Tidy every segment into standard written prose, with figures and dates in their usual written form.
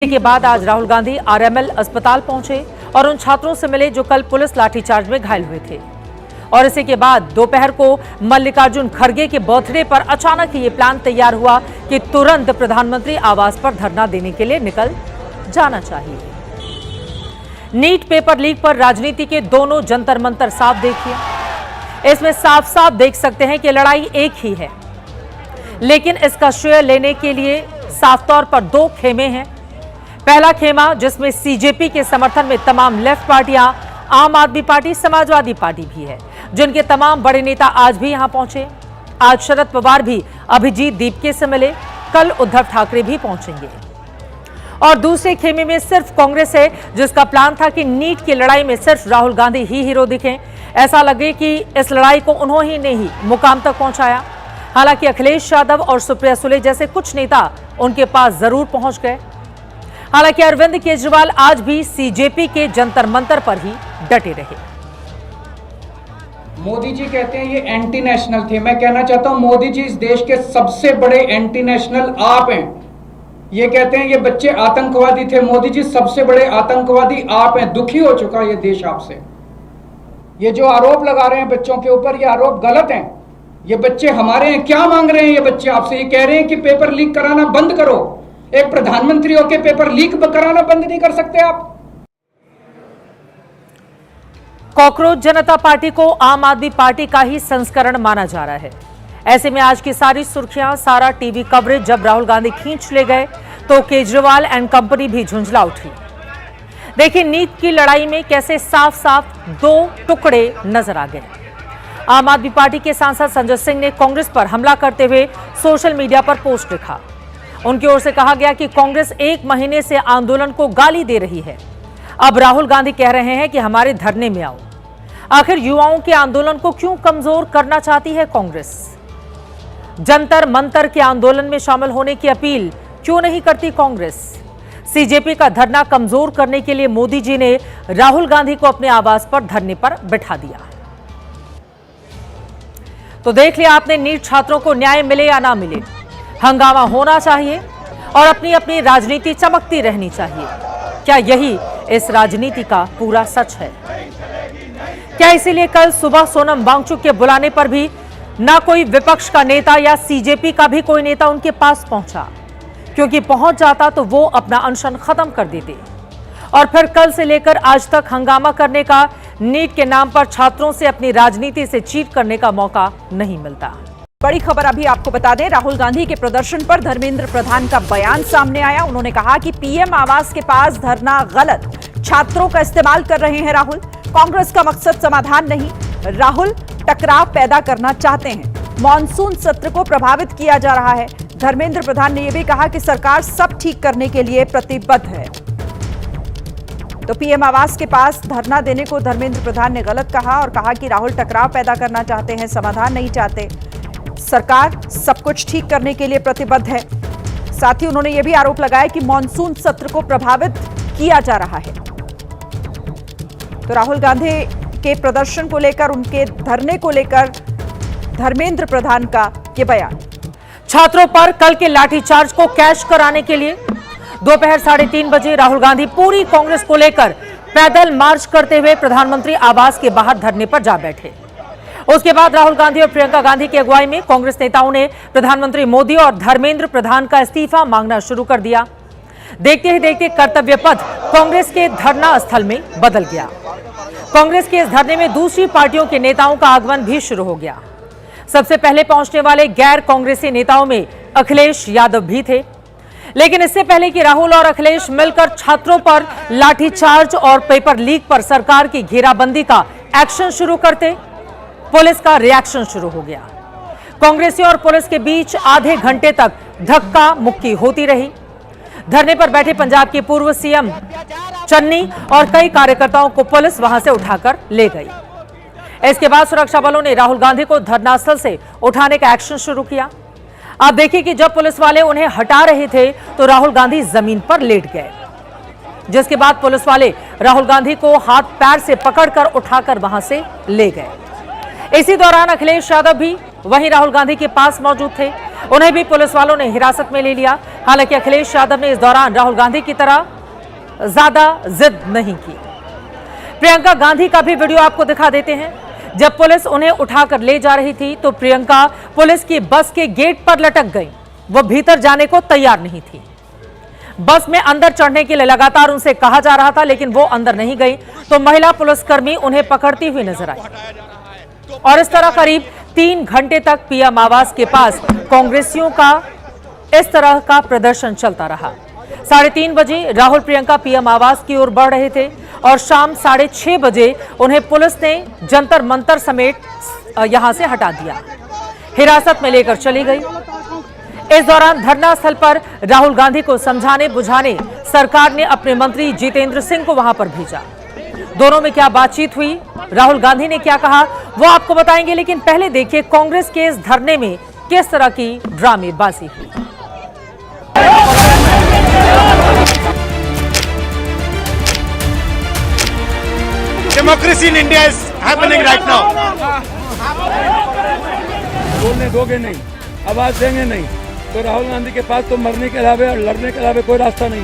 के बाद आज राहुल गांधी आरएमएल अस्पताल पहुंचे और उन छात्रों से मिले जो कल पुलिस लाठीचार्ज में घायल हुए थे। और इसी के बाद दोपहर को मल्लिकार्जुन खड़गे के बर्थडे पर अचानक ही ये प्लान तैयार हुआ कि तुरंत प्रधानमंत्री आवास पर धरना देने के लिए निकल जाना चाहिए। नीट पेपर लीक पर राजनीति के दोनों जंतर मंतर साफ देखिए। इसमें साफ साफ देख सकते हैं कि लड़ाई एक ही है, लेकिन इसका श्रेय लेने के लिए साफ तौर पर दो खेमे हैं। पहला खेमा जिसमें सीजेपी के समर्थन में तमाम लेफ्ट पार्टियां, आम आदमी पार्टी, समाजवादी पार्टी भी है, जिनके तमाम बड़े नेता आज भी यहां पहुंचे। आज शरद पवार भी अभिजीत दीपके से मिले, कल उद्धव ठाकरे भी पहुंचेंगे। और दूसरे खेमे में सिर्फ कांग्रेस है, जिसका प्लान था कि नीट की लड़ाई में सिर्फ राहुल गांधी ही हीरो दिखें, ऐसा लगे कि इस लड़ाई को उन्होंने ने ही मुकाम तक पहुंचाया। हालांकि अखिलेश यादव और सुप्रिया सुले जैसे कुछ नेता उनके पास जरूर पहुंच गए। हालांकि अरविंद केजरीवाल आज भी सीजेपी के जंतर मंतर पर ही डटे रहे। मोदी जी कहते हैं ये एंटी नेशनल थे। मैं कहना चाहता हूं मोदी जी इस देश के सबसे बड़े एंटी नेशनल आप हैं। ये कहते हैं ये बच्चे आतंकवादी थे। मोदी जी सबसे बड़े आतंकवादी आप हैं। दुखी हो चुका ये देश आपसे। ये जो आरोप लगा रहे हैं बच्चों के ऊपर, ये आरोप गलत हैं। ये बच्चे हमारे हैं। क्या मांग रहे हैं ये बच्चे आपसे? ये कह रहे हैं कि पेपर लीक कराना बंद करो। एक प्रधानमंत्री होकर पेपर लीक कराना बंद नहीं कर सकते आप? कॉकरोच जनता पार्टी को आम आदमी पार्टी का ही संस्करण माना जा रहा है। ऐसे में आज की सारी सुर्खियां, सारा टीवी कवरेज जब राहुल गांधी खींच ले गए तो केजरीवाल एंड कंपनी भी झुंझला उठी। देखिए नीट की लड़ाई में कैसे साफ साफ दो टुकड़े नजर आ गए। आम आदमी पार्टी के सांसद संजय सिंह ने कांग्रेस पर हमला करते हुए सोशल मीडिया पर पोस्ट लिखा। उनकी ओर से कहा गया कि कांग्रेस 1 महीने से आंदोलन को गाली दे रही है। अब राहुल गांधी कह रहे हैं कि हमारे धरने में आओ। आखिर युवाओं के आंदोलन को क्यों कमजोर करना चाहती है कांग्रेस? जंतर मंतर के आंदोलन में शामिल होने की अपील क्यों नहीं करती कांग्रेस? सीजेपी का धरना कमजोर करने के लिए मोदी जी ने राहुल गांधी को अपने आवास पर धरने पर बिठा दिया। तो देख लिया आपने, नीट छात्रों को न्याय मिले या ना मिले, हंगामा होना चाहिए और अपनी अपनी राजनीति चमकती रहनी चाहिए। क्या यही इस राजनीति का पूरा सच है? क्या इसीलिए कल सुबह सोनम वांगचुक के बुलाने पर भी ना कोई विपक्ष का नेता या सीजेपी का भी कोई नेता उनके पास पहुंचा? क्योंकि पहुंच जाता तो वो अपना अनशन खत्म कर देते और फिर कल से लेकर आज तक हंगामा करने का, नीट के नाम पर छात्रों से अपनी राजनीति से चीट करने का मौका नहीं मिलता। बड़ी खबर अभी आपको बता दें, राहुल गांधी के प्रदर्शन पर धर्मेंद्र प्रधान का बयान सामने आया। उन्होंने कहा कि पीएम आवास के पास धरना गलत, छात्रों का इस्तेमाल कर रहे हैं राहुल। कांग्रेस का मकसद समाधान नहीं, राहुल टकराव पैदा करना चाहते हैं। मॉनसून सत्र को प्रभावित किया जा रहा है। धर्मेंद्र प्रधान ने यह भी कहा कि सरकार सब ठीक करने के लिए प्रतिबद्ध है। तो पीएम आवास के पास धरना देने को धर्मेंद्र प्रधान ने गलत कहा और कहा कि राहुल टकराव पैदा करना चाहते हैं, समाधान नहीं चाहते। सरकार सब कुछ ठीक करने के लिए प्रतिबद्ध है। साथ ही उन्होंने यह भी आरोप लगाया कि मॉनसून सत्र को प्रभावित किया जा रहा है। तो राहुल गांधी के प्रदर्शन को लेकर, उनके धरने को लेकर धर्मेंद्र प्रधान का यह बयान। छात्रों पर कल के लाठीचार्ज को कैश कराने के लिए दोपहर 3:30 बजे राहुल गांधी पूरी कांग्रेस को लेकर पैदल मार्च करते हुए प्रधानमंत्री आवास के बाहर धरने पर जा बैठे। उसके बाद राहुल गांधी और प्रियंका गांधी की अगुवाई में कांग्रेस नेताओं ने प्रधानमंत्री मोदी और धर्मेंद्र प्रधान का इस्तीफा मांगना शुरू कर दिया। देखते ही देखते कर्तव्य पथ कांग्रेस के धरना स्थल में बदल गया। कांग्रेस के इस धरने में दूसरी पार्टियों के नेताओं का आगमन भी शुरू हो गया। सबसे पहले पहुंचने वाले गैर कांग्रेसी नेताओं में अखिलेश यादव भी थे। लेकिन इससे पहले कि राहुल और अखिलेश मिलकर छात्रों पर लाठीचार्ज और पेपर लीक पर सरकार की घेराबंदी का एक्शन शुरू करते, पुलिस का रिएक्शन शुरू हो गया। कांग्रेसी और पुलिस के बीच आधे घंटे तक धक्का मुक्की होती रही। धरने पर बैठे पंजाब के पूर्व सीएम चन्नी और कई कार्यकर्ताओं को पुलिस वहां से उठाकर ले गई। इसके बाद सुरक्षा बलों ने राहुल गांधी को धरनास्थल से उठाने का एक्शन शुरू किया। आप देखिए कि जब पुलिस वाले उन्हें हटा रहे थे तो राहुल गांधी जमीन पर लेट गए, जिसके बाद पुलिस वाले राहुल गांधी को हाथ पैर से पकड़कर उठाकर वहां से ले गए। इसी दौरान अखिलेश यादव भी वहीं राहुल गांधी के पास मौजूद थे। उन्हें भी पुलिस वालों ने हिरासत में ले लिया। हालांकि अखिलेश यादव ने इस दौरान राहुल गांधी की तरह ज्यादा जिद नहीं की। प्रियंका गांधी का भी वीडियो आपको दिखा देते हैं। जब पुलिस उन्हें उठाकर ले जा रही थी तो प्रियंका पुलिस की बस के गेट पर लटक गई। वो भीतर जाने को तैयार नहीं थी। बस में अंदर चढ़ने के लिए लगातार उनसे कहा जा रहा था, लेकिन वो अंदर नहीं गई तो महिला पुलिसकर्मी उन्हें पकड़ती हुई नजर आई और इस तरह करीब 3 घंटे तक पीएम आवास के पास कांग्रेसियों का इस तरह का प्रदर्शन चलता रहा। 3:30 बजे राहुल प्रियंका पीएम आवास की ओर बढ़ रहे थे और शाम 6:30 बजे उन्हें पुलिस ने जंतर मंतर समेत यहां से हटा दिया, हिरासत में लेकर चली गई। इस दौरान धरना स्थल पर राहुल गांधी को समझाने बुझाने सरकार ने अपने मंत्री जितेंद्र सिंह को वहां पर भेजा। दोनों में क्या बातचीत हुई, राहुल गांधी ने क्या कहा, वो आपको बताएंगे, लेकिन पहले देखिए कांग्रेस के इस धरने में किस तरह की ड्रामेबाजी हुई। Democracy in India is happening right now. बोलने दोगे नहीं, आवाज देंगे नहीं तो राहुल गांधी के पास तो मरने के अलावे और लड़ने के अलावे कोई रास्ता नहीं।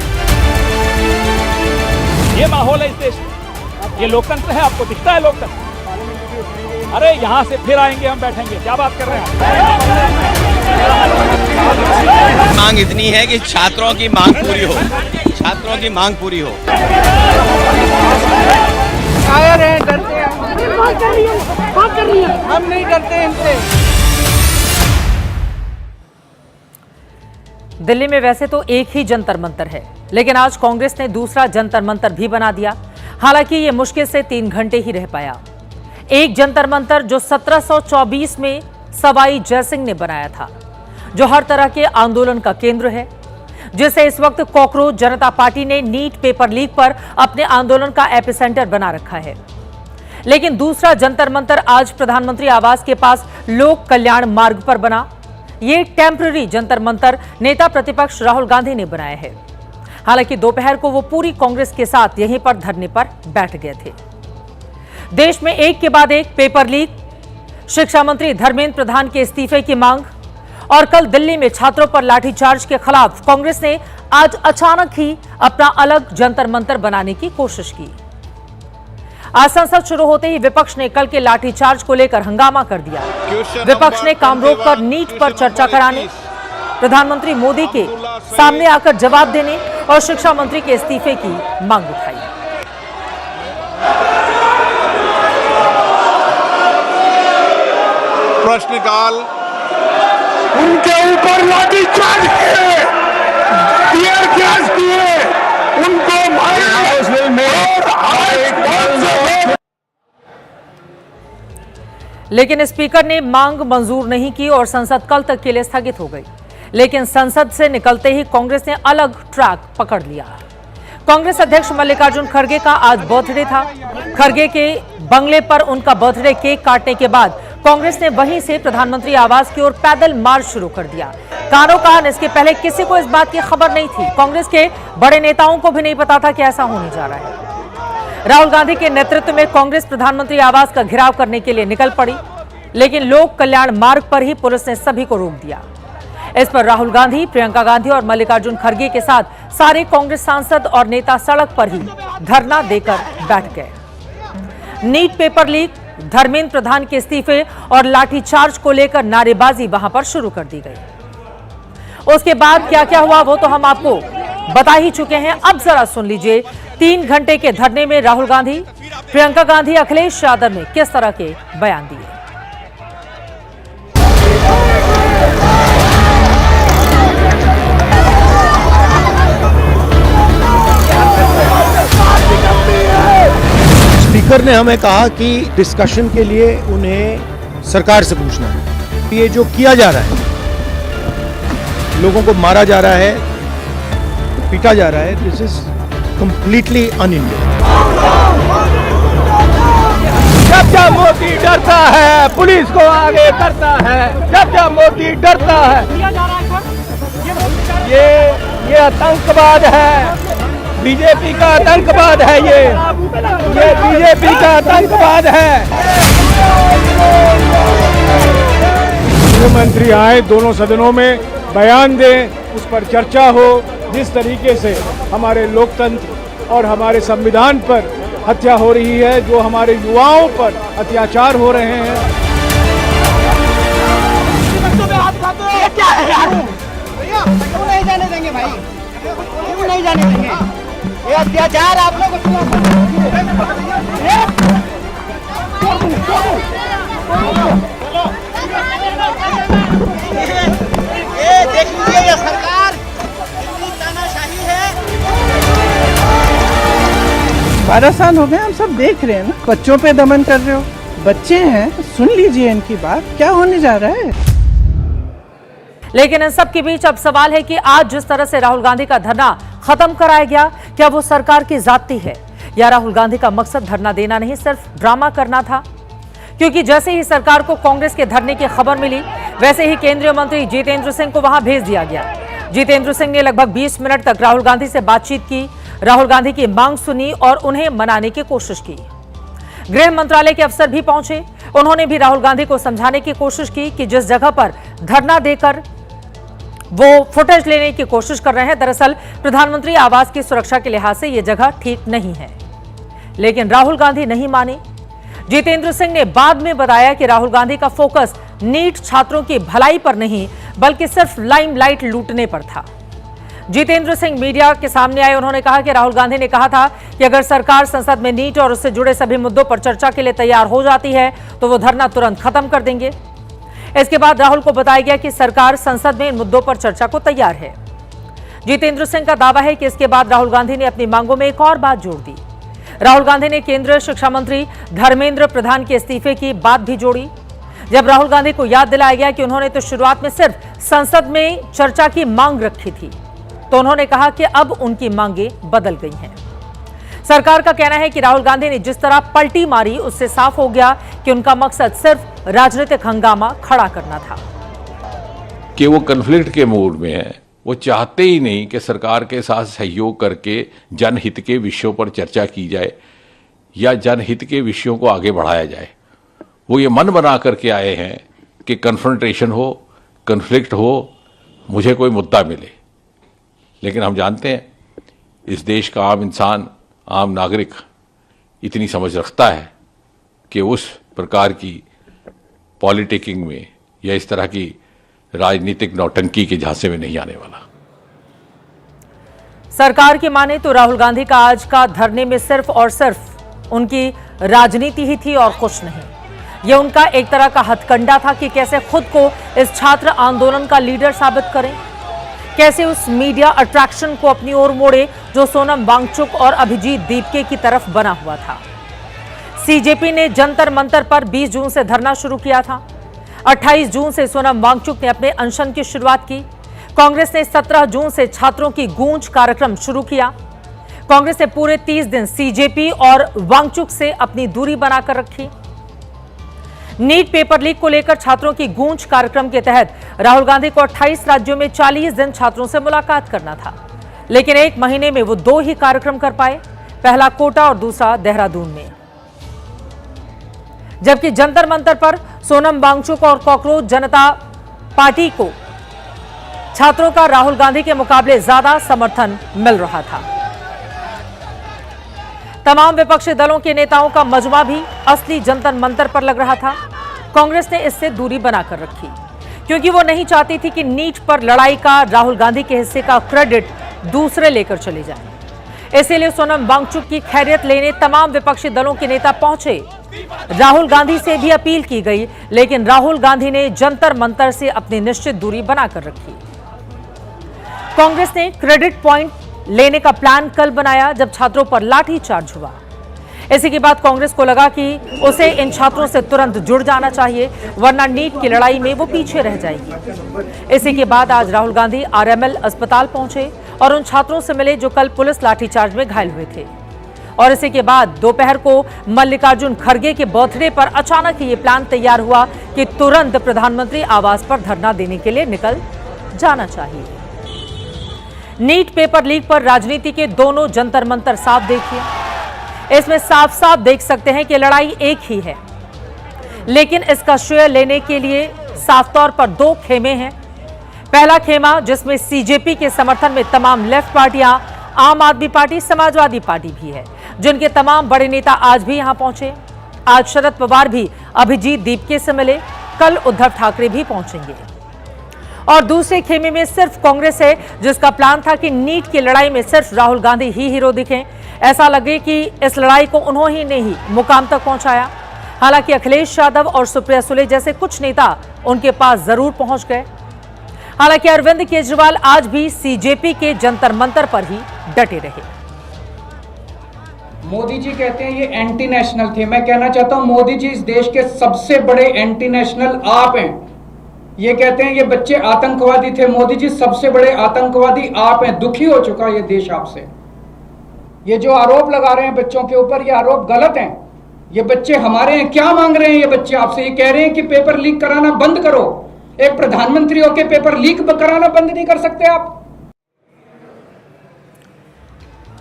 ये माहौल है इस देश में, ये लोकतंत्र है। आपको दिखता है लोकतंत्र? अरे यहाँ से फिर आएंगे, हम बैठेंगे, क्या बात कर रहे हैं? मांग इतनी है कि छात्रों की मांग पूरी हो, छात्रों की मांग पूरी हो। डरते हैं, हम नहीं डरते इनसे। दिल्ली में वैसे तो एक ही जंतर मंतर है, लेकिन आज कांग्रेस ने दूसरा जंतर मंतर भी बना दिया। हालांकि ये मुश्किल से 3 घंटे ही रह पाया। एक जंतर मंतर जो 1724 में सवाई जयसिंह ने बनाया था, जो हर तरह के आंदोलन का केंद्र है, जिसे इस वक्त कॉकरोच जनता पार्टी ने नीट पेपर लीक पर अपने आंदोलन का एपिसेंटर बना रखा है। लेकिन दूसरा जंतर मंतर आज प्रधानमंत्री आवास के पास लोक कल्याण मार्ग पर बना। ये टेम्पररी जंतर मंतर नेता प्रतिपक्ष राहुल गांधी ने बनाया है। हालांकि दोपहर को वो पूरी कांग्रेस के साथ यहीं पर धरने पर बैठ गए थे। देश में एक के बाद एक पेपर लीक, शिक्षा मंत्री धर्मेंद्र प्रधान के इस्तीफे की मांग और कल दिल्ली में छात्रों पर लाठीचार्ज के खिलाफ कांग्रेस ने आज अचानक ही अपना अलग जंतर मंतर बनाने की कोशिश की। आज संसद शुरू होते ही विपक्ष ने कल के लाठीचार्ज को लेकर हंगामा कर दिया। विपक्ष ने काम रोककर नीट पर चर्चा कराने, प्रधानमंत्री मोदी के सामने आकर जवाब देने और शिक्षा मंत्री के इस्तीफे की मांग उठाई। प्रश्नकाल, उनके ऊपर लाठीचार्ज किए, टीयर गैस किए, उनको लेकिन स्पीकर ने मांग मंजूर नहीं की और संसद कल तक के लिए स्थगित हो गई। लेकिन संसद से निकलते ही कांग्रेस ने अलग ट्रैक पकड़ लिया। कांग्रेस अध्यक्ष मल्लिकार्जुन खड़गे का आज बर्थडे था। खड़गे के बंगले पर उनका बर्थडे केक काटने के बाद कांग्रेस ने वहीं से प्रधानमंत्री आवास की ओर पैदल मार्च शुरू कर दिया। कानो कान इसके पहले किसी को इस बात की खबर नहीं थी। कांग्रेस के बड़े नेताओं को भी नहीं पता था कि ऐसा होने जा रहा है। राहुल गांधी के नेतृत्व में कांग्रेस प्रधानमंत्री आवास का घेराव करने के लिए निकल पड़ी, लेकिन लोक कल्याण मार्ग पर ही पुलिस ने सभी को रोक दिया। इस पर राहुल गांधी, प्रियंका गांधी और मल्लिकार्जुन खड़गे के साथ सारे कांग्रेस सांसद और नेता सड़क पर ही धरना देकर बैठ गए। NEET paper leak, Dharmendra Pradhan के इस्तीफे और लाठीचार्ज को लेकर नारेबाजी वहां पर शुरू कर दी गई। उसके बाद क्या क्या हुआ वो तो हम आपको बता ही चुके हैं। अब जरा सुन लीजिए 3 घंटे के धरने में राहुल गांधी, प्रियंका गांधी, अखिलेश यादव ने किस तरह के बयान दिए। स्पीकर ने हमें कहा कि डिस्कशन के लिए उन्हें सरकार से पूछना है। ये जो किया जा रहा है, लोगों को मारा जा रहा है, पीटा जा रहा है, दिस इज कंप्लीटली अनइंडियन। जब जब मोदी डरता है पुलिस को आगे करता है, जब जब मोदी डरता है। ये आतंकवाद है, बीजेपी का आतंकवाद है। ये बीजेपी का आतंकवाद है। गृहमंत्री आए, दोनों सदनों में बयान दें, उस पर चर्चा हो। जिस तरीके से हमारे लोकतंत्र और हमारे संविधान पर हत्या हो रही है, जो हमारे युवाओं पर अत्याचार हो रहे हैं, क्या है यार? भैया क्यों नहीं जाने देंगे भाई? क्यों नहीं जाने देंगे? ये अत्याचार आप लोग ये देख लीजिए, ये सरकार कितनी तानाशाही है। 12 साल हो गए, हम सब देख रहे हैं ना। बच्चों पे दमन कर रहे हो, बच्चे हैं, सुन लीजिए इनकी बात, क्या होने जा रहा है। लेकिन इन सब के बीच अब सवाल है कि आज जिस तरह से राहुल गांधी का धरना खत्म कराया गया, क्या वो सरकार की जाती है या राहुल गांधी का मकसद धरना देना नहीं, सिर्फ ड्रामा करना था? क्योंकि जैसे ही सरकार को कांग्रेस के धरने की खबर मिली, वैसे ही केंद्रीय मंत्री जितेंद्र सिंह को वहां भेज दिया गया। जितेंद्र सिंह ने लगभग 20 मिनट तक राहुल गांधी से बातचीत की, राहुल गांधी की मांग सुनी और उन्हें मनाने की कोशिश की। गृह मंत्रालय के अफसर भी पहुंचे, उन्होंने भी राहुल गांधी को समझाने की कोशिश की कि जिस जगह पर धरना देकर वो फुटेज लेने की कोशिश कर रहे हैं, दरअसल प्रधानमंत्री आवास की सुरक्षा के लिहाज से यह जगह ठीक नहीं है। लेकिन राहुल गांधी नहीं माने। जितेंद्र सिंह ने बाद में बताया कि राहुल गांधी का फोकस नीट छात्रों की भलाई पर नहीं, बल्कि सिर्फ लाइमलाइट लूटने पर था। जितेंद्र सिंह मीडिया के सामने आए, उन्होंने कहा कि राहुल गांधी ने कहा था कि अगर सरकार संसद में नीट और उससे जुड़े सभी मुद्दों पर चर्चा के लिए तैयार हो जाती है तो वो धरना तुरंत खत्म कर देंगे। इसके बाद राहुल को बताया गया कि सरकार संसद में इन मुद्दों पर चर्चा को तैयार है। जितेंद्र सिंह का दावा है कि इसके बाद राहुल गांधी ने अपनी मांगों में एक और बात जोड़ दी। राहुल गांधी ने केंद्रीय शिक्षा मंत्री धर्मेंद्र प्रधान के इस्तीफे की बात भी जोड़ी। जब राहुल गांधी को याद दिलाया गया कि उन्होंने तो शुरुआत में सिर्फ संसद में चर्चा की मांग रखी थी, तो उन्होंने कहा कि अब उनकी मांगें बदल गई हैं। सरकार का कहना है कि राहुल गांधी ने जिस तरह पलटी मारी, उससे साफ हो गया कि उनका मकसद सिर्फ राजनीतिक हंगामा खड़ा करना था। कि वो कन्फ्लिक्ट के मूड में है, वो चाहते ही नहीं कि सरकार के साथ सहयोग करके जनहित के विषयों पर चर्चा की जाए या जनहित के विषयों को आगे बढ़ाया जाए। वो ये मन बना करके आए हैं कि कन्फ्रंटेशन हो, कन्फ्लिक्ट हो, मुझे कोई मुद्दा मिले। लेकिन हम जानते हैं इस देश का आम इंसान, आम नागरिक इतनी समझ रखता है कि उस प्रकार की पॉलिटिकिंग में या इस तरह की राजनीतिक नौटंकी के झांसे में नहीं आने वाला। सरकार की माने तो राहुल गांधी का आज का धरने में सिर्फ और सिर्फ उनकी राजनीति ही थी और कुछ नहीं। यह उनका एक तरह का हथकंडा था कि कैसे खुद को इस छात्र आंदोलन का लीडर साबित करें, कैसे उस मीडिया अट्रैक्शन को अपनी ओर मोड़े जो सोनम वांगचुक और अभिजीत दीपके की तरफ बना हुआ था। सीजेपी ने जंतर मंतर पर 20 जून से धरना शुरू किया था। 28 जून से सोनम वांगचुक ने अपने अनशन की शुरुआत की। कांग्रेस ने 17 जून से छात्रों की गूंज कार्यक्रम शुरू किया। कांग्रेस ने पूरे 30 दिन सीजेपी और वांगचुक से अपनी दूरी बनाकर रखी। नीट पेपर लीक को लेकर छात्रों की गूंज कार्यक्रम के तहत राहुल गांधी को 28 राज्यों में 40 दिन छात्रों से मुलाकात करना था, लेकिन एक महीने में वो 2 ही कार्यक्रम कर पाए, पहला कोटा और दूसरा देहरादून में। जबकि जंतर मंतर पर सोनम वांगचुक और कॉकरोच जनता पार्टी को छात्रों का राहुल गांधी के मुकाबले ज्यादा समर्थन मिल रहा था। तमाम विपक्षी दलों के नेताओं का मजमा भी असली जंतर मंतर पर लग रहा था। कांग्रेस ने इससे दूरी बनाकर रखी क्योंकि वो नहीं चाहती थी कि नीट पर लड़ाई का राहुल गांधी के हिस्से का क्रेडिट दूसरे लेकर चले जाएं। इसीलिए सोनम वांगचुक की खैरियत लेने तमाम विपक्षी दलों के नेता पहुंचे। राहुल गांधी से भी अपील की गई, लेकिन राहुल गांधी ने जंतर मंतर से अपनी निश्चित दूरी बनाकर रखी। कांग्रेस ने क्रेडिट पॉइंट लेने का प्लान कल बनाया जब छात्रों पर लाठीचार्ज हुआ। इसी के बाद कांग्रेस को लगा कि उसे इन छात्रों से तुरंत जुड़ जाना चाहिए, वरना नीट की लड़ाई में वो पीछे रह जाएगी। इसी के बाद आज राहुल गांधी आरएमएल अस्पताल पहुंचे और उन छात्रों से मिले जो कल पुलिस लाठीचार्ज में घायल हुए थे। और इसी के बाद दोपहर को मल्लिकार्जुन खड़गे के बर्थडे पर अचानक ये प्लान तैयार हुआ कि तुरंत प्रधानमंत्री आवास पर धरना देने के लिए निकल जाना चाहिए। नीट पेपर लीक पर राजनीति के दोनों जंतर मंतर साफ देखिए। इसमें साफ साफ देख सकते हैं कि लड़ाई एक ही है, लेकिन इसका श्रेय लेने के लिए साफ तौर पर दो खेमे हैं। पहला खेमा जिसमें सीजेपी के समर्थन में तमाम लेफ्ट पार्टियां, आम आदमी पार्टी, समाजवादी पार्टी भी है, जिनके तमाम बड़े नेता आज भी यहां पहुंचे। आज शरद पवार भी अभिजीत दीपके से मिले, कल उद्धव ठाकरे भी पहुंचेंगे। और दूसरे खेमे में सिर्फ कांग्रेस है, जिसका प्लान था कि नीट की लड़ाई में सिर्फ राहुल गांधी ही हीरो दिखें, ऐसा लगे कि इस लड़ाई को उन्होंने ने ही मुकाम तक पहुंचाया। हालांकि अखिलेश यादव और सुप्रिया सुले जैसे कुछ नेता उनके पास जरूर पहुंच गए। हालांकि अरविंद केजरीवाल आज भी सीजेपी के जंतर मंतर पर ही डटे रहे। मोदी जी कहते हैं ये एंटी नेशनल थे। मैं कहना चाहता हूं मोदी जी इस देश के सबसे बड़े एंटी नेशनल आप हैं। ये कहते हैं ये बच्चे आतंकवादी थे, मोदी जी सबसे बड़े आतंकवादी आप हैं। दुखी हो चुका ये देश आपसे। ये जो आरोप लगा रहे हैं बच्चों के ऊपर, ये आरोप गलत हैं। ये बच्चे हमारे हैं। क्या मांग रहे हैं ये बच्चे आपसे? ये कह रहे हैं कि पेपर लीक कराना बंद करो। एक प्रधानमंत्री होकर पेपर लीक कराना बंद नहीं कर सकते आप?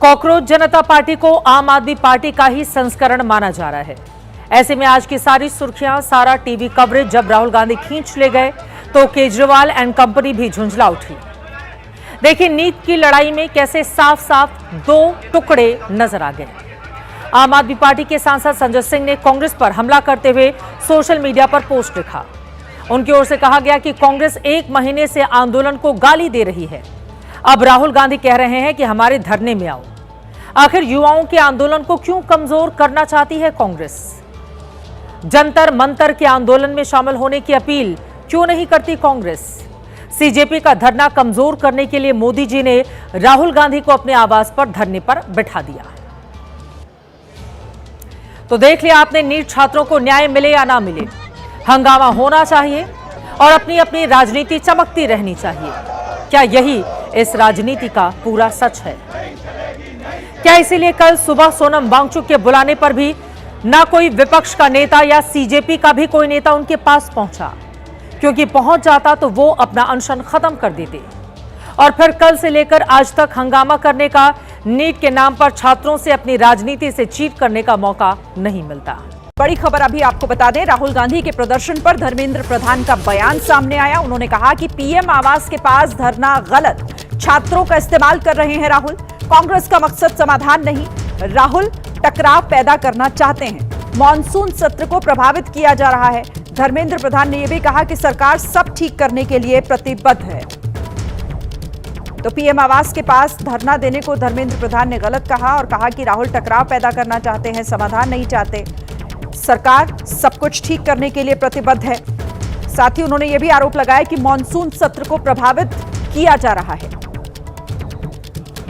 कॉकरोच जनता पार्टी को आम आदमी पार्टी का ही संस्करण माना जा रहा है। ऐसे में आज की सारी सुर्खियां, सारा टीवी कवरेज जब राहुल गांधी खींच ले गए तो केजरीवाल एंड कंपनी भी झुंझला उठी। देखिए नीट की लड़ाई में कैसे साफ साफ दो टुकड़े नजर आ गए। आम आदमी पार्टी के सांसद संजय सिंह ने कांग्रेस पर हमला करते हुए सोशल मीडिया पर पोस्ट लिखा। उनकी ओर से कहा गया कि कांग्रेस 1 महीने से आंदोलन को गाली दे रही है। अब राहुल गांधी कह रहे हैं कि हमारे धरने में आओ। आखिर युवाओं के आंदोलन को क्यों कमजोर करना चाहती है कांग्रेस? जंतर मंतर के आंदोलन में शामिल होने की अपील क्यों नहीं करती कांग्रेस? सीजेपी का धरना कमजोर करने के लिए मोदी जी ने राहुल गांधी को अपने आवास पर धरने पर बिठा दिया। तो देख लिया आपने, नीट छात्रों को न्याय मिले या ना मिले, हंगामा होना चाहिए और अपनी अपनी राजनीति चमकती रहनी चाहिए। क्या यही इस राजनीति का पूरा सच है? क्या इसीलिए कल सुबह सोनम वांगचुक के बुलाने पर भी ना कोई विपक्ष का नेता या सीजेपी का भी कोई नेता उनके पास पहुंचा? क्योंकि पहुंच जाता तो वो अपना अनशन खत्म कर देते और फिर कल से लेकर आज तक हंगामा करने का, नीट के नाम पर छात्रों से अपनी राजनीति से चीट करने का मौका नहीं मिलता। बड़ी खबर अभी आपको बता दें, राहुल गांधी के प्रदर्शन पर धर्मेंद्र प्रधान का बयान सामने आया। उन्होंने कहा कि पीएम आवास के पास धरना गलत, छात्रों का इस्तेमाल कर रहे हैं राहुल। कांग्रेस का मकसद समाधान नहीं, राहुल टकराव पैदा करना चाहते हैं। मॉनसून सत्र को प्रभावित किया जा रहा है। धर्मेंद्र प्रधान ने यह भी कहा कि सरकार सब ठीक करने के लिए प्रतिबद्ध है। तो पीएम आवास के पास धरना देने को धर्मेंद्र प्रधान ने गलत कहा और कहा कि राहुल टकराव पैदा करना चाहते हैं, समाधान नहीं चाहते। सरकार सब कुछ ठीक करने के लिए प्रतिबद्ध है। साथ ही उन्होंने यह भी आरोप लगाया कि मॉनसून सत्र को प्रभावित किया जा रहा है।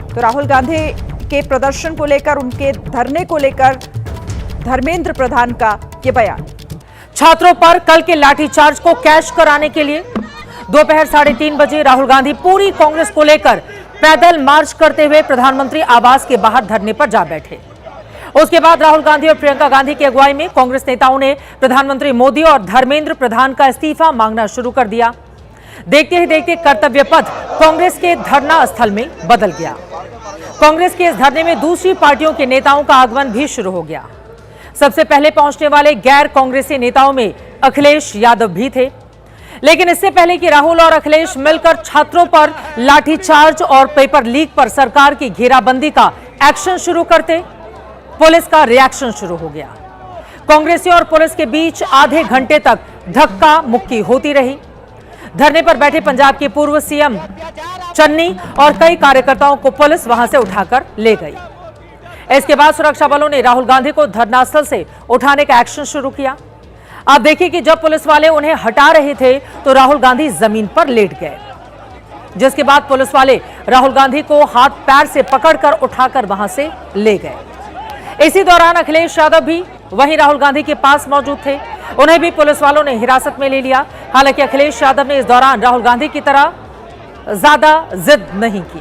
तो राहुल गांधी के प्रदर्शन को लेकर, उनके धरने को लेकर धर्मेंद्र प्रधान का यह बयान। छात्रों पर कल के लाठीचार्ज को कैश कराने के लिए दोपहर 3:30 बजे राहुल गांधी पूरी कांग्रेस को लेकर पैदल मार्च करते हुए प्रधानमंत्री आवास के बाहर धरने पर जा बैठे। उसके बाद राहुल गांधी और प्रियंका गांधी की अगुवाई में कांग्रेस नेताओं ने प्रधानमंत्री मोदी और धर्मेंद्र प्रधान का इस्तीफा मांगना शुरू कर दिया। देखते ही देखते कर्तव्य पथ कांग्रेस के धरना स्थल में बदल गया। कांग्रेस के इस धरने में दूसरी पार्टियों के नेताओं का आगमन भी शुरू हो गया। सबसे पहले पहुंचने वाले गैर कांग्रेसी नेताओं में अखिलेश यादव भी थे। लेकिन इससे पहले कि राहुल और अखिलेश मिलकर छात्रों पर लाठीचार्ज और पेपर लीक पर सरकार की घेराबंदी का एक्शन शुरू करते, पुलिस का रिएक्शन शुरू हो गया। कांग्रेसियों और पुलिस के बीच आधे घंटे तक धक्का मुक्की होती रही। धरने पर बैठे पंजाब के पूर्व सीएम चन्नी और कई कार्यकर्ताओं को पुलिस वहां से उठाकर ले गई। इसके बाद सुरक्षा बलों ने राहुल गांधी को धरनास्थल से उठाने का एक्शन शुरू किया। आप देखिए कि जब पुलिस वाले उन्हें हटा रहे थे तो राहुल गांधी जमीन पर लेट गए, जिसके बाद पुलिस वाले राहुल गांधी को हाथ पैर से पकड़कर उठाकर वहां से ले गए। इसी दौरान अखिलेश यादव भी वहीं राहुल गांधी के पास मौजूद थे। उन्हें भी पुलिस वालों ने हिरासत में ले लिया। हालांकि अखिलेश यादव ने इस दौरान राहुल गांधी की तरह ज्यादा जिद नहीं की।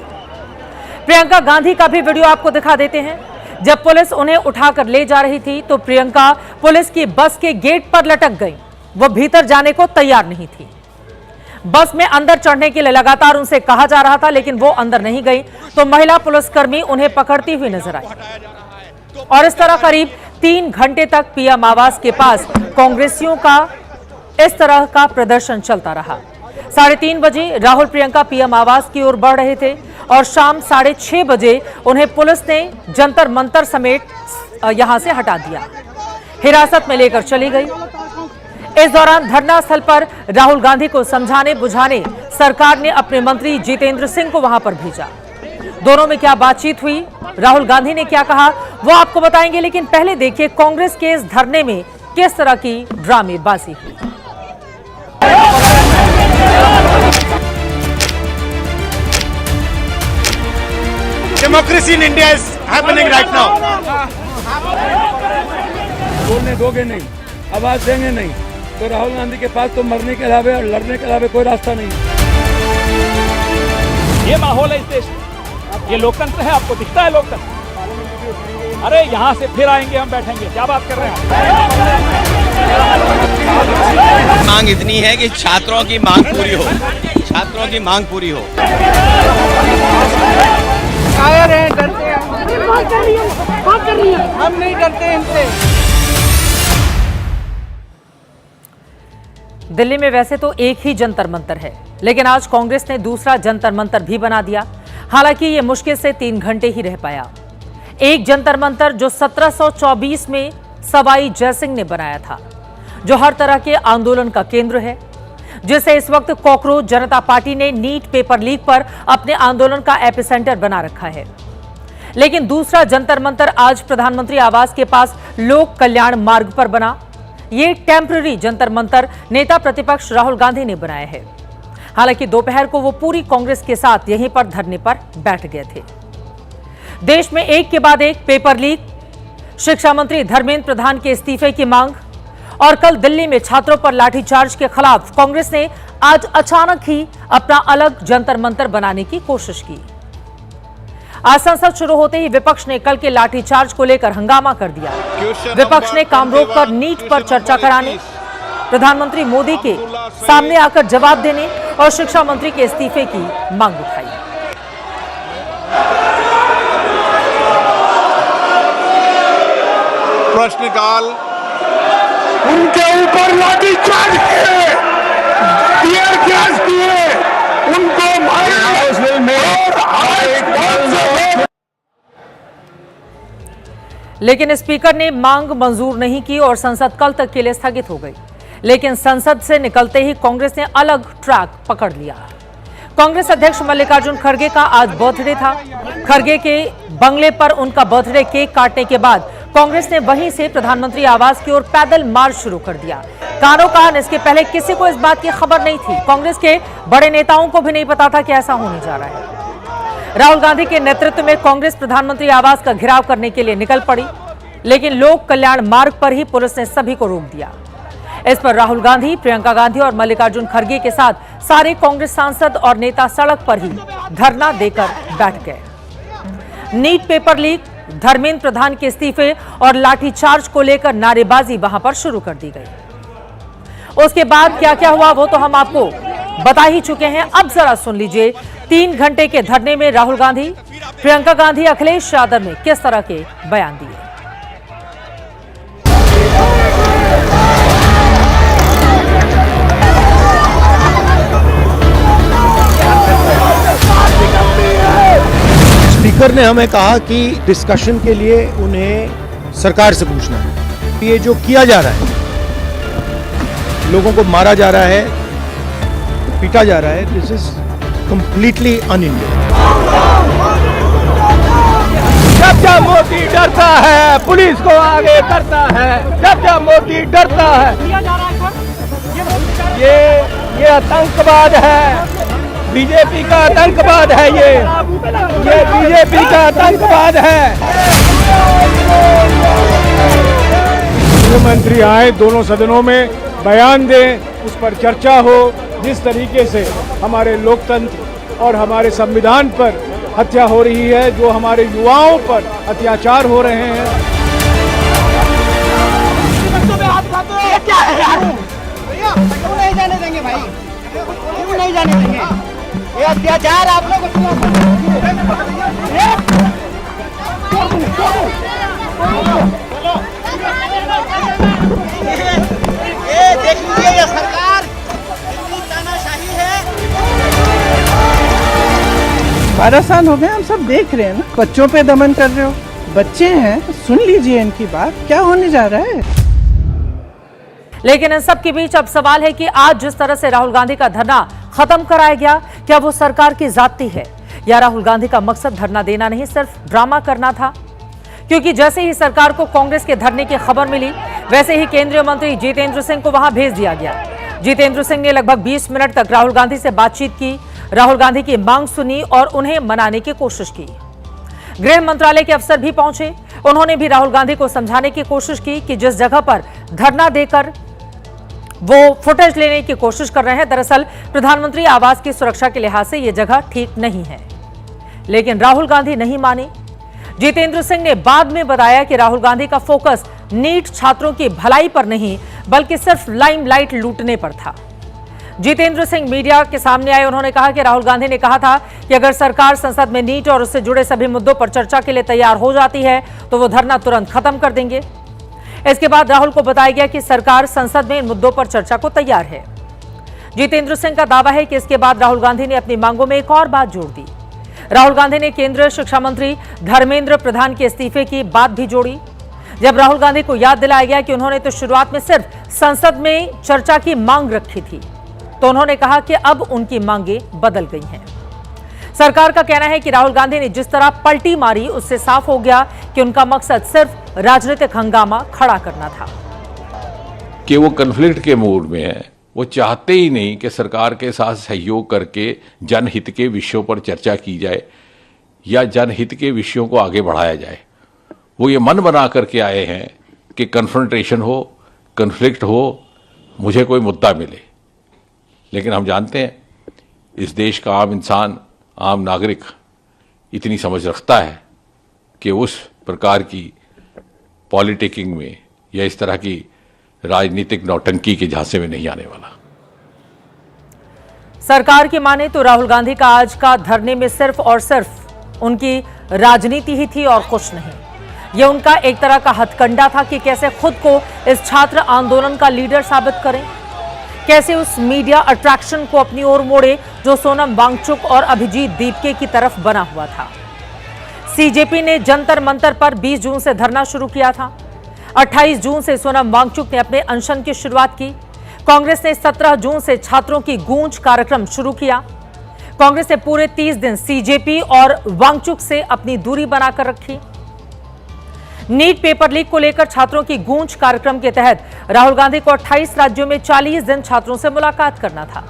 प्रियंका गांधी का भी वीडियो आपको दिखा देते हैं। जब पुलिस उन्हें उठाकर ले जा रही थी तो प्रियंका पुलिस की बस के गेट पर लटक गई। वो भीतर जाने को तैयार नहीं थी। बस में अंदर चढ़ने के लिए लगातार उनसे कहा जा रहा था, लेकिन वो अंदर नहीं गई तो महिला पुलिसकर्मी उन्हें पकड़ती हुई नजर आई और इस तरह करीब 3 घंटे तक पीएम आवास के पास कांग्रेसियों का इस तरह का प्रदर्शन चलता रहा। 3:30 बजे राहुल प्रियंका पीएम आवास की ओर बढ़ रहे थे और शाम 6:30 बजे उन्हें पुलिस ने जंतर मंतर समेत यहां से हटा दिया, हिरासत में लेकर चली गई। इस दौरान धरना स्थल पर राहुल गांधी को समझाने बुझाने सरकार ने अपने मंत्री जितेंद्र सिंह को वहां पर भेजा। दोनों में क्या बातचीत हुई, राहुल गांधी ने क्या कहा, वो आपको बताएंगे, लेकिन पहले देखिए कांग्रेस के इस धरने में किस तरह की ड्रामेबाजी हुई। Democracy in India is happening right now. बोलने दोगे नहीं, आवाज देंगे नहीं, तो राहुल गांधी के पास तो मरने के अलावा और लड़ने के अलावा कोई रास्ता नहीं। ये माहौल है इस देश में, ये लोकतंत्र है, आपको दिखता है लोकतंत्र? अरे यहाँ से फिर आएंगे हम बैठेंगे, क्या बात कर रहे हैं? मांग इतनी है कि छात्रों की मांग पूरी हो, छात्रों की मांग पूरी हो। कायर हैं, डरते हैं, हम नहीं डरते इनसे। दिल्ली में वैसे तो एक ही जंतर मंतर है, लेकिन आज कांग्रेस ने दूसरा जंतर मंतर भी बना दिया। हालांकि ये मुश्किल से 3 घंटे ही रह पाया। एक जंतर मंतर जो 1724 में सवाई जयसिंह ने बनाया था, जो हर तरह के आंदोलन का केंद्र है, जिसे इस वक्त कॉकरोच जनता पार्टी ने नीट पेपर लीक पर अपने आंदोलन का एपिसेंटर बना रखा है। लेकिन दूसरा जंतर मंतर आज प्रधानमंत्री आवास के पास लोक कल्याण मार्ग पर बना। ये टेम्पररी जंतर मंतर नेता प्रतिपक्ष राहुल गांधी ने बनाया है। हालांकि दोपहर को वो पूरी कांग्रेस के साथ यहीं पर धरने पर बैठ गए थे। देश में एक के बाद एक पेपर लीक, शिक्षा मंत्री धर्मेंद्र प्रधान के इस्तीफे की मांग और कल दिल्ली में छात्रों पर लाठीचार्ज के खिलाफ कांग्रेस ने आज अचानक ही अपना अलग जंतर मंतर बनाने की कोशिश की। आज संसद शुरू होते ही विपक्ष ने कल के लाठीचार्ज को लेकर हंगामा कर दिया। विपक्ष ने काम रोककर नीट पर चर्चा कराने, प्रधानमंत्री मोदी के सामने आकर जवाब देने और शिक्षा मंत्री के इस्तीफे की मांग उठाई। प्रश्नकाल, उनके ऊपर लाठीचार्ज किए, टीयर गैस किए, उनको लेकिन स्पीकर ने मांग मंजूर नहीं की और संसद कल तक के लिए स्थगित हो गई। लेकिन संसद से निकलते ही कांग्रेस ने अलग ट्रैक पकड़ लिया। कांग्रेस अध्यक्ष मल्लिकार्जुन खड़गे का आज बर्थडे था। खड़गे के बंगले पर उनका बर्थडे केक काटने के बाद कांग्रेस ने वहीं से प्रधानमंत्री आवास की ओर पैदल मार्च शुरू कर दिया। कानो कान इसके पहले किसी को इस बात की खबर नहीं थी। कांग्रेस के बड़े नेताओं को भी नहीं पता था कि ऐसा होने जा रहा है। राहुल गांधी के नेतृत्व में कांग्रेस प्रधानमंत्री आवास का घेराव करने के लिए निकल पड़ी, लेकिन लोक कल्याण मार्ग पर ही पुलिस ने सभी को रोक दिया। इस पर राहुल गांधी, प्रियंका गांधी और मल्लिकार्जुन खड़गे के साथ सारे कांग्रेस सांसद और नेता सड़क पर ही धरना देकर बैठ गए। NEET paper leak, Dharmendra Pradhan के इस्तीफे और लाठीचार्ज को लेकर नारेबाजी वहां पर शुरू कर दी गई। उसके बाद क्या क्या हुआ वो तो हम आपको बता ही चुके हैं। अब जरा सुन लीजिए 3 घंटे के धरने में राहुल गांधी, प्रियंका गांधी, अखिलेश यादव ने किस तरह के बयान दिए। स्पीकर ने हमें कहा कि डिस्कशन के लिए उन्हें सरकार से पूछना है। ये जो किया जा रहा है, लोगों को मारा जा रहा है, पीटा जा रहा है, दिस इज कंप्लीटली अनइंडियन। जब जब मोदी डरता है पुलिस को आगे करता है, जब जब मोदी डरता है। ये आतंकवाद है, बीजेपी का आतंकवाद है। ये बीजेपी का आतंकवाद है। मुख्यमंत्री आए, दोनों सदनों में बयान दें, उस पर चर्चा हो। जिस तरीके से हमारे लोकतंत्र और हमारे संविधान पर हत्या हो रही है, जो हमारे युवाओं पर अत्याचार हो रहे हैं। क्या है यार? क्यों नहीं जाने देंगे भाई? क्यों नहीं जाने देंगे? ये अत्याचार आप लोग देख लीजिए ये सरकार कितनी तानाशाही है। 12 साल हो गए, हम सब देख रहे हैं ना। बच्चों पे दमन कर रहे हो, बच्चे हैं, सुन लीजिए इनकी बात, क्या होने जा रहा है। लेकिन इन सब के बीच अब सवाल है कि आज जिस तरह से राहुल गांधी का धरना खत्म कराया गया, क्या वो सरकार की जाती है या राहुल गांधी का मकसद धरना देना नहीं, सिर्फ ड्रामा करना था? क्योंकि जैसे ही सरकार को कांग्रेस के धरने की खबर मिली, वैसे ही केंद्रीय मंत्री जितेंद्र सिंह को वहां भेज दिया गया। जितेंद्र सिंह ने लगभग 20 मिनट तक राहुल गांधी से बातचीत की, राहुल गांधी की मांग सुनी और उन्हें मनाने की कोशिश की। गृह मंत्रालय के अफसर भी पहुंचे, उन्होंने भी राहुल गांधी को समझाने की कोशिश की कि जिस जगह पर धरना देकर वो फुटेज लेने की कोशिश कर रहे हैं, दरअसल प्रधानमंत्री आवास की सुरक्षा के लिहाज से यह जगह ठीक नहीं है। लेकिन राहुल गांधी नहीं माने। जितेंद्र सिंह ने बाद में बताया कि राहुल गांधी का फोकस नीट छात्रों की भलाई पर नहीं, बल्कि सिर्फ लाइमलाइट लूटने पर था। जितेंद्र सिंह मीडिया के सामने आए, उन्होंने कहा कि राहुल गांधी ने कहा था कि अगर सरकार संसद में नीट और उससे जुड़े सभी मुद्दों पर चर्चा के लिए तैयार हो जाती है तो वो धरना तुरंत खत्म कर देंगे। इसके बाद राहुल को बताया गया कि सरकार संसद में इन मुद्दों पर चर्चा को तैयार है। जितेंद्र सिंह का दावा है कि इसके बाद राहुल गांधी ने अपनी मांगों में एक और बात जोड़ दी। राहुल गांधी ने केंद्रीय शिक्षा मंत्री धर्मेंद्र प्रधान के इस्तीफे की बात भी जोड़ी। जब राहुल गांधी को याद दिलाया गया कि उन्होंने तो शुरुआत में सिर्फ संसद में चर्चा की मांग रखी थी, तो उन्होंने कहा कि अब उनकी मांगें बदल गई हैं। सरकार का कहना है कि राहुल गांधी ने जिस तरह पलटी मारी, उससे साफ हो गया कि उनका मकसद सिर्फ राजनीतिक हंगामा खड़ा करना था। कि वो कन्फ्लिक्ट के मूड में है, वो चाहते ही नहीं कि सरकार के साथ सहयोग करके जनहित के विषयों पर चर्चा की जाए या जनहित के विषयों को आगे बढ़ाया जाए। वो ये मन बना करके आए हैं कि कन्फ्रंटेशन हो, कन्फ्लिक्ट हो, मुझे कोई मुद्दा मिले। लेकिन हम जानते हैं इस देश का आम इंसान, आम नागरिक इतनी समझ रखता है कि उस प्रकार की पॉलिटिकिंग में या इस तरह की राजनीतिक नौटंकी के झांसे में नहीं आने वाला। सरकार की माने तो राहुल गांधी का आज का धरने में सिर्फ और सिर्फ उनकी राजनीति ही थी और कुछ नहीं। यह उनका एक तरह का हथकंडा था कि कैसे खुद को इस छात्र आंदोलन का लीडर साबित करें, कैसे उस मीडिया अट्रैक्शन को अपनी ओर मोड़े जो सोनम वांगचुक और अभिजीत दीपके की तरफ बना हुआ था। सीजेपी ने जंतर मंतर पर 20 जून से धरना शुरू किया था। 28 जून से सोनम वांगचुक ने अपने अनशन की शुरुआत की। कांग्रेस ने 17 जून से छात्रों की गूंज कार्यक्रम शुरू किया। कांग्रेस ने पूरे 30 दिन सीजेपी और वांगचुक से अपनी दूरी बनाकर रखी। नीट पेपर लीक को लेकर छात्रों की गूंज कार्यक्रम के तहत राहुल गांधी को 28 राज्यों में 40 दिन छात्रों से मुलाकात करना था,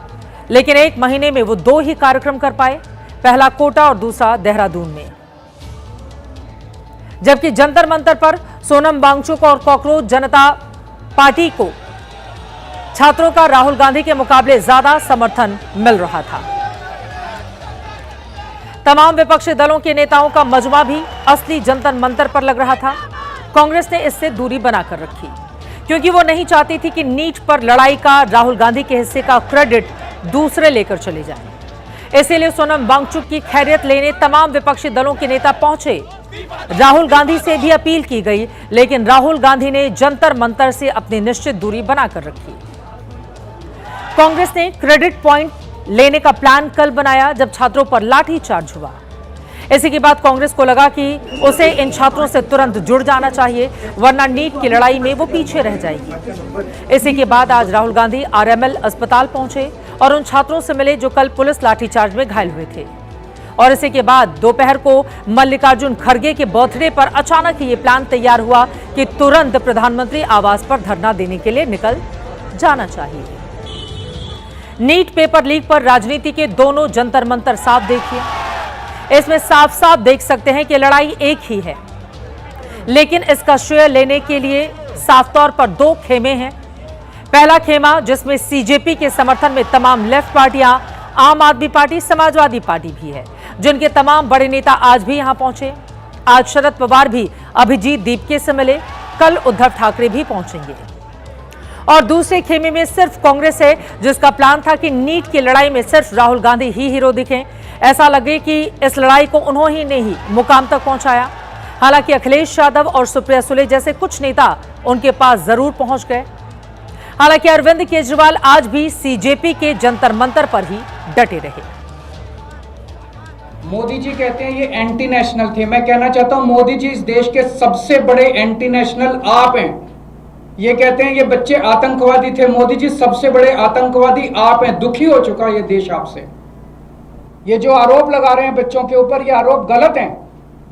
लेकिन एक महीने में वो 2 ही कार्यक्रम कर पाए, पहला कोटा और दूसरा देहरादून में। जबकि जंतर मंतर पर सोनम वांगचुक और कॉकरोच जनता पार्टी को छात्रों का राहुल गांधी के मुकाबले ज्यादा समर्थन मिल रहा था। तमाम विपक्षी दलों के नेताओं का मजमा भी असली जंतर मंतर पर लग रहा था। कांग्रेस ने इससे दूरी बनाकर रखी क्योंकि वो नहीं चाहती थी कि नीट पर लड़ाई का राहुल गांधी के हिस्से का क्रेडिट दूसरे लेकर चले जाएं। इसीलिए सोनम वांगचुक की खैरियत लेने तमाम विपक्षी दलों के नेता पहुंचे। राहुल गांधी से भी अपील की गई, लेकिन राहुल गांधी ने जंतर मंतर से अपनी निश्चित दूरी बनाकर रखी। कांग्रेस ने क्रेडिट पॉइंट लेने का प्लान कल बनाया जब छात्रों पर लाठीचार्ज हुआ। इसी के बाद कांग्रेस को लगा कि उसे इन छात्रों से तुरंत जुड़ जाना चाहिए, वरना नीट की लड़ाई में वो पीछे रह जाएगी। इसी के बाद आज राहुल गांधी आरएमएल अस्पताल पहुंचे और उन छात्रों से मिले जो कल पुलिस लाठीचार्ज में घायल हुए थे। और इसी के बाद दोपहर को मल्लिकार्जुन खड़गे के बर्थडे पर अचानक ही ये प्लान तैयार हुआ कि तुरंत प्रधानमंत्री आवास पर धरना देने के लिए निकल जाना चाहिए। नीट पेपर लीक पर राजनीति के दोनों जंतर मंतर साफ देखिए। इसमें साफ साफ देख सकते हैं कि लड़ाई एक ही है, लेकिन इसका श्रेय लेने के लिए साफ तौर पर 2 खेमे हैं। पहला खेमा जिसमें सीजेपी के समर्थन में तमाम लेफ्ट पार्टियां, आम आदमी पार्टी, समाजवादी पार्टी भी है, जिनके तमाम बड़े नेता आज भी यहां पहुंचे। आज शरद पवार भी अभिजीत दीपके से मिले, कल उद्धव ठाकरे भी पहुंचेंगे। और दूसरे खेमे में सिर्फ कांग्रेस है, जिसका प्लान था कि नीट की लड़ाई में सिर्फ राहुल गांधी ही हीरो दिखें, ऐसा लगे कि इस लड़ाई को उन्होंने ने ही मुकाम तक पहुंचाया। हालांकि अखिलेश यादव और सुप्रिया सुले जैसे कुछ नेता उनके पास जरूर पहुंच गए। हालांकि अरविंद केजरीवाल आज भी सीजेपी के जंतर मंतर पर ही डटे रहे। मोदी जी कहते हैं ये एंटी नेशनल थे। मैं कहना चाहता हूं मोदी जी इस देश के सबसे बड़े एंटी नेशनल आप हैं। ये कहते हैं ये बच्चे आतंकवादी थे। मोदी जी सबसे बड़े आतंकवादी आप हैं। दुखी हो चुका ये देश आपसे। ये जो आरोप लगा रहे हैं बच्चों के ऊपर, ये आरोप गलत हैं।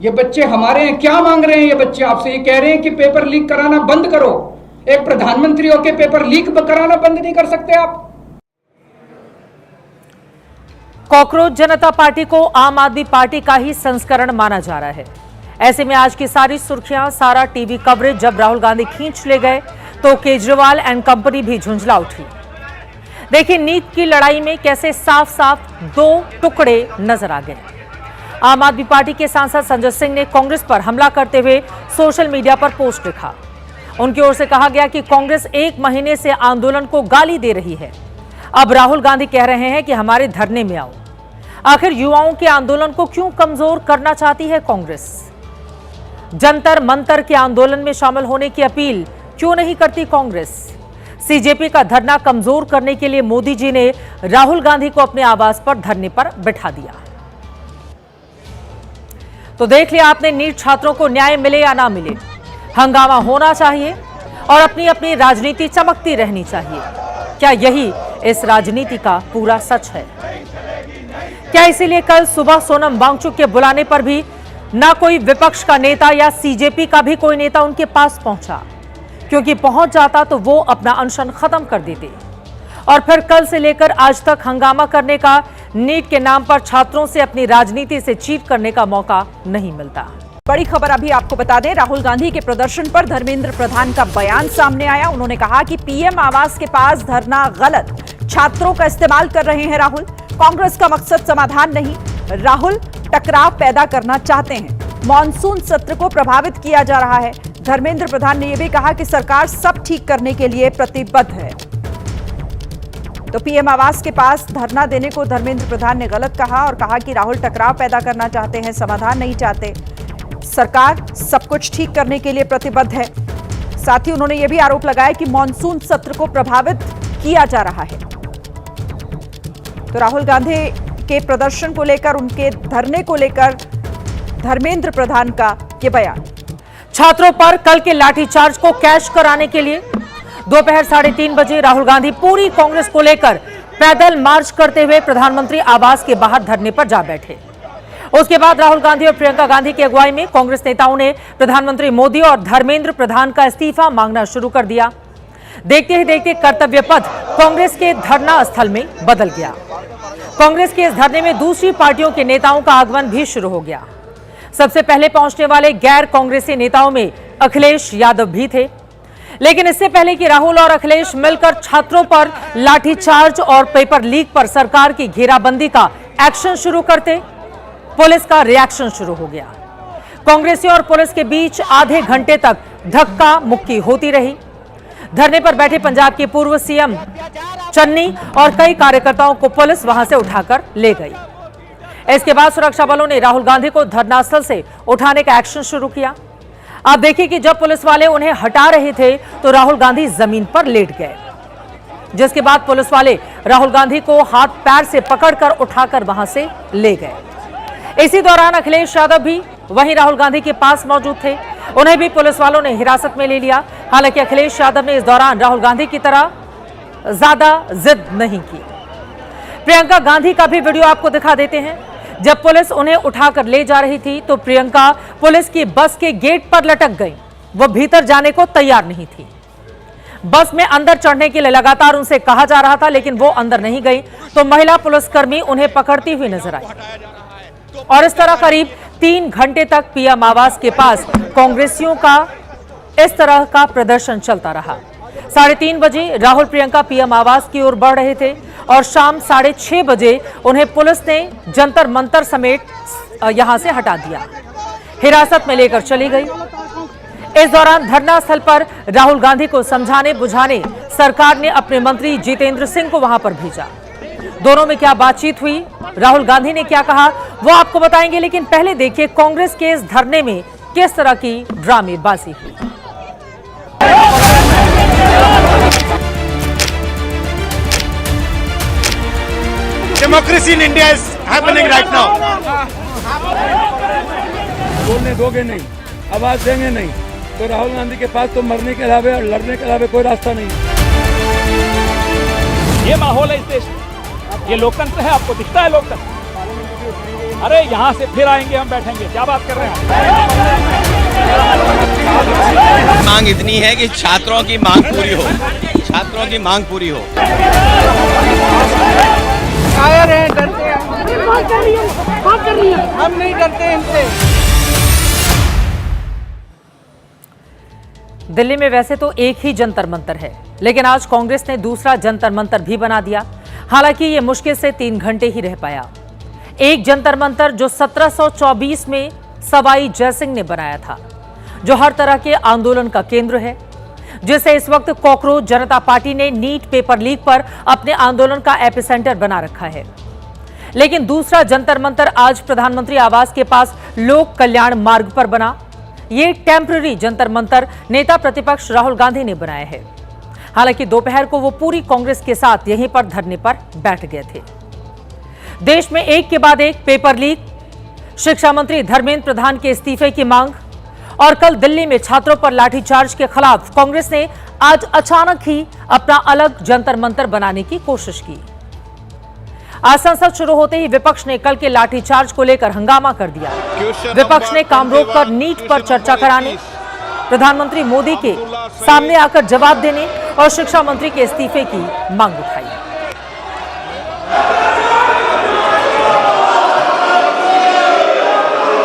ये बच्चे हमारे हैं। क्या मांग रहे हैं ये बच्चे आपसे? ये कह रहे हैं कि पेपर लीक कराना बंद करो। एक प्रधानमंत्री होकर पेपर लीक कराना बंद नहीं कर सकते आप? कॉकरोच जनता पार्टी को आम आदमी पार्टी का ही संस्करण माना जा रहा है। ऐसे में आज की सारी सुर्खियां, सारा टीवी कवरेज जब राहुल गांधी खींच ले गए तो केजरीवाल एंड कंपनी भी झुंझला उठी। देखिए नीट की लड़ाई में कैसे साफ साफ दो टुकड़े नजर आ गए। आम आदमी पार्टी के सांसद संजय सिंह ने कांग्रेस पर हमला करते हुए सोशल मीडिया पर पोस्ट लिखा। उनकी ओर से कहा गया कि कांग्रेस 1 महीने से आंदोलन को गाली दे रही है। अब राहुल गांधी कह रहे हैं कि हमारे धरने में आओ। आखिर युवाओं के आंदोलन को क्यों कमजोर करना चाहती है कांग्रेस? जंतर मंतर के आंदोलन में शामिल होने की अपील क्यों नहीं करती कांग्रेस? सीजेपी का धरना कमजोर करने के लिए मोदी जी ने राहुल गांधी को अपने आवास पर धरने पर बैठा दिया। तो देख लिया आपने, नीट छात्रों को न्याय मिले या ना मिले, हंगामा होना चाहिए और अपनी अपनी राजनीति चमकती रहनी चाहिए। क्या यही इस राजनीति का पूरा सच है? क्या इसीलिए कल सुबह सोनम वांगचुक के बुलाने पर भी ना कोई विपक्ष का नेता या सीजेपी का भी कोई नेता उनके पास पहुंचा? क्योंकि पहुंच जाता तो वो अपना अनशन खत्म कर देते और फिर कल से लेकर आज तक हंगामा करने का, नीट के नाम पर छात्रों से अपनी राजनीति से चीट करने का मौका नहीं मिलता। बड़ी खबर अभी आपको बता दें, राहुल गांधी के प्रदर्शन पर धर्मेंद्र प्रधान का बयान सामने आया। उन्होंने कहा कि पीएम आवास के पास धरना गलत, छात्रों का इस्तेमाल कर रहे हैं राहुल। कांग्रेस का मकसद समाधान नहीं, राहुल टकराव पैदा करना चाहते हैं। मॉनसून सत्र को प्रभावित किया जा रहा है। धर्मेंद्र प्रधान ने यह भी कहा कि सरकार सब ठीक करने के लिए प्रतिबद्ध है। तो पीएम आवास के पास धरना देने को धर्मेंद्र प्रधान ने गलत कहा और कहा कि राहुल टकराव पैदा करना चाहते हैं, समाधान नहीं चाहते। सरकार सब कुछ ठीक करने के लिए प्रतिबद्ध है। साथ ही उन्होंने यह भी आरोप लगाया कि मॉनसून सत्र को प्रभावित किया जा रहा है। तो राहुल गांधी के प्रदर्शन को लेकर, उनके धरने को लेकर धर्मेंद्र प्रधान का यह बयान। छात्रों पर कल के लाठीचार्ज को कैश कराने के लिए दोपहर 3:30 बजे राहुल गांधी पूरी कांग्रेस को लेकर पैदल मार्च करते हुए प्रधानमंत्री आवास के बाहर धरने पर जा बैठे। उसके बाद राहुल गांधी और प्रियंका गांधी की अगुवाई में कांग्रेस नेताओं ने प्रधानमंत्री मोदी और धर्मेंद्र प्रधान का इस्तीफा मांगना शुरू कर दिया। देखते ही देखते कर्तव्य पथ कांग्रेस के धरना स्थल में बदल गया। कांग्रेस के इस धरने में दूसरी पार्टियों के नेताओं का आगमन भी शुरू हो गया। सबसे पहले पहुंचने वाले गैर कांग्रेसी नेताओं में अखिलेश यादव भी थे। लेकिन इससे पहले कि राहुल और अखिलेश मिलकर छात्रों पर लाठीचार्ज और पेपर लीक पर सरकार की घेराबंदी का एक्शन शुरू करते, पुलिस का रिएक्शन शुरू हो गया। कांग्रेसियों और पुलिस के बीच आधे घंटे तक धक्का मुक्की होती रही। धरने पर बैठे पंजाब के पूर्व सीएम चन्नी और कई कार्यकर्ताओं को पुलिस वहां से उठाकर ले गई। इसके बाद सुरक्षा बलों ने राहुल गांधी को धरनास्थल से उठाने का एक्शन शुरू किया। आप देखिए कि जब पुलिस वाले उन्हें हटा रहे थे तो राहुल गांधी जमीन पर लेट गए, जिसके बाद पुलिस वाले राहुल गांधी को हाथ पैर से पकड़कर उठाकर वहां से ले गए। इसी दौरान अखिलेश यादव भी वहीं राहुल गांधी के पास मौजूद थे। उन्हें भी पुलिस वालों ने हिरासत में ले लिया। हालांकि अखिलेश यादव ने इस दौरान राहुल गांधी की तरह ज्यादा जिद नहीं की। प्रियंका गांधी का भी वीडियो आपको दिखा देते हैं। जब पुलिस उन्हें उठाकर ले जा रही थी तो प्रियंका पुलिस की बस के गेट पर लटक गई। वो भीतर जाने को तैयार नहीं थी। बस में अंदर चढ़ने के लिए लगातार उनसे कहा जा रहा था, लेकिन वो अंदर नहीं गई तो महिला पुलिसकर्मी उन्हें पकड़ती हुई नजर आई और इस तरह करीब 3 घंटे तक पीएम आवास के पास कांग्रेसियों का इस तरह का प्रदर्शन चलता रहा। 3:30 बजे राहुल प्रियंका पीएम आवास की ओर बढ़ रहे थे और शाम 6:30 बजे उन्हें पुलिस ने जंतर मंतर समेत यहां से हटा दिया, हिरासत में लेकर चली गई। इस दौरान धरना स्थल पर राहुल गांधी को समझाने बुझाने सरकार ने अपने मंत्री जितेंद्र सिंह को वहां पर भेजा। दोनों में क्या बातचीत हुई, राहुल गांधी ने क्या कहा, वो आपको बताएंगे। लेकिन पहले देखिए कांग्रेस के इस धरने में किस तरह की ड्रामेबाजी हुई। democracy in India is happening right now. बोलने दोगे नहीं, आवाज देंगे नहीं, तो राहुल गांधी के पास तो मरने के अलावा और लड़ने के अलावा कोई रास्ता नहीं। ये माहौल है इस देश में, ये लोकतंत्र है, आपको दिखता है लोकतंत्र? अरे यहाँ से फिर आएंगे हम बैठेंगे, क्या बात कर रहे हैं? मांग इतनी है कि छात्रों की मांग पूरी हो, छात्रों की मांग पूरी हो। कायर हैं, डरते हैं, हम नहीं डरते इनसे। दिल्ली में वैसे तो एक ही जंतर मंतर है, लेकिन आज कांग्रेस ने दूसरा जंतर मंतर भी बना दिया। हालांकि ये मुश्किल से 3 घंटे ही रह पाया। एक जंतर मंतर जो 1724 में सवाई जयसिंह ने बनाया था, जो हर तरह के आंदोलन का केंद्र है, जिसे इस वक्त कॉकरोच जनता पार्टी ने नीट पेपर लीक पर अपने आंदोलन का एपिसेंटर बना रखा है। लेकिन दूसरा जंतर मंतर आज प्रधानमंत्री आवास के पास लोक कल्याण मार्ग पर बना। ये टेम्पररी जंतर मंतर नेता प्रतिपक्ष राहुल गांधी ने बनाया है। हालांकि दोपहर को वो पूरी कांग्रेस के साथ यहीं पर धरने पर बैठ गए थे। देश में एक के बाद एक पेपर लीक, शिक्षा मंत्री धर्मेंद्र प्रधान के इस्तीफे की मांग और कल दिल्ली में छात्रों पर लाठीचार्ज के खिलाफ कांग्रेस ने आज अचानक ही अपना अलग जंतर मंतर बनाने की कोशिश की। आज संसद शुरू होते ही विपक्ष ने कल के लाठीचार्ज को लेकर हंगामा कर दिया। विपक्ष ने काम रोककर नीट पर चर्चा कराने, प्रधानमंत्री मोदी के सामने आकर जवाब देने और शिक्षा मंत्री के इस्तीफे की मांग उठाई।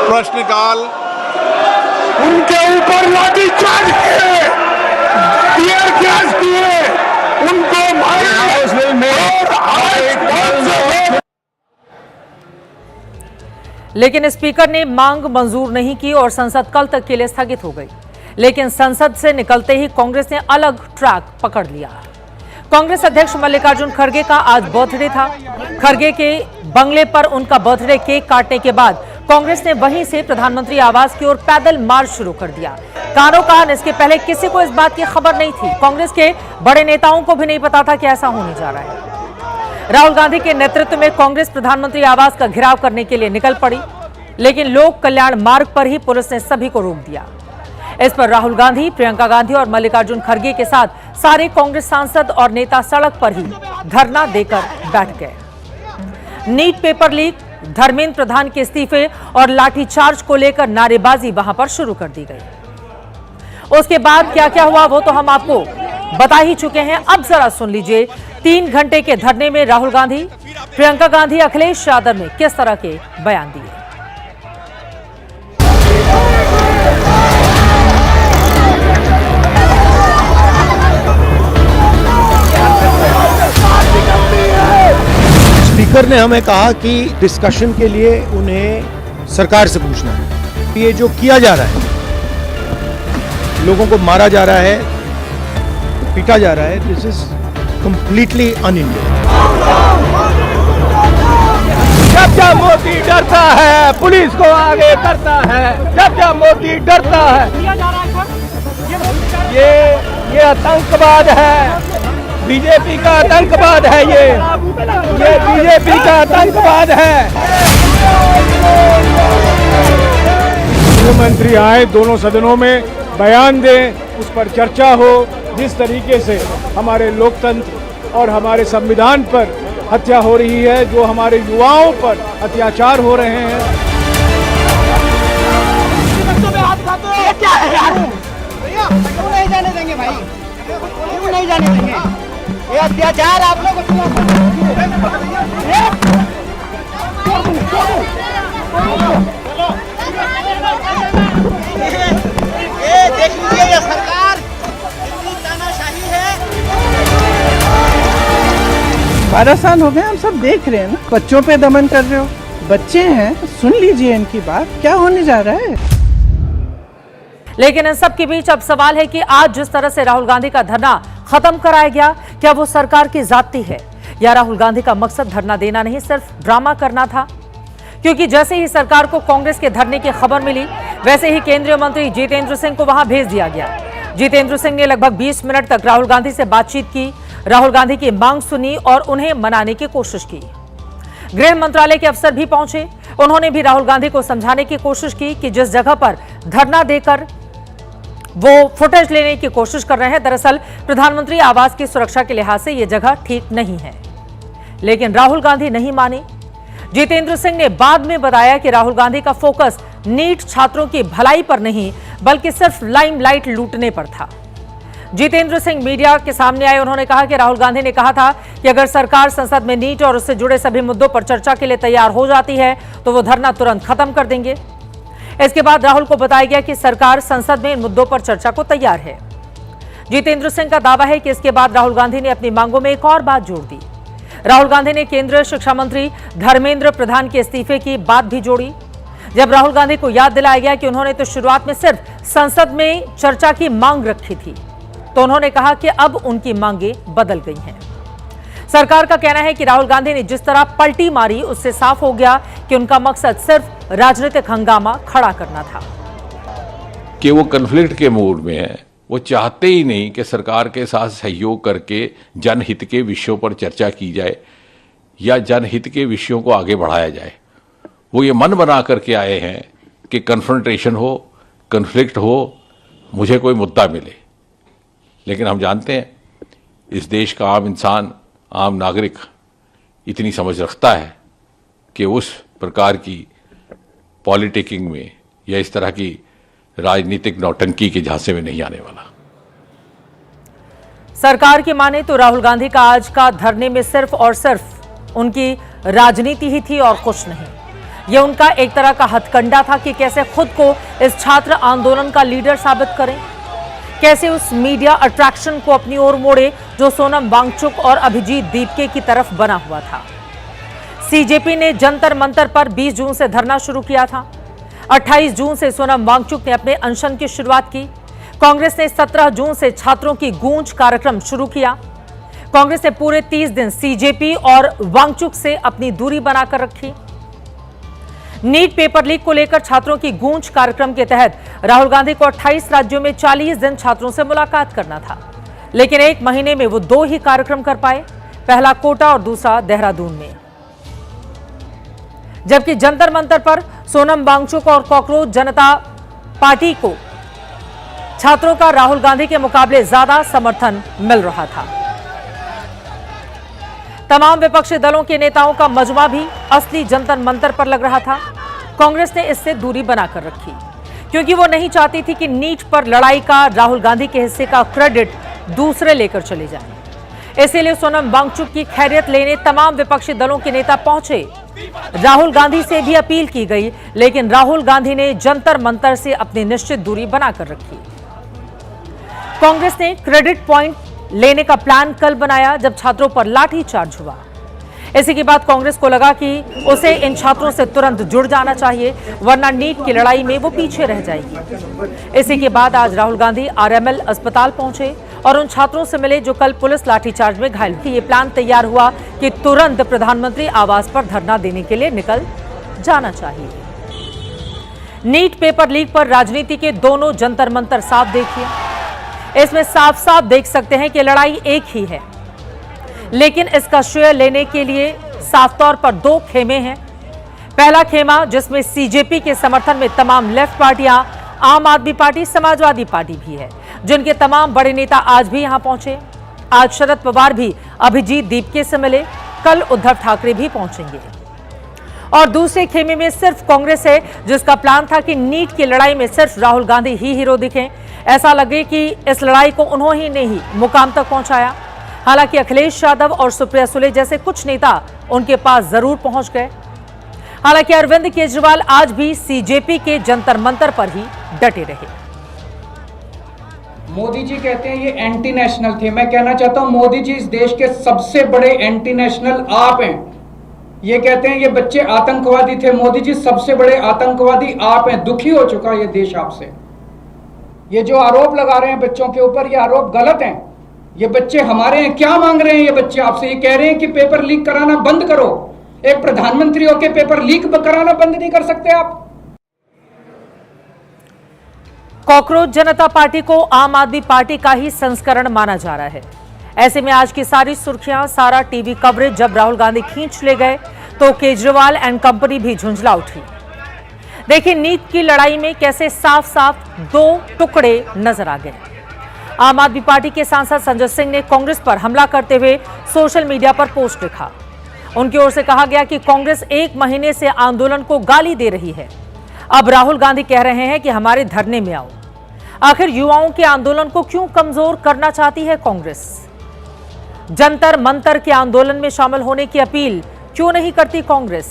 प्रश्नकाल, उनके ऊपर लाठीचार्ज किए, टीयर गैस किए, उनको लेकिन स्पीकर ने मांग मंजूर नहीं की और संसद कल तक के लिए स्थगित हो गई। लेकिन संसद से निकलते ही कांग्रेस ने अलग ट्रैक पकड़ लिया। कांग्रेस अध्यक्ष मल्लिकार्जुन खड़गे का आज बर्थडे था। खड़गे के बंगले पर उनका बर्थडे केक काटने के बाद कांग्रेस ने वहीं से प्रधानमंत्री आवास की ओर पैदल मार्च शुरू कर दिया। कानो कान इसके पहले किसी को इस बात की खबर नहीं थी। कांग्रेस के बड़े नेताओं को भी नहीं पता था कि ऐसा होने जा रहा है। राहुल गांधी के नेतृत्व में कांग्रेस प्रधानमंत्री आवास का घेराव करने के लिए निकल पड़ी, लेकिन लोक कल्याण मार्ग पर ही पुलिस ने सभी को रोक दिया। इस पर राहुल गांधी, प्रियंका गांधी और मल्लिकार्जुन खड़गे के साथ सारे कांग्रेस सांसद और नेता सड़क पर ही धरना देकर बैठ गए। NEET paper leak, Dharmendra Pradhan के इस्तीफे और लाठीचार्ज को लेकर नारेबाजी वहां पर शुरू कर दी गई। उसके बाद क्या क्या हुआ वो तो हम आपको बता ही चुके हैं। अब जरा सुन लीजिए 3 घंटे के धरने में राहुल गांधी, प्रियंका गांधी, अखिलेश यादव ने किस तरह के बयान दिए। स्पीकर ने हमें कहा कि डिस्कशन के लिए उन्हें सरकार से पूछना है। ये जो किया जा रहा है, लोगों को मारा जा रहा है, पीटा जा रहा है, this is completely an Indian. जब जब मोदी डरता है पुलिस को आगे करता है, जब जब मोदी डरता है। ये आतंकवाद है, बीजेपी का आतंकवाद है। ये बीजेपी का आतंकवाद है। गृहमंत्री आए, दोनों सदनों में बयान दें, उस पर चर्चा हो। जिस तरीके से हमारे लोकतंत्र और हमारे संविधान पर हत्या हो रही है, जो हमारे युवाओं पर अत्याचार हो रहे हैं। ये क्या है यार? क्यों नहीं जाने देंगे भाई? क्यों नहीं जाने देंगे? ये अत्याचार आप लोग ये देख लीजिए, ये सरकार कितनी तानाशाही है। 12 साल हो गए, हम सब देख रहे हैं ना। बच्चों पे दमन कर रहे हो, बच्चे हैं, सुन लीजिए इनकी बात, क्या होने जा रहा है। लेकिन इन सब के बीच अब सवाल है कि आज जिस तरह से राहुल गांधी का धरना खत्म कराया गया, क्या वो सरकार की जाती है या राहुल गांधी का मकसद धरना देना नहीं, सिर्फ ड्रामा करना था? क्योंकि जैसे ही सरकार को कांग्रेस के धरने की खबर मिली, वैसे ही केंद्रीय मंत्री जितेंद्र सिंह को वहां भेज दिया गया। जितेंद्र सिंह ने लगभग 20 मिनट तक राहुल गांधी से बातचीत की, राहुल गांधी की मांग सुनी और उन्हें मनाने की कोशिश की। गृह मंत्रालय के अफसर भी पहुंचे। उन्होंने भी राहुल गांधी को समझाने की कोशिश की कि जिस जगह पर धरना देकर वो फुटेज लेने की कोशिश कर रहे हैं, दरअसल प्रधानमंत्री आवास की सुरक्षा के लिहाज से यह जगह ठीक नहीं है। लेकिन राहुल गांधी नहीं माने। जितेंद्र सिंह ने बाद में बताया कि राहुल गांधी का फोकस नीट छात्रों की भलाई पर नहीं बल्कि सिर्फ लाइमलाइट लूटने पर था। जितेंद्र सिंह मीडिया के सामने आए। उन्होंने कहा कि राहुल गांधी ने कहा था कि अगर सरकार संसद में नीट और उससे जुड़े सभी मुद्दों पर चर्चा के लिए तैयार हो जाती है तो वो धरना तुरंत खत्म कर देंगे। इसके बाद राहुल को बताया गया कि सरकार संसद में इन मुद्दों पर चर्चा को तैयार है। जितेंद्र सिंह का दावा है कि इसके बाद राहुल गांधी ने अपनी मांगों में एक और बात जोड़ दी। राहुल गांधी ने केंद्रीय शिक्षा मंत्री धर्मेंद्र प्रधान के इस्तीफे की बात भी जोड़ी। जब राहुल गांधी को याद दिलाया गया कि उन्होंने तो शुरुआत में सिर्फ संसद में चर्चा की मांग रखी थी, तो उन्होंने कहा कि अब उनकी मांगें बदल गई हैं। सरकार का कहना है कि राहुल गांधी ने जिस तरह पलटी मारी उससे साफ हो गया कि उनका मकसद सिर्फ राजनीतिक हंगामा खड़ा करना था। कि वो कन्फ्लिक्ट के मूड में है। वो चाहते ही नहीं कि सरकार के साथ सहयोग करके जनहित के विषयों पर चर्चा की जाए या जनहित के विषयों को आगे बढ़ाया जाए। वो ये मन बना करके आए हैं कि कन्फ्रंटेशन हो, कन्फ्लिक्ट हो, मुझे कोई मुद्दा मिले। लेकिन हम जानते हैं इस देश का आम इंसान, आम नागरिक इतनी समझ रखता है कि उस प्रकार की पॉलिटिकिंग में या इस तरह की राजनीतिक नौटंकी के झांसे में नहीं आने वाला। सरकार की माने तो राहुल गांधी का आज का धरने में सिर्फ और सिर्फ उनकी राजनीति ही थी और कुछ नहीं। यह उनका एक तरह का हथकंडा था कि कैसे खुद को इस छात्र आंदोलन का लीडर साबित करें, कैसे उस मीडिया अट्रैक्शन को अपनी ओर मोड़े जो सोनम वांगचुक और अभिजीत दीपके की तरफ बना हुआ था। सीजेपी ने जंतर मंतर पर 20 जून से धरना शुरू किया था। 28 जून से सोनम वांगचुक ने अपने अनशन की शुरुआत की। कांग्रेस ने 17 जून से छात्रों की गूंज कार्यक्रम शुरू किया। कांग्रेस ने पूरे 30 दिन सीजेपी और वांगचुक से अपनी दूरी बनाकर रखी। नीट पेपर लीक को लेकर छात्रों की गूंज कार्यक्रम के तहत राहुल गांधी को 28 राज्यों में 40 दिन छात्रों से मुलाकात करना था, लेकिन एक महीने में वो 2 ही कार्यक्रम कर पाए, पहला कोटा और दूसरा देहरादून में। जबकि जंतर मंतर पर सोनम वांगचुक और कॉकरोच जनता पार्टी को छात्रों का राहुल गांधी के मुकाबले ज्यादा समर्थन मिल रहा था। तमाम विपक्षी दलों के नेताओं का मजमा भी असली जंतर मंतर पर लग रहा था। कांग्रेस ने इससे दूरी बनाकर रखी क्योंकि वो नहीं चाहती थी कि नीट पर लड़ाई का राहुल गांधी के हिस्से का क्रेडिट दूसरे लेकर चले जाएं। इसीलिए सोनम वांगचुक की खैरियत लेने तमाम विपक्षी दलों के नेता पहुंचे। राहुल गांधी से भी अपील की गई, लेकिन राहुल गांधी ने जंतर मंतर से अपनी निश्चित दूरी बनाकर रखी। कांग्रेस ने क्रेडिट पॉइंट लेने का प्लान कल बनाया जब छात्रों पर लाठीचार्ज हुआ। इसी के बाद कांग्रेस को लगा कि उसे इन छात्रों से तुरंत जुड़ जाना चाहिए, वरना नीट की लड़ाई में वो पीछे रह जाएगी। इसी के बाद आज राहुल गांधी आरएमएल अस्पताल पहुंचे और उन छात्रों से मिले जो कल पुलिस लाठीचार्ज में घायल हुए। ये प्लान तैयार हुआ कि तुरंत प्रधानमंत्री आवास पर धरना देने के लिए निकल जाना चाहिए। नीट पेपर लीक पर राजनीति के दोनों जंतर मंतर साफ देखिए। इसमें साफ साफ देख सकते हैं कि लड़ाई एक ही है, लेकिन इसका श्रेय लेने के लिए साफ तौर पर 2 खेमे हैं। पहला खेमा जिसमें सीजेपी के समर्थन में तमाम लेफ्ट पार्टियां, आम आदमी पार्टी, समाजवादी पार्टी भी है, जिनके तमाम बड़े नेता आज भी यहां पहुंचे। आज शरद पवार भी अभिजीत दीपके से मिले, कल उद्धव ठाकरे भी पहुंचेंगे। और दूसरे खेमे में सिर्फ कांग्रेस है, जिसका प्लान था कि नीट की लड़ाई में सिर्फ राहुल गांधी ही हीरो दिखें, ऐसा लगे कि इस लड़ाई को उन्होंने ने ही मुकाम तक पहुंचाया। हालांकि अखिलेश यादव और सुप्रिया सुले जैसे कुछ नेता उनके पास जरूर पहुंच गए। हालांकि अरविंद केजरीवाल आज भी सीजेपी के जंतर मंतर पर ही डटे रहे। मोदी जी कहते हैं ये एंटी नेशनल थे। मैं कहना चाहता हूं मोदी जी इस देश के सबसे बड़े एंटी नेशनल आप हैं। ये कहते हैं ये बच्चे आतंकवादी थे। मोदी जी सबसे बड़े आतंकवादी आप हैं। दुखी हो चुका ये देश आपसे। ये जो आरोप लगा रहे हैं बच्चों के ऊपर, ये आरोप गलत हैं। ये बच्चे हमारे हैं। क्या मांग रहे हैं ये बच्चे आपसे? ये कह रहे हैं कि पेपर लीक कराना बंद करो। एक प्रधानमंत्री होकर पेपर लीक कराना बंद नहीं कर सकते आप? कॉकरोच जनता पार्टी को आम आदमी पार्टी का ही संस्करण माना जा रहा है। ऐसे में आज की सारी सुर्खियां, सारा टीवी कवरेज जब राहुल गांधी खींच ले गए तो केजरीवाल एंड कंपनी भी झुंझला उठी। देखिए नीट की लड़ाई में कैसे साफ साफ दो टुकड़े नजर आ गए। आम आदमी पार्टी के सांसद संजय सिंह ने कांग्रेस पर हमला करते हुए सोशल मीडिया पर पोस्ट लिखा। उनकी ओर से कहा गया कि कांग्रेस 1 महीने से आंदोलन को गाली दे रही है। अब राहुल गांधी कह रहे हैं कि हमारे धरने में आओ। आखिर युवाओं के आंदोलन को क्यों कमजोर करना चाहती है कांग्रेस? जंतर मंतर के आंदोलन में शामिल होने की अपील क्यों नहीं करती कांग्रेस?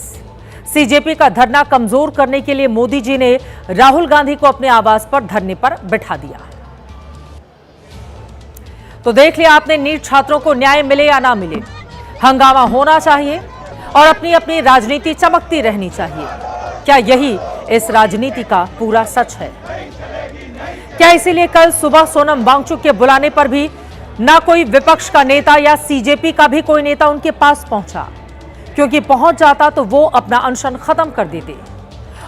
सीजेपी का धरना कमजोर करने के लिए मोदी जी ने राहुल गांधी को अपने आवास पर धरने पर बिठा दिया। तो देख लिया आपने, नीट छात्रों को न्याय मिले या ना मिले, हंगामा होना चाहिए और अपनी अपनी राजनीति चमकती रहनी चाहिए। क्या यही इस राजनीति का पूरा सच है? क्या इसीलिए कल सुबह सोनम वांगचुक के बुलाने पर भी ना कोई विपक्ष का नेता या सीजेपी का भी कोई नेता उनके पास पहुंचा? क्योंकि पहुंच जाता तो वो अपना अनशन खत्म कर देते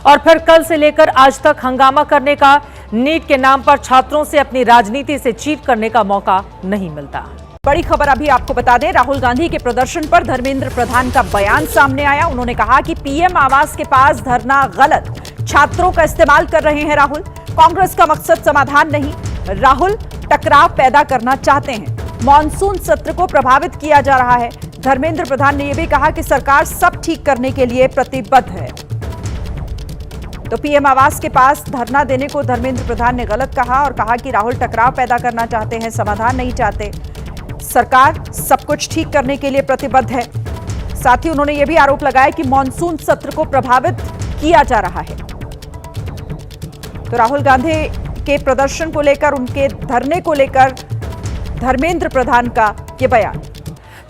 और फिर कल से लेकर आज तक हंगामा करने का, नीट के नाम पर छात्रों से अपनी राजनीति से चीट करने का मौका नहीं मिलता। बड़ी खबर अभी आपको बता दें, राहुल गांधी के प्रदर्शन पर धर्मेंद्र प्रधान का बयान सामने आया। उन्होंने कहा कि पीएम आवास के पास धरना गलत, छात्रों का इस्तेमाल कर रहे हैं राहुल। कांग्रेस का मकसद समाधान नहीं, राहुल टकराव पैदा करना चाहते हैं। मॉनसून सत्र को प्रभावित किया जा रहा है। धर्मेंद्र प्रधान ने यह भी कहा कि सरकार सब ठीक करने के लिए प्रतिबद्ध है। तो पीएम आवास के पास धरना देने को धर्मेंद्र प्रधान ने गलत कहा और कहा कि राहुल टकराव पैदा करना चाहते हैं, समाधान नहीं चाहते। सरकार सब कुछ ठीक करने के लिए प्रतिबद्ध है। साथ ही उन्होंने यह भी आरोप लगाया कि मॉनसून सत्र को प्रभावित किया जा रहा है। तो राहुल गांधी के प्रदर्शन को लेकर, उनके धरने को लेकर धर्मेंद्र प्रधान का यह बयान।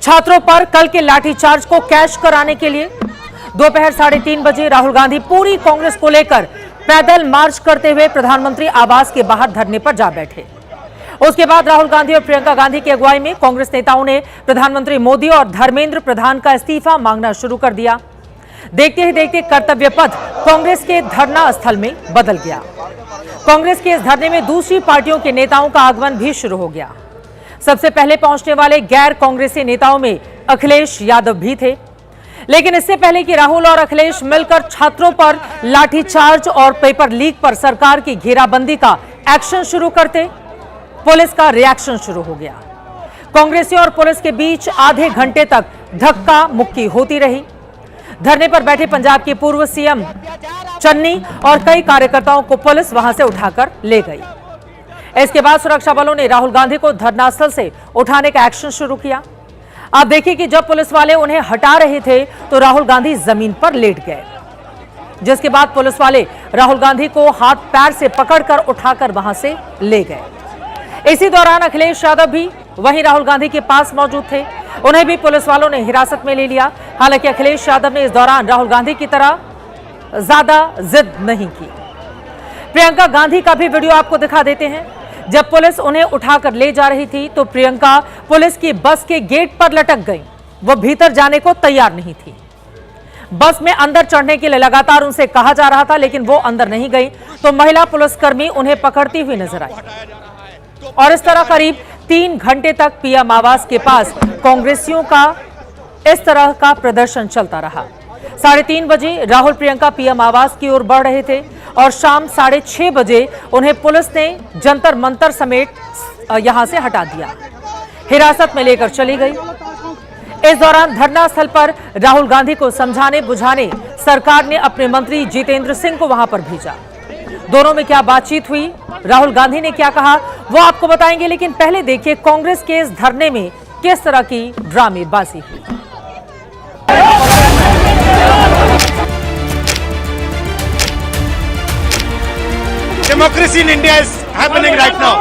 छात्रों पर कल के लाठीचार्ज को कैश कराने के लिए दोपहर 3:30 बजे राहुल गांधी पूरी कांग्रेस को लेकर पैदल मार्च करते हुए प्रधानमंत्री आवास के बाहर धरने पर जा बैठे। उसके बाद राहुल गांधी और प्रियंका गांधी की अगुवाई में कांग्रेस नेताओं ने प्रधानमंत्री मोदी और धर्मेंद्र प्रधान का इस्तीफा मांगना शुरू कर दिया। देखते ही देखते कर्तव्य पथ कांग्रेस के धरना स्थल में बदल गया। कांग्रेस के इस धरने में दूसरी पार्टियों के नेताओं का आगमन भी शुरू हो गया। सबसे पहले पहुंचने वाले गैर कांग्रेसी नेताओं में अखिलेश यादव भी थे। लेकिन इससे पहले कि राहुल और अखिलेश मिलकर छात्रों पर लाठीचार्ज और पेपर लीक पर सरकार की घेराबंदी का एक्शन शुरू करते, पुलिस का रिएक्शन शुरू हो गया। कांग्रेसियों और पुलिस के बीच आधे घंटे तक धक्का मुक्की होती रही। धरने पर बैठे पंजाब के पूर्व सीएम चन्नी और कई कार्यकर्ताओं को पुलिस वहां से उठाकर ले गई। इसके बाद सुरक्षा बलों ने राहुल गांधी को धरनास्थल से उठाने का एक्शन शुरू किया। आप देखिए कि जब पुलिस वाले उन्हें हटा रहे थे तो राहुल गांधी जमीन पर लेट गए, जिसके बाद पुलिस वाले राहुल गांधी को हाथ पैर से पकड़कर उठाकर वहां से ले गए। इसी दौरान अखिलेश यादव भी वहीं राहुल गांधी के पास मौजूद थे। उन्हें भी पुलिस वालों ने हिरासत में ले लिया। हालांकि अखिलेश यादव ने इस दौरान राहुल गांधी की तरह ज्यादा जिद नहीं की। प्रियंका गांधी का भी वीडियो आपको दिखा देते हैं। जब पुलिस उन्हें उठाकर ले जा रही थी तो प्रियंका पुलिस की बस के गेट पर लटक गई। वो भीतर जाने को तैयार नहीं थी। बस में अंदर चढ़ने के लिए लगातार उनसे कहा जा रहा था, लेकिन वो अंदर नहीं गई तो महिला पुलिसकर्मी उन्हें पकड़ती हुई नजर आई। और इस तरह करीब 3 घंटे तक पीएम आवास के पास कांग्रेसियों का इस तरह का प्रदर्शन चलता रहा। 3:30 बजे राहुल प्रियंका पीएम आवास की ओर बढ़ रहे थे और शाम 6:30 बजे उन्हें पुलिस ने जंतर मंतर समेत यहां से हटा दिया, हिरासत में लेकर चली गई। इस दौरान धरना स्थल पर राहुल गांधी को समझाने बुझाने सरकार ने अपने मंत्री जितेंद्र सिंह को वहां पर भेजा। दोनों में क्या बातचीत हुई, राहुल गांधी ने क्या कहा, वो आपको बताएंगे। लेकिन पहले देखिए कांग्रेस के इस धरने में किस तरह की ड्रामेबाजी हुई। Democracy in India is happening right now.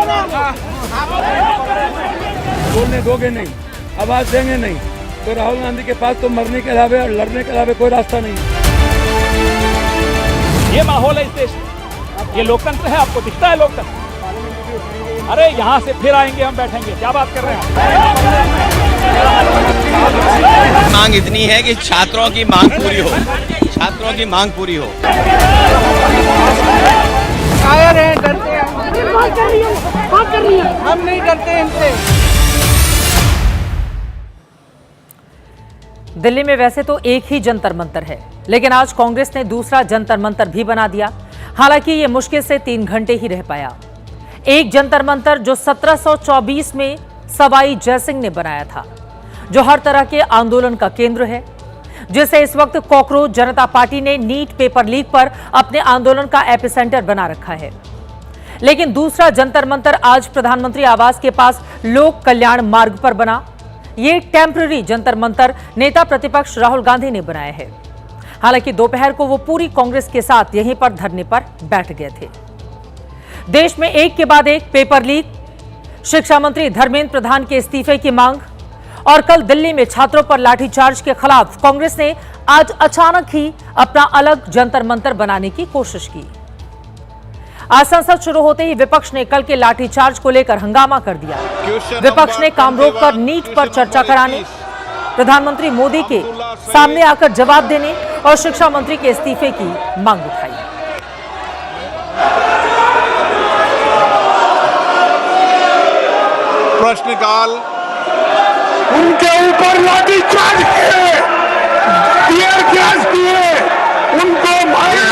बोलने दोगे नहीं, आवाज देंगे नहीं तो राहुल गांधी के पास तो मरने के अलावा और लड़ने के अलावा कोई रास्ता नहीं। ये माहौल है इस देश में, ये लोकतंत्र है। आपको दिखता है लोकतंत्र? अरे यहाँ से फिर आएंगे हम बैठेंगे, क्या बात कर रहे हैं? मांग इतनी है कि छात्रों की मांग पूरी हो, छात्रों की मांग पूरी हो। कायर हैं, डरते हैं, हम नहीं डरते इनसे। दिल्ली में वैसे तो एक ही जंतर मंतर है, लेकिन आज कांग्रेस ने दूसरा जंतर मंतर भी बना दिया। हालांकि ये मुश्किल से 3 घंटे ही रह पाया। एक जंतर मंतर जो 1724 में सवाई जयसिंह ने बनाया था, जो हर तरह के आंदोलन का केंद्र है, जिसे इस वक्त कॉकरोच जनता पार्टी ने नीट पेपर लीक पर अपने आंदोलन का एपिसेंटर बना रखा है। लेकिन दूसरा जंतर मंतर आज प्रधानमंत्री आवास के पास लोक कल्याण मार्ग पर बना। ये टेम्पररी जंतर मंतर नेता प्रतिपक्ष राहुल गांधी ने बनाया है। हालांकि दोपहर को वो पूरी कांग्रेस के साथ यहीं पर धरने पर बैठ गए थे। देश में एक के बाद एक पेपर लीक, शिक्षा मंत्री धर्मेंद्र प्रधान के इस्तीफे की मांग और कल दिल्ली में छात्रों पर लाठीचार्ज के खिलाफ कांग्रेस ने आज अचानक ही अपना अलग जंतर मंतर बनाने की कोशिश की। आज संसद शुरू होते ही विपक्ष ने कल के लाठीचार्ज को लेकर हंगामा कर दिया। विपक्ष ने काम रोककर नीट पर चर्चा कराने, प्रधानमंत्री मोदी के सामने आकर जवाब देने और शिक्षा मंत्री के इस्तीफे की मांग उठाई। प्रश्नकाल उनके ऊपर लाठीचार्ज किए, टीयर गैस किए, उनको मारे।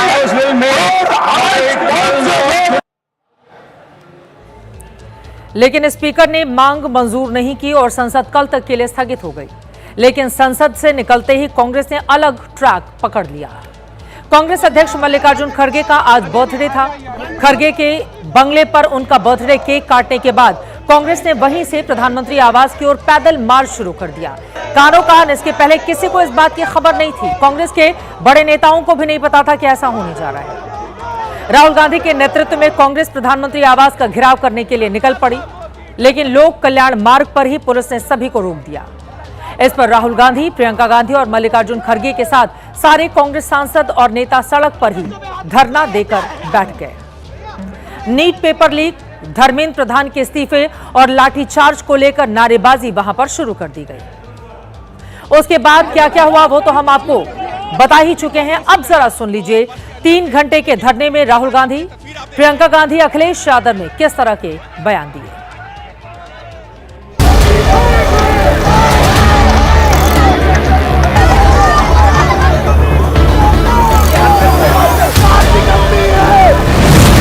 लेकिन स्पीकर ने मांग मंजूर नहीं की और संसद कल तक के लिए स्थगित हो गई। लेकिन संसद से निकलते ही कांग्रेस ने अलग ट्रैक पकड़ लिया। कांग्रेस अध्यक्ष मल्लिकार्जुन खड़गे का आज बर्थडे था। खड़गे के बंगले पर उनका बर्थडे केक काटने के बाद कांग्रेस ने वहीं से प्रधानमंत्री आवास की ओर पैदल मार्च शुरू कर दिया। कानो कान इसके पहले किसी को इस बात की खबर नहीं थी। कांग्रेस के बड़े नेताओं को भी नहीं पता था कि ऐसा होने जा रहा है। राहुल गांधी के नेतृत्व में कांग्रेस प्रधानमंत्री आवास का घेराव करने के लिए निकल पड़ी, लेकिन लोक कल्याण मार्ग पर ही पुलिस ने सभी को रोक दिया। इस पर राहुल गांधी, प्रियंका गांधी और मल्लिकार्जुन खड़गे के साथ सारे कांग्रेस सांसद और नेता सड़क पर ही धरना देकर बैठ गए। NEET paper leak, Dharmendra Pradhan के इस्तीफे और लाठीचार्ज को लेकर नारेबाजी वहां पर शुरू कर दी गई। उसके बाद क्या क्या हुआ वो तो हम आपको बता ही चुके हैं। अब जरा सुन लीजिए 3 घंटे के धरने में राहुल गांधी, प्रियंका गांधी, अखिलेश यादव ने किस तरह के बयान दिए।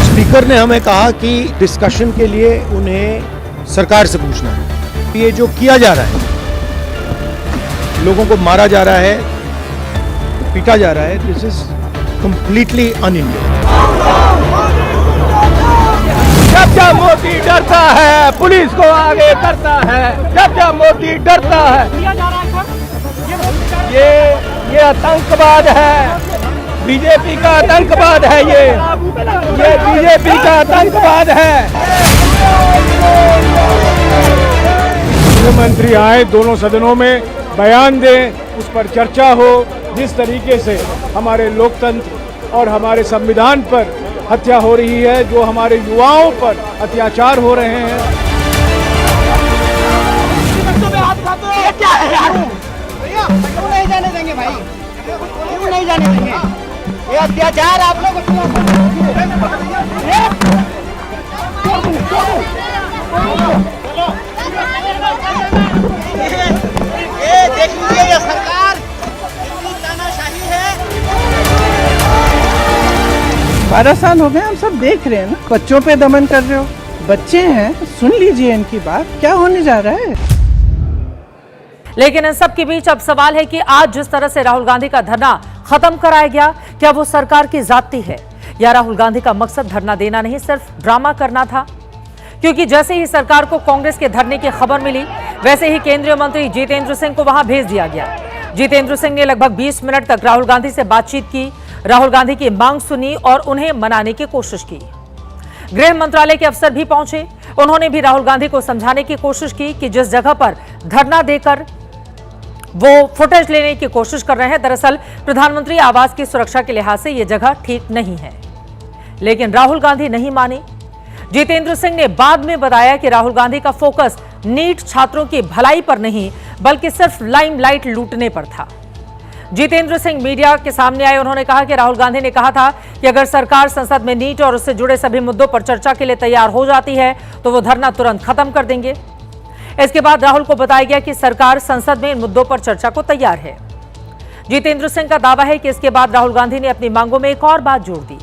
स्पीकर ने हमें कहा कि डिस्कशन के लिए उन्हें सरकार से पूछना है। ये जो किया जा रहा है, लोगों को मारा जा रहा है, पीटा जा रहा है, दिस इज कंप्लीटली अनइंडियन। जब जब मोदी डरता है पुलिस को आगे करता है, जब जब मोदी डरता है। ये आतंकवाद है, बीजेपी का आतंकवाद है। ये बीजेपी का आतंकवाद है। गृहमंत्री आए, दोनों सदनों में बयान दें, उस पर चर्चा हो। जिस तरीके से हमारे लोकतंत्र और हमारे संविधान पर हत्या हो रही है, जो हमारे युवाओं पर अत्याचार हो रहे हैं। ये क्या है यार? भैया क्यों नहीं जाने देंगे भाई? क्यों नहीं जाने देंगे? ये अत्याचार आप लोग ये देख लीजिए, ये सरकार कितनी तानाशाही है। 12 साल हो गए, हम सब देख रहे हैं ना। बच्चों पे दमन कर रहे हो, बच्चे हैं, सुन लीजिए इनकी बात, क्या होने जा रहा है। लेकिन इन सब के बीच अब सवाल है कि आज जिस तरह से राहुल गांधी का धरना खत्म कराया गया, क्या वो सरकार की जाती है या राहुल गांधी का मकसद धरना देना नहीं, सिर्फ ड्रामा करना था? क्योंकि जैसे ही सरकार को कांग्रेस के धरने की खबर मिली, वैसे ही केंद्रीय मंत्री जितेंद्र सिंह को वहां भेज दिया गया। जितेंद्र सिंह ने लगभग 20 मिनट तक राहुल गांधी से बातचीत की, राहुल गांधी की मांग सुनी और उन्हें मनाने की कोशिश की। गृह मंत्रालय के अफसर भी पहुंचे, उन्होंने भी राहुल गांधी को समझाने की कोशिश की कि जिस जगह पर धरना देकर वो फुटेज लेने की कोशिश कर रहे हैं, दरअसल प्रधानमंत्री आवास की सुरक्षा के लिहाज से यह जगह ठीक नहीं है। लेकिन राहुल गांधी नहीं माने। जितेंद्र सिंह ने बाद में बताया कि राहुल गांधी का फोकस नीट छात्रों की भलाई पर नहीं, बल्कि सिर्फ लाइमलाइट लूटने पर था। जितेंद्र सिंह मीडिया के सामने आए, उन्होंने कहा कि राहुल गांधी ने कहा था कि अगर सरकार संसद में नीट और उससे जुड़े सभी मुद्दों पर चर्चा के लिए तैयार हो जाती है तो वो धरना तुरंत खत्म कर देंगे। इसके बाद राहुल को बताया गया कि सरकार संसद में इन मुद्दों पर चर्चा को तैयार है। जितेंद्र सिंह का दावा है कि इसके बाद राहुल गांधी ने अपनी मांगों में एक और बात जोड़ दी।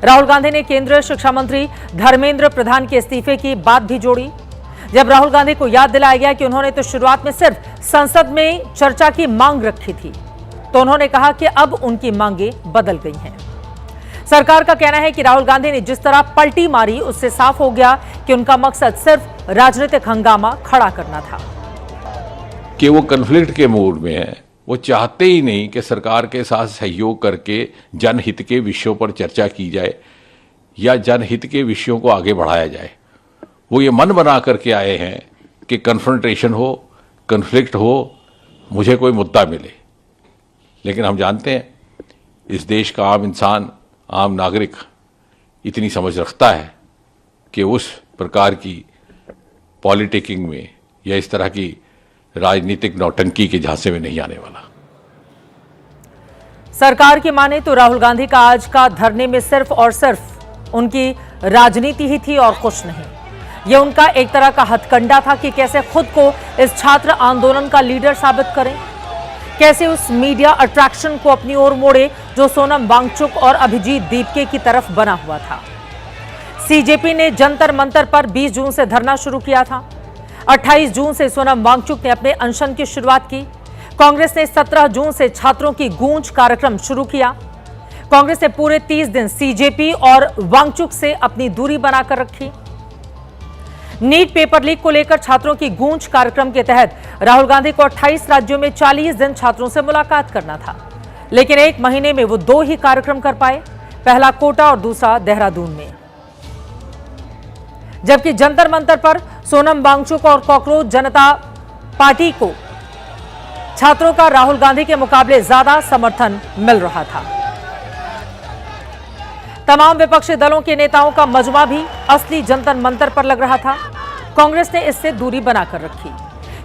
राहुल गांधी ने केंद्रीय शिक्षा मंत्री धर्मेंद्र प्रधान के इस्तीफे की बात भी जोड़ी। जब राहुल गांधी को याद दिलाया गया कि उन्होंने तो शुरुआत में सिर्फ संसद में चर्चा की मांग रखी थी, तो उन्होंने कहा कि अब उनकी मांगें बदल गई हैं। सरकार का कहना है कि राहुल गांधी ने जिस तरह पलटी मारी, उससे साफ हो गया कि उनका मकसद सिर्फ राजनीतिक हंगामा खड़ा करना था। कि वो कन्फ्लिक्ट के मूड में है, वो चाहते ही नहीं कि सरकार के साथ सहयोग करके जनहित के विषयों पर चर्चा की जाए या जनहित के विषयों को आगे बढ़ाया जाए। वो ये मन बना करके आए हैं कि कन्फ्रंटेशन हो, कन्फ्लिक्ट हो, मुझे कोई मुद्दा मिले। लेकिन हम जानते हैं इस देश का आम इंसान, आम नागरिक इतनी समझ रखता है कि उस प्रकार की पॉलिटिकिंग में या इस तरह की राजनीतिक नौटंकी के झांसे में नहीं आने वाला। सरकार की माने तो राहुल गांधी का आज का धरने में सिर्फ और सिर्फ उनकी राजनीति ही थी और कुछ नहीं। यह उनका एक तरह का हथकंडा था कि कैसे खुद को इस छात्र आंदोलन का लीडर साबित करें, कैसे उस मीडिया अट्रैक्शन को अपनी ओर मोड़े जो सोनम वांगचुक और अभिजीत दीपके की तरफ बना हुआ था। सीजेपी ने जंतर मंतर पर 20 जून से धरना शुरू किया था। 28 जून से सोनम वांगचुक ने अपने अनशन की शुरुआत की। कांग्रेस ने 17 जून से छात्रों की गूंज कार्यक्रम शुरू किया। कांग्रेस ने पूरे 30 दिन सीजेपी और वांगचुक से अपनी दूरी बनाकर रखी। नीट पेपर लीक को लेकर छात्रों की गूंज कार्यक्रम के तहत राहुल गांधी को 28 राज्यों में 40 दिन छात्रों से मुलाकात करना था, लेकिन एक महीने में वो 2 ही कार्यक्रम कर पाए, पहला कोटा और दूसरा देहरादून में। जबकि जंतर मंतर पर सोनम वांगचुक और कॉकरोच जनता पार्टी को छात्रों का राहुल गांधी के मुकाबले ज्यादा समर्थन मिल रहा था। तमाम विपक्षी दलों के नेताओं का मजमा भी असली जंतर मंतर पर लग रहा था। कांग्रेस ने इससे दूरी बनाकर रखी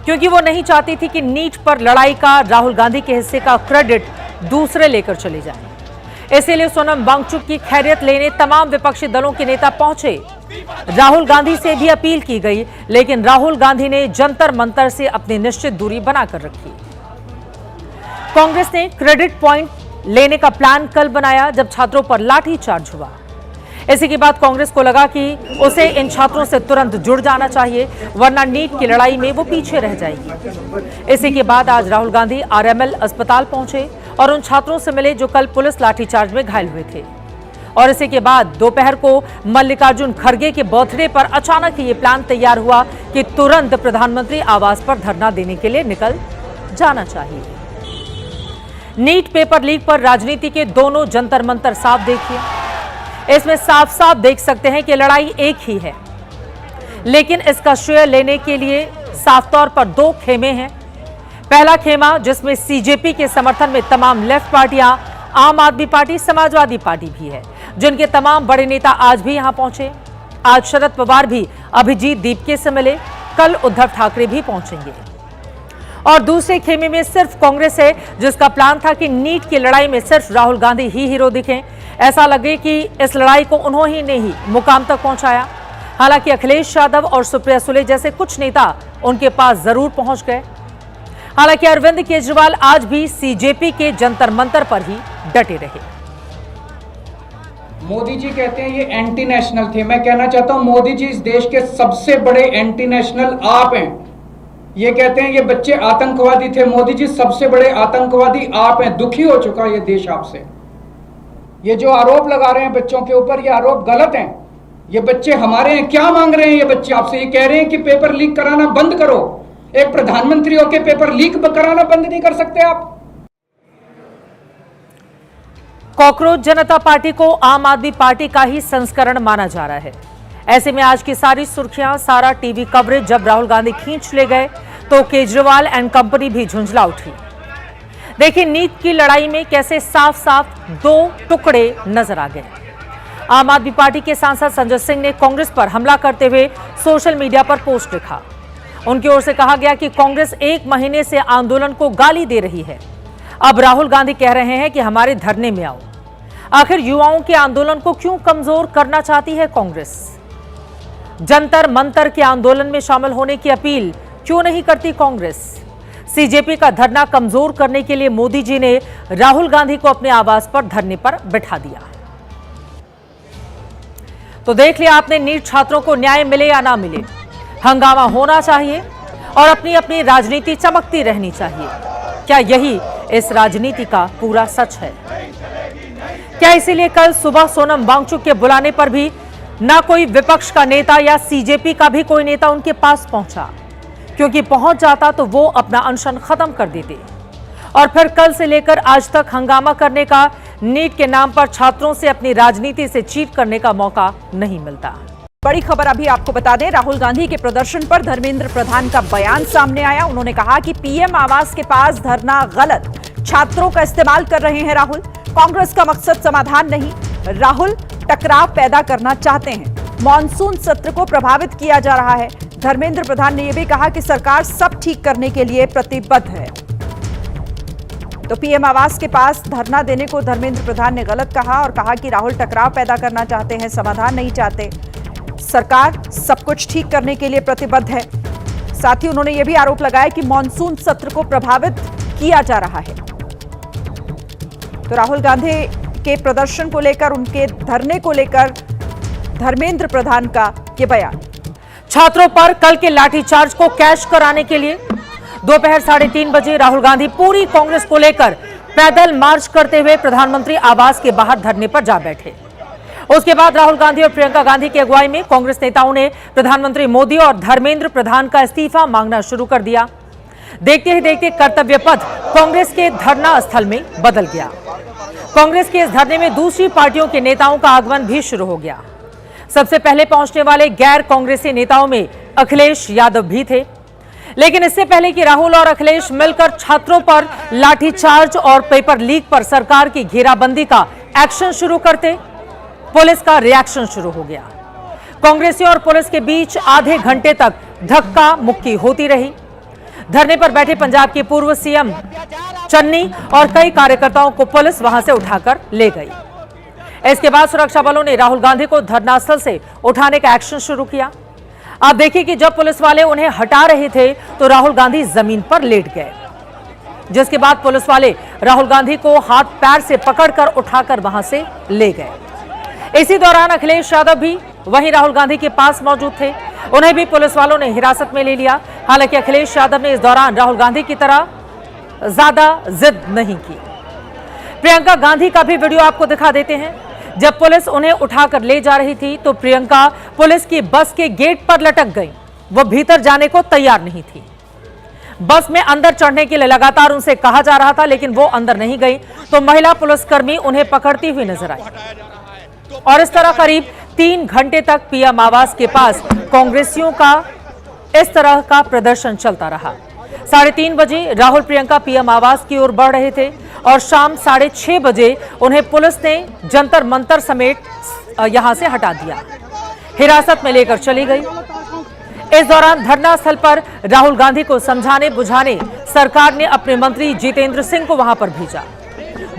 क्योंकि वो नहीं चाहती थी कि नीट पर लड़ाई का राहुल गांधी के हिस्से का क्रेडिट दूसरे लेकर चले जाएं। इसीलिए सोनम वांगचुक की खैरियत लेने तमाम विपक्षी दलों के नेता पहुंचे। राहुल गांधी से भी अपील की गई, लेकिन राहुल गांधी ने जंतर मंतर से अपनी निश्चित दूरी बनाकर रखी। कांग्रेस ने क्रेडिट पॉइंट लेने का प्लान कल बनाया जब छात्रों पर लाठीचार्ज हुआ। इसी के बाद कांग्रेस को लगा कि उसे इन छात्रों से तुरंत जुड़ जाना चाहिए, वरना नीट की लड़ाई में वो पीछे रह जाएगी। इसी के बाद आज राहुल गांधी आरएमएल अस्पताल पहुंचे और उन छात्रों से मिले जो कल पुलिस लाठीचार्ज में घायल हुए थे। और इसी के बाद दोपहर को मल्लिकार्जुन खड़गे के बर्थडे पर अचानक ये प्लान तैयार हुआ कि तुरंत प्रधानमंत्री आवास पर धरना देने के लिए निकल जाना चाहिए। नीट पेपर लीक पर राजनीति के दोनों जंतर मंतर साफ देखिए। इसमें साफ साफ देख सकते हैं कि लड़ाई एक ही है, लेकिन इसका श्रेय लेने के लिए साफ तौर पर 2 खेमे हैं। पहला खेमा जिसमें सीजेपी के समर्थन में तमाम लेफ्ट पार्टियां, आम आदमी पार्टी, समाजवादी पार्टी भी है, जिनके तमाम बड़े नेता आज भी यहां पहुंचे। आज शरद पवार भी अभिजीत दीपके से मिले, कल उद्धव ठाकरे भी पहुंचेंगे। और दूसरे खेमे में सिर्फ कांग्रेस है, जिसका प्लान था कि नीट की लड़ाई में सिर्फ राहुल गांधी ही हीरो दिखें, ऐसा लगे कि इस लड़ाई को उन्होंने ही मुकाम तक पहुंचाया। हालांकि अखिलेश यादव और सुप्रिया सुले जैसे कुछ नेता उनके पास जरूर पहुंच गए। हालांकि अरविंद केजरीवाल आज भी सीजेपी के जंतर मंतर पर ही डटे रहे। मोदी जी कहते हैं ये एंटी नेशनल थे। मैं कहना चाहता हूं मोदी जी इस देश के सबसे बड़े एंटी नेशनल आप हैं। ये कहते हैं ये बच्चे आतंकवादी थे। मोदी जी सबसे बड़े आतंकवादी आप हैं। दुखी हो चुका ये देश आपसे। ये जो आरोप लगा रहे हैं बच्चों के ऊपर, ये आरोप गलत हैं। ये बच्चे हमारे हैं। क्या मांग रहे हैं ये बच्चे आपसे? ये कह रहे हैं कि पेपर लीक कराना बंद करो। एक प्रधानमंत्री होकर पेपर लीक कराना बंद नहीं कर सकते आप? कॉकरोच जनता पार्टी को आम आदमी पार्टी का ही संस्करण माना जा रहा है। ऐसे में आज की सारी सुर्खियां, सारा टीवी कवरेज जब राहुल गांधी खींच ले गए तो केजरीवाल एंड कंपनी भी झुंझला उठी। देखिए नीट की लड़ाई में कैसे साफ साफ 2 टुकड़े नजर आ गए। आम आदमी पार्टी के सांसद संजय सिंह ने कांग्रेस पर हमला करते हुए सोशल मीडिया पर पोस्ट लिखा। उनकी ओर से कहा गया कि कांग्रेस 1 महीने से आंदोलन को गाली दे रही है। अब राहुल गांधी कह रहे हैं कि हमारे धरने में आओ। आखिर युवाओं के आंदोलन को क्यों कमजोर करना चाहती है कांग्रेस? जंतर मंतर के आंदोलन में शामिल होने की अपील क्यों नहीं करती कांग्रेस? सीजेपी का धरना कमजोर करने के लिए मोदी जी ने राहुल गांधी को अपने आवास पर धरने पर बैठा दिया। तो देख लिया आपने, नीट छात्रों को न्याय मिले या ना मिले, हंगामा होना चाहिए और अपनी अपनी राजनीति चमकती रहनी चाहिए। क्या यही इस राजनीति का पूरा सच है? क्या इसीलिए कल सुबह सोनम वांगचुक के बुलाने पर भी ना कोई विपक्ष का नेता या सीजेपी का भी कोई नेता उनके पास पहुंचा? क्योंकि पहुंच जाता तो वो अपना अनशन खत्म कर देते और फिर कल से लेकर आज तक हंगामा करने का, नीट के नाम पर छात्रों से अपनी राजनीति से चीट करने का मौका नहीं मिलता। बड़ी खबर अभी आपको बता दें, राहुल गांधी के प्रदर्शन पर धर्मेंद्र प्रधान का बयान सामने आया। उन्होंने कहा कि पीएम आवास के पास धरना गलत, छात्रों का इस्तेमाल कर रहे हैं राहुल। कांग्रेस का मकसद समाधान नहीं, राहुल टकराव पैदा करना चाहते हैं। मॉनसून सत्र को प्रभावित किया जा रहा है। धर्मेंद्र प्रधान ने यह भी कहा कि सरकार सब ठीक करने के लिए प्रतिबद्ध है। तो पीएम आवास के पास धरना देने को धर्मेंद्र प्रधान ने गलत कहा और कहा कि राहुल टकराव पैदा करना चाहते हैं, समाधान नहीं चाहते। सरकार सब कुछ ठीक करने के लिए प्रतिबद्ध है। साथ ही उन्होंने यह भी आरोप लगाया कि मॉनसून सत्र को प्रभावित किया जा रहा है। तो राहुल गांधी के प्रदर्शन को लेकर, उनके धरने को लेकर धर्मेंद्र प्रधान का यह बयान। छात्रों पर कल के लाठीचार्ज को कैश कराने के लिए दोपहर 3:30 बजे राहुल गांधी पूरी कांग्रेस को लेकर पैदल मार्च करते हुए प्रधानमंत्री आवास के बाहर धरने पर जा बैठे। उसके बाद राहुल गांधी और प्रियंका गांधी की अगुवाई में कांग्रेस नेताओं ने प्रधानमंत्री मोदी और धर्मेंद्र प्रधान का इस्तीफा मांगना शुरू कर दिया। देखते ही देखते कर्तव्य पथ कांग्रेस के धरना स्थल में बदल गया। कांग्रेस के इस धरने में दूसरी पार्टियों के नेताओं का आगमन भी शुरू हो गया। सबसे पहले पहुंचने वाले गैर कांग्रेसी नेताओं में अखिलेश यादव भी थे। लेकिन इससे पहले कि राहुल और अखिलेश मिलकर छात्रों पर लाठीचार्ज और पेपर लीक पर सरकार की घेराबंदी का एक्शन शुरू करते, पुलिस का रिएक्शन शुरू हो गया। कांग्रेसियों और पुलिस के बीच आधे घंटे तक धक्का मुक्की होती रही। धरने पर बैठे पंजाब के पूर्व सीएम चन्नी और कई कार्यकर्ताओं को पुलिस वहां से उठाकर ले गई। इसके बाद सुरक्षा बलों ने राहुल गांधी को धरनास्थल से उठाने का एक्शन शुरू किया। आप देखिए कि जब पुलिस वाले उन्हें हटा रहे थे तो राहुल गांधी जमीन पर लेट गए, जिसके बाद पुलिस वाले राहुल गांधी को हाथ पैर से पकड़कर उठाकर वहां से ले गए। इसी दौरान अखिलेश यादव भी वहीं राहुल गांधी के पास मौजूद थे। उन्हें भी पुलिस वालों ने हिरासत में ले लिया। हालांकि अखिलेश यादव ने इस दौरान राहुल गांधी की तरह ज्यादा जिद नहीं की। प्रियंका गांधी का भी वीडियो आपको दिखा देते हैं। जब पुलिस उन्हें उठाकर ले जा रही थी तो प्रियंका पुलिस की बस के गेट पर लटक गई। वो भीतर जाने को तैयार नहीं थी। बस में अंदर चढ़ने के लिए लगातार उनसे कहा जा रहा था, लेकिन वो अंदर नहीं गई तो महिला पुलिसकर्मी उन्हें पकड़ती हुई नजर आई और इस तरह करीब 3 घंटे तक पीएम आवास के पास कांग्रेसियों का इस तरह का प्रदर्शन चलता रहा। 3:30 बजे राहुल प्रियंका पीएम आवास की ओर बढ़ रहे थे और शाम 6:30 बजे उन्हें पुलिस ने जंतर मंतर समेत यहां से हटा दिया, हिरासत में लेकर चली गई। इस दौरान धरना स्थल पर राहुल गांधी को समझाने बुझाने सरकार ने अपने मंत्री जितेंद्र सिंह को वहां पर भेजा।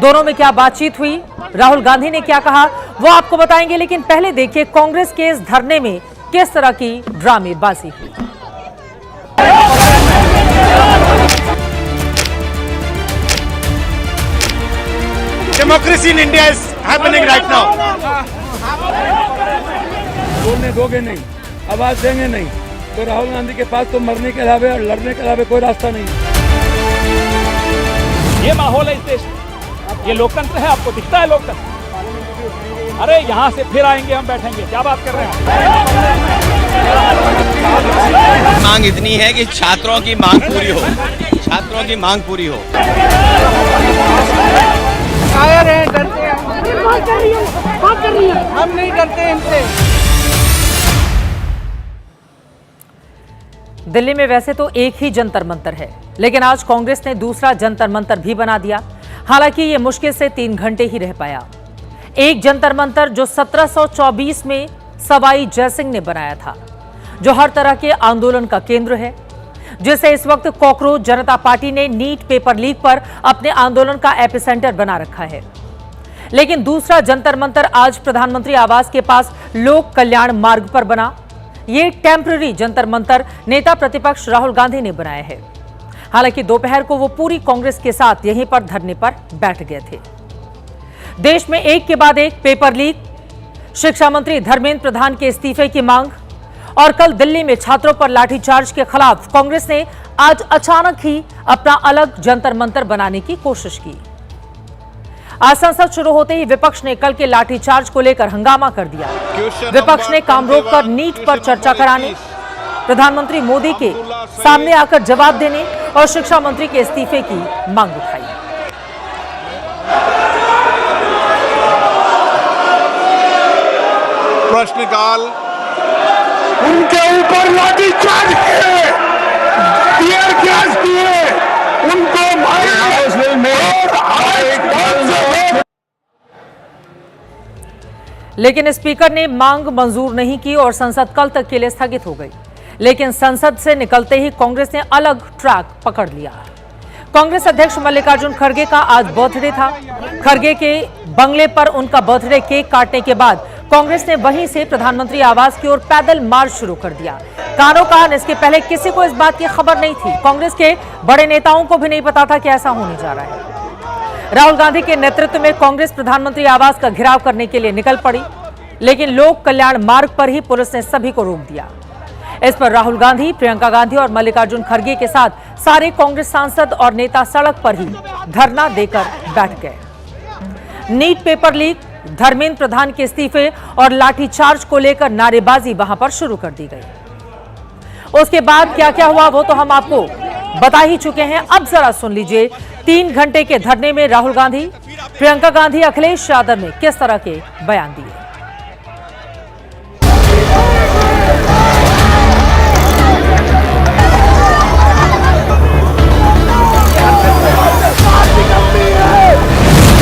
दोनों में क्या बातचीत हुई, राहुल गांधी ने क्या कहा, वो आपको बताएंगे। लेकिन पहले देखिए कांग्रेस के इस धरने में किस तरह की ड्रामेबाजी हुई। Democracy in India is happening right now. बोलने दोगे नहीं, आवाज देंगे नहीं तो राहुल गांधी के पास तो मरने के अलावा और लड़ने के अलावा कोई रास्ता नहीं। ये माहौल है इस देश में, ये लोकतंत्र है। आपको दिखता है लोकतंत्र? अरे यहाँ से फिर आएंगे, हम बैठेंगे। क्या बात कर रहे हैं? मांग इतनी है कि छात्रों की मांग पूरी हो, छात्रों की मांग पूरी हो। कायर हैं, डरते हैं, हम नहीं डरते इनसे। दिल्ली में वैसे तो एक ही जंतर मंतर है, लेकिन आज कांग्रेस ने दूसरा जंतर मंतर भी बना दिया। हालांकि ये मुश्किल से 3 घंटे ही रह पाया। एक जंतर मंतर जो 1724 में सवाई जयसिंह ने बनाया था, जो हर तरह के आंदोलन का केंद्र है, जिसे इस वक्त कॉकरोच जनता पार्टी ने नीट पेपर लीक पर अपने आंदोलन का एपिसेंटर बना रखा है। लेकिन दूसरा जंतर मंतर आज प्रधानमंत्री आवास के पास लोक कल्याण मार्ग पर बना। ये टेम्पररी जंतर मंतर नेता प्रतिपक्ष राहुल गांधी ने बनाया है। हालांकि दोपहर को वो पूरी कांग्रेस के साथ यहीं पर धरने पर बैठ गए थे। देश में एक के बाद एक पेपर लीक, शिक्षा मंत्री धर्मेंद्र प्रधान के इस्तीफे की मांग और कल दिल्ली में छात्रों पर लाठीचार्ज के खिलाफ कांग्रेस ने आज अचानक ही अपना अलग जंतर मंतर बनाने की कोशिश की। आज संसद शुरू होते ही विपक्ष ने कल के लाठीचार्ज को लेकर हंगामा कर दिया। विपक्ष ने काम रोककर नीट पर चर्चा कराने, प्रधानमंत्री मोदी के सामने आकर जवाब देने और शिक्षा मंत्री के इस्तीफे की मांग उठाई। प्रश्नकाल, उनके ऊपर लाठीचार्ज किए, टीयर गैस किए, उनको लेकिन स्पीकर ने मांग मंजूर नहीं की और संसद कल तक के लिए स्थगित हो गई। लेकिन संसद से निकलते ही कांग्रेस ने अलग ट्रैक पकड़ लिया। कांग्रेस अध्यक्ष मल्लिकार्जुन खड़गे का आज बर्थडे था। खड़गे के बंगले पर उनका बर्थडे केक काटने के बाद कांग्रेस ने वहीं से प्रधानमंत्री आवास की ओर पैदल मार्च शुरू कर दिया। कानो कान इसके पहले किसी को इस बात की खबर नहीं थी। कांग्रेस के बड़े नेताओं को भी नहीं पता था कि ऐसा होने जा रहा है। राहुल गांधी के नेतृत्व में कांग्रेस प्रधानमंत्री आवास का घेराव करने के लिए निकल पड़ी, लेकिन लोक कल्याण मार्ग पर ही पुलिस ने सभी को रोक दिया। इस पर राहुल गांधी, प्रियंका गांधी और मल्लिकार्जुन खड़गे के साथ सारे कांग्रेस सांसद और नेता सड़क पर ही धरना देकर बैठ गए। NEET paper leak, Dharmendra Pradhan के इस्तीफे और लाठीचार्ज को लेकर नारेबाजी वहां पर शुरू कर दी गई। उसके बाद क्या क्या हुआ वो तो हम आपको बता ही चुके हैं। अब जरा सुन लीजिए 3 घंटे के धरने में राहुल गांधी, प्रियंका गांधी, अखिलेश यादव ने किस तरह के बयान दिए।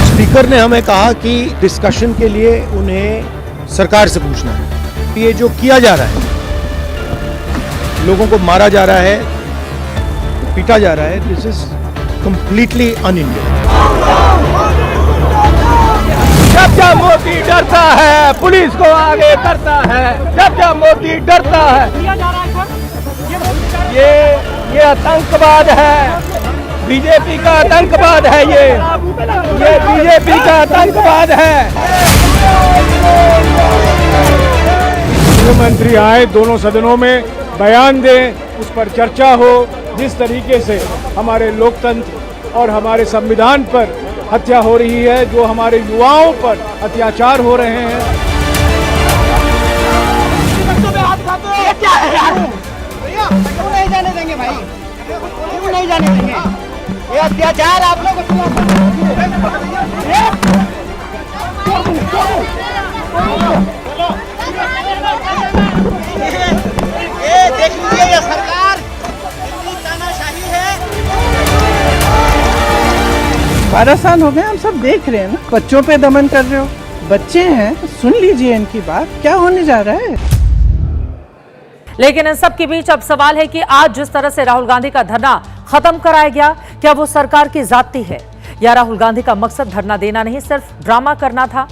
स्पीकर ने हमें कहा कि डिस्कशन के लिए उन्हें सरकार से पूछना है। ये जो किया जा रहा है, लोगों को मारा जा रहा है, पीटा जा रहा है, this is completely an Indian. जब जब मोदी डरता है पुलिस को आगे करता है, जब जब मोदी डरता है। ये आतंकवाद है, बीजेपी का आतंकवाद है। ये बीजेपी का आतंकवाद है। गृहमंत्री आए, दोनों सदनों में बयान दें, उस पर चर्चा हो। जिस तरीके से हमारे लोकतंत्र और हमारे संविधान पर हत्या हो रही है, जो हमारे युवाओं पर अत्याचार हो रहे हैं। ये क्या है यार? क्यों नहीं जाने देंगे भाई? क्यों नहीं जाने देंगे? ये अत्याचार आप लोग ये देख लीजिए, ये सरकार कितनी तानाशाही है। 12 साल हो गए, हम सब देख रहे हैं ना। बच्चों पे दमन कर रहे हो, बच्चे हैं, सुन लीजिए इनकी बात, क्या होने जा रहा है। लेकिन इन सब के बीच अब सवाल है कि आज जिस तरह से राहुल गांधी का धरना खत्म कराया गया, क्या वो सरकार की जाती है या राहुल गांधी का मकसद धरना देना नहीं, सिर्फ ड्रामा करना था?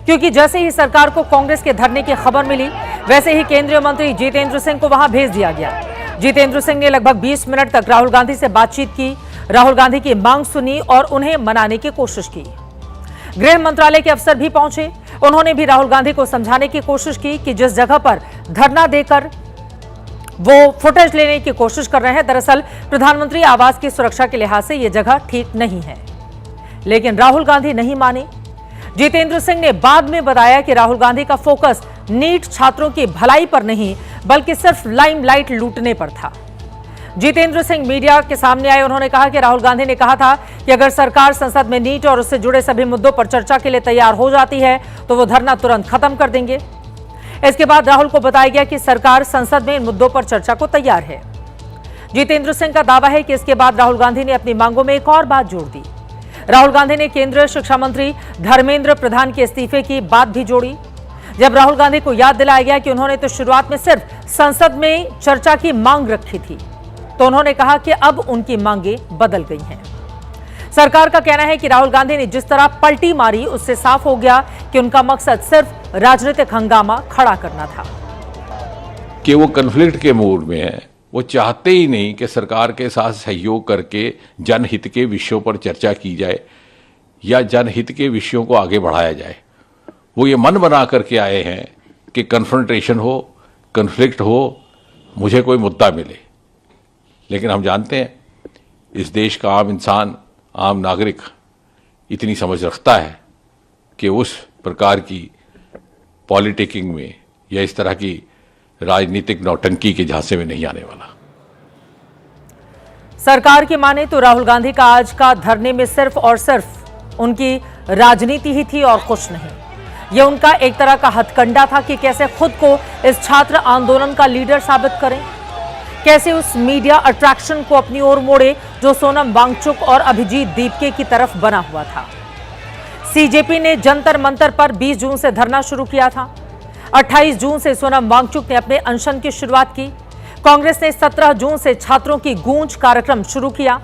क्योंकि जैसे ही सरकार को कांग्रेस के धरने की खबर मिली, वैसे ही केंद्रीय मंत्री जितेंद्र सिंह को वहां भेज दिया गया। जितेंद्र सिंह ने लगभग 20 मिनट तक राहुल गांधी से बातचीत की, राहुल गांधी की मांग सुनी और उन्हें मनाने की कोशिश की। गृह मंत्रालय के अफसर भी पहुंचे, उन्होंने भी राहुल गांधी को समझाने की कोशिश की कि जिस जगह पर धरना देकर वो फुटेज लेने की कोशिश कर रहे हैं, दरअसल प्रधानमंत्री आवास की सुरक्षा के लिहाज से यह जगह ठीक नहीं है। लेकिन राहुल गांधी नहीं माने। जितेंद्र सिंह ने बाद में बताया कि राहुल गांधी का फोकस नीट छात्रों की भलाई पर नहीं, बल्कि सिर्फ लाइमलाइट लूटने पर था। जितेंद्र सिंह मीडिया के सामने आए, उन्होंने कहा कि राहुल गांधी ने कहा था कि अगर सरकार संसद में नीट और उससे जुड़े सभी मुद्दों पर चर्चा के लिए तैयार हो जाती है तो वो धरना तुरंत खत्म कर देंगे। इसके बाद राहुल को बताया गया कि सरकार संसद में इन मुद्दों पर चर्चा को तैयार है। जितेंद्र सिंह का दावा है कि इसके बाद राहुल गांधी ने अपनी मांगों में एक और बात जोड़ दी। राहुल गांधी ने केंद्रीय शिक्षा मंत्री धर्मेंद्र प्रधान के इस्तीफे की बात भी जोड़ी। जब राहुल गांधी को याद दिलाया गया कि उन्होंने तो शुरुआत में सिर्फ संसद में चर्चा की मांग रखी थी, तो उन्होंने कहा कि अब उनकी मांगें बदल गई हैं। सरकार का कहना है कि राहुल गांधी ने जिस तरह पलटी मारी, उससे साफ हो गया कि उनका मकसद सिर्फ राजनीतिक हंगामा खड़ा करना था। कि वो कन्फ्लिक्ट के मूड में है, वो चाहते ही नहीं कि सरकार के साथ सहयोग करके जनहित के विषयों पर चर्चा की जाए या जनहित के विषयों को आगे बढ़ाया जाए। वो ये मन बना करके आए हैं कि कन्फ्रंटेशन हो, कन्फ्लिक्ट हो, मुझे कोई मुद्दा मिले। लेकिन हम जानते हैं इस देश का आम इंसान, आम नागरिक इतनी समझ रखता है कि उस प्रकार की पॉलिटिकिंग में या इस तरह की राजनीतिक नौटंकी के झांसे में नहीं आने वाला। सरकार की माने तो राहुल गांधी का आज का धरने में सिर्फ और सिर्फ उनकी राजनीति ही थी और कुछ नहीं। यह उनका एक तरह का हथकंडा था कि कैसे खुद को इस छात्र आंदोलन का लीडर साबित करें, कैसे उस मीडिया अट्रैक्शन को अपनी ओर मोड़े जो सोनम वांगचुक और अभिजीत दीपके की तरफ बना हुआ था। सीजेपी ने जंतर मंतर पर 20 जून से धरना शुरू किया था। 28 जून से सोनम वांगचुक ने अपने अनशन की शुरुआत की। कांग्रेस ने 17 जून से छात्रों की गूंज कार्यक्रम शुरू किया।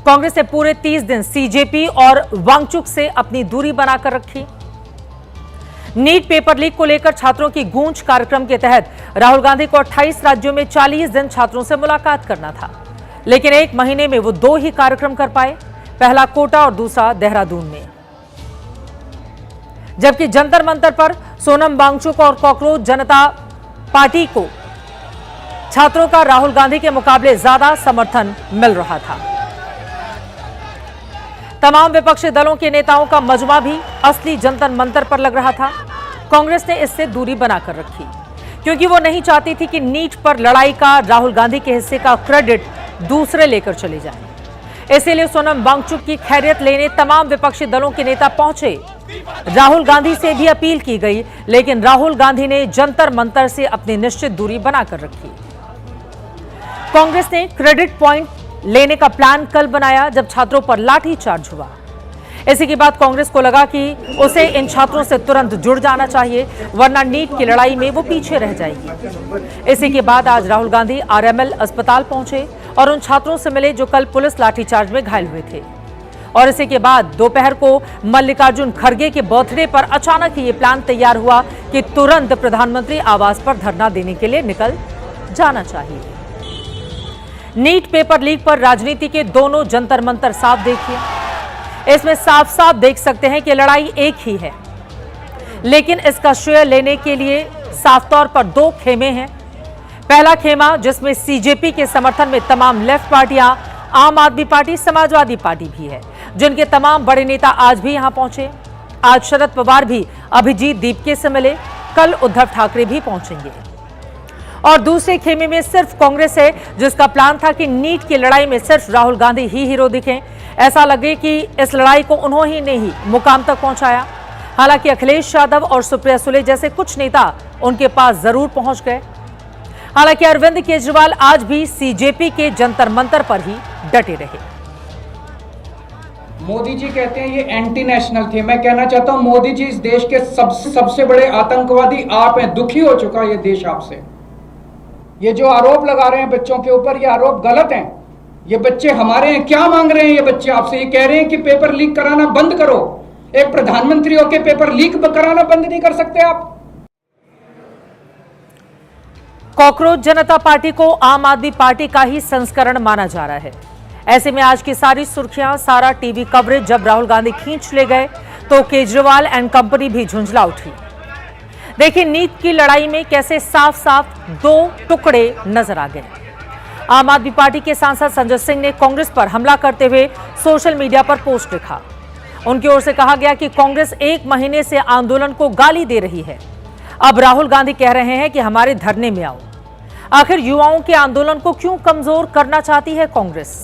कांग्रेस ने पूरे 30 दिन सीजेपी और वांगचुक से अपनी दूरी बनाकर रखी। नीट पेपर लीक को लेकर छात्रों की गूंज कार्यक्रम के तहत राहुल गांधी को 28 राज्यों में 40 दिन छात्रों से मुलाकात करना था, लेकिन एक महीने में वो 2 ही कार्यक्रम कर पाए, पहला कोटा और दूसरा देहरादून में। जबकि जंतर मंतर पर सोनम वांगचुक और कॉकरोच जनता पार्टी को छात्रों का राहुल गांधी के मुकाबले ज्यादा समर्थन मिल रहा था। तमाम विपक्षी दलों के नेताओं का मजमा भी असली जंतर मंतर पर लग रहा था। कांग्रेस ने इससे दूरी बनाकर रखी क्योंकि वो नहीं चाहती थी कि नीट पर लड़ाई का राहुल गांधी के हिस्से का क्रेडिट दूसरे लेकर चले जाएं। इसीलिए सोनम वांगचुक की खैरियत लेने तमाम विपक्षी दलों के नेता पहुंचे। राहुल गांधी से भी अपील की गई, लेकिन राहुल गांधी ने जंतर मंतर से अपनी निश्चित दूरी बनाकर रखी। कांग्रेस ने क्रेडिट पॉइंट लेने का प्लान कल बनाया जब छात्रों पर लाठीचार्ज हुआ। इसी के बाद कांग्रेस को लगा कि उसे इन छात्रों से तुरंत जुड़ जाना चाहिए, वरना नीट की लड़ाई में वो पीछे रह जाएगी। इसी के बाद आज राहुल गांधी आरएमएल अस्पताल पहुंचे और उन छात्रों से मिले जो कल पुलिस लाठीचार्ज में घायल हुए थे। और इसी के बाद दोपहर को मल्लिकार्जुन खड़गे के बर्थडे पर अचानक ही ये प्लान तैयार हुआ कि तुरंत प्रधानमंत्री आवास पर धरना देने के लिए निकल जाना चाहिए। नीट पेपर लीक पर राजनीति के दोनों जंतर मंतर साफ देखिए। इसमें साफ साफ देख सकते हैं कि लड़ाई एक ही है, लेकिन इसका श्रेय लेने के लिए साफ तौर पर 2 खेमे हैं। पहला खेमा जिसमें सीजेपी के समर्थन में तमाम लेफ्ट पार्टियां, आम आदमी पार्टी, समाजवादी पार्टी भी है, जिनके तमाम बड़े नेता आज भी यहां पहुंचे। आज शरद पवार भी अभिजीत दीपके से मिले, कल उद्धव ठाकरे भी पहुंचेंगे। और दूसरे खेमे में सिर्फ कांग्रेस है, जिसका प्लान था कि नीट की लड़ाई में सिर्फ राहुल गांधी ही हीरो दिखें, ऐसा लगे कि इस लड़ाई को उन्होंने ने ही मुकाम तक पहुंचाया। हालांकि अखिलेश यादव और सुप्रिया सुले जैसे कुछ नेता उनके पास जरूर पहुंच गए। हालांकि अरविंद केजरीवाल आज भी सीजेपी के जंतर मंतर पर ही डटे रहे। मोदी जी कहते हैं ये एंटी नेशनल थे। मैं कहना चाहता हूं मोदी जी इस देश के सबसे बड़े आतंकवादी आप हैं। दुखी हो चुका ये देश आपसे। ये जो आरोप लगा रहे हैं बच्चों के ऊपर, ये आरोप गलत हैं। ये बच्चे हमारे हैं। क्या मांग रहे हैं ये बच्चे आपसे? ये कह रहे हैं कि पेपर लीक कराना बंद करो। एक प्रधानमंत्री होकर पेपर लीक कराना बंद नहीं कर सकते आप? कॉकरोच जनता पार्टी को आम आदमी पार्टी का ही संस्करण माना जा रहा है। ऐसे में आज की सारी सुर्खियां, सारा टीवी कवरेज जब राहुल गांधी खींच ले गए तो केजरीवाल एंड कंपनी भी झुंझला उठी। देखिए नीट की लड़ाई में कैसे साफ साफ 2 टुकड़े नजर आ गए। आम आदमी पार्टी के सांसद संजय सिंह ने कांग्रेस पर हमला करते हुए सोशल मीडिया पर पोस्ट लिखा। उनकी ओर से कहा गया कि कांग्रेस 1 महीने से आंदोलन को गाली दे रही है। अब राहुल गांधी कह रहे हैं कि हमारे धरने में आओ। आखिर युवाओं के आंदोलन को क्यों कमजोर करना चाहती है कांग्रेस?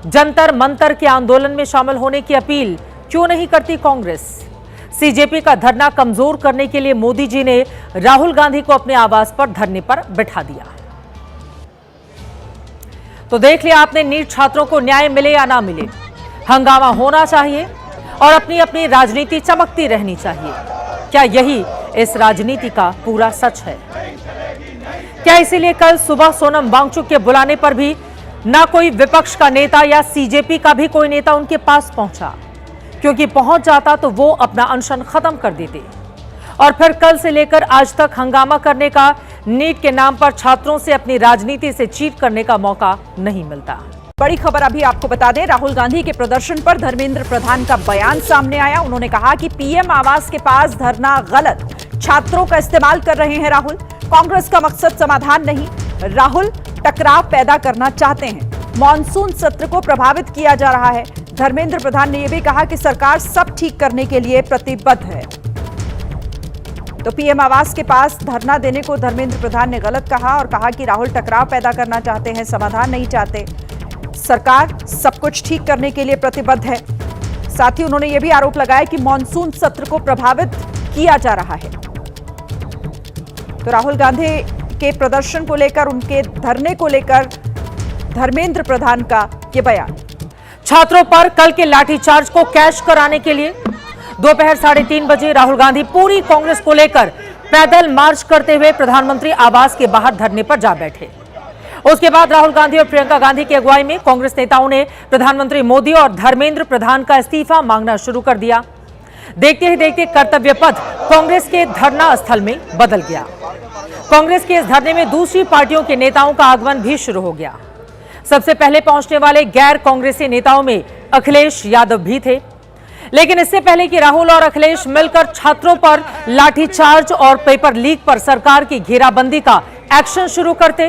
जंतर मंतर के आंदोलन में शामिल होने की अपील क्यों नहीं करती कांग्रेस? सीजेपी का धरना कमजोर करने के लिए मोदी जी ने राहुल गांधी को अपने आवास पर धरने पर बिठा दिया। तो देख लिया आपने, नीट छात्रों को न्याय मिले या ना मिले, हंगामा होना चाहिए और अपनी अपनी राजनीति चमकती रहनी चाहिए। क्या यही इस राजनीति का पूरा सच है? क्या इसीलिए कल सुबह सोनम वांगचुक के बुलाने पर भी ना कोई विपक्ष का नेता या सीजेपी का भी कोई नेता उनके पास पहुंचा? क्योंकि पहुंच जाता तो वो अपना अनशन खत्म कर देते और फिर कल से लेकर आज तक हंगामा करने का नीट के नाम पर छात्रों से अपनी राजनीति से चीट करने का मौका नहीं मिलता। बड़ी खबर अभी आपको बता दें, राहुल गांधी के प्रदर्शन पर धर्मेंद्र प्रधान का बयान सामने आया। उन्होंने कहा कि पीएम आवास के पास धरना गलत, छात्रों का इस्तेमाल कर रहे हैं राहुल। कांग्रेस का मकसद समाधान नहीं, राहुल टकराव पैदा करना चाहते हैं। मॉनसून सत्र को प्रभावित किया जा रहा है। धर्मेंद्र प्रधान ने यह भी कहा कि सरकार सब ठीक करने के लिए प्रतिबद्ध है। तो पीएम आवास के पास धरना देने को धर्मेंद्र प्रधान ने गलत कहा और कहा कि राहुल टकराव पैदा करना चाहते हैं, समाधान नहीं चाहते। सरकार सब कुछ ठीक करने के लिए प्रतिबद्ध है। साथ ही उन्होंने यह भी आरोप लगाया कि मॉनसून सत्र को प्रभावित किया जा रहा है। तो राहुल गांधी के प्रदर्शन को लेकर, उनके धरने को लेकर धर्मेंद्र प्रधान का यह बयान। छात्रों पर कल के लाठीचार्ज को कैश कराने के लिए दोपहर 3:30 बजे राहुल गांधी पूरी कांग्रेस को लेकर पैदल मार्च करते हुए प्रधानमंत्री आवास के बाहर धरने पर जा बैठे। उसके बाद राहुल गांधी और प्रियंका गांधी की अगुवाई में कांग्रेस नेताओं ने प्रधानमंत्री मोदी और धर्मेंद्र प्रधान का इस्तीफा मांगना शुरू कर दिया। देखते ही देखते कर्तव्य पथ कांग्रेस के धरना स्थल में बदल गया। कांग्रेस के इस धरने में दूसरी पार्टियों के नेताओं का आगमन भी शुरू हो गया। सबसे पहले पहुंचने वाले गैर कांग्रेसी नेताओं में अखिलेश यादव भी थे। लेकिन इससे पहले कि राहुल और अखिलेश मिलकर छात्रों पर लाठीचार्ज और पेपर लीक पर सरकार की घेराबंदी का एक्शन शुरू करते,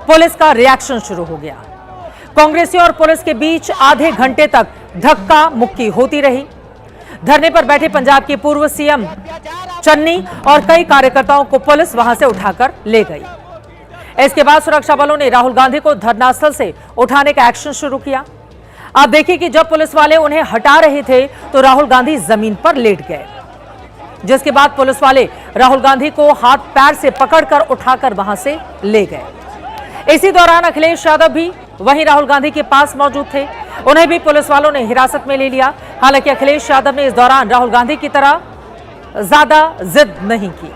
पुलिस का रिएक्शन शुरू हो गया। कांग्रेसियों और पुलिस के बीच आधे घंटे तक धक्का मुक्की होती रही। धरने पर बैठे पंजाब के पूर्व सीएम चन्नी और कई कार्यकर्ताओं को पुलिस वहां से उठाकर ले गई। इसके बाद सुरक्षा बलों ने राहुल गांधी को धरनास्थल से उठाने का एक्शन शुरू किया। आप देखिए कि जब पुलिस वाले उन्हें हटा रहे थे तो राहुल गांधी जमीन पर लेट गए, जिसके बाद पुलिस वाले राहुल गांधी को हाथ पैर से पकड़कर उठाकर वहां से ले गए। इसी दौरान अखिलेश यादव भी वहीं राहुल गांधी के पास मौजूद थे। उन्हें भी पुलिस वालों ने हिरासत में ले लिया। हालांकि अखिलेश यादव ने इस दौरान राहुल गांधी की तरह ज्यादा जिद नहीं की।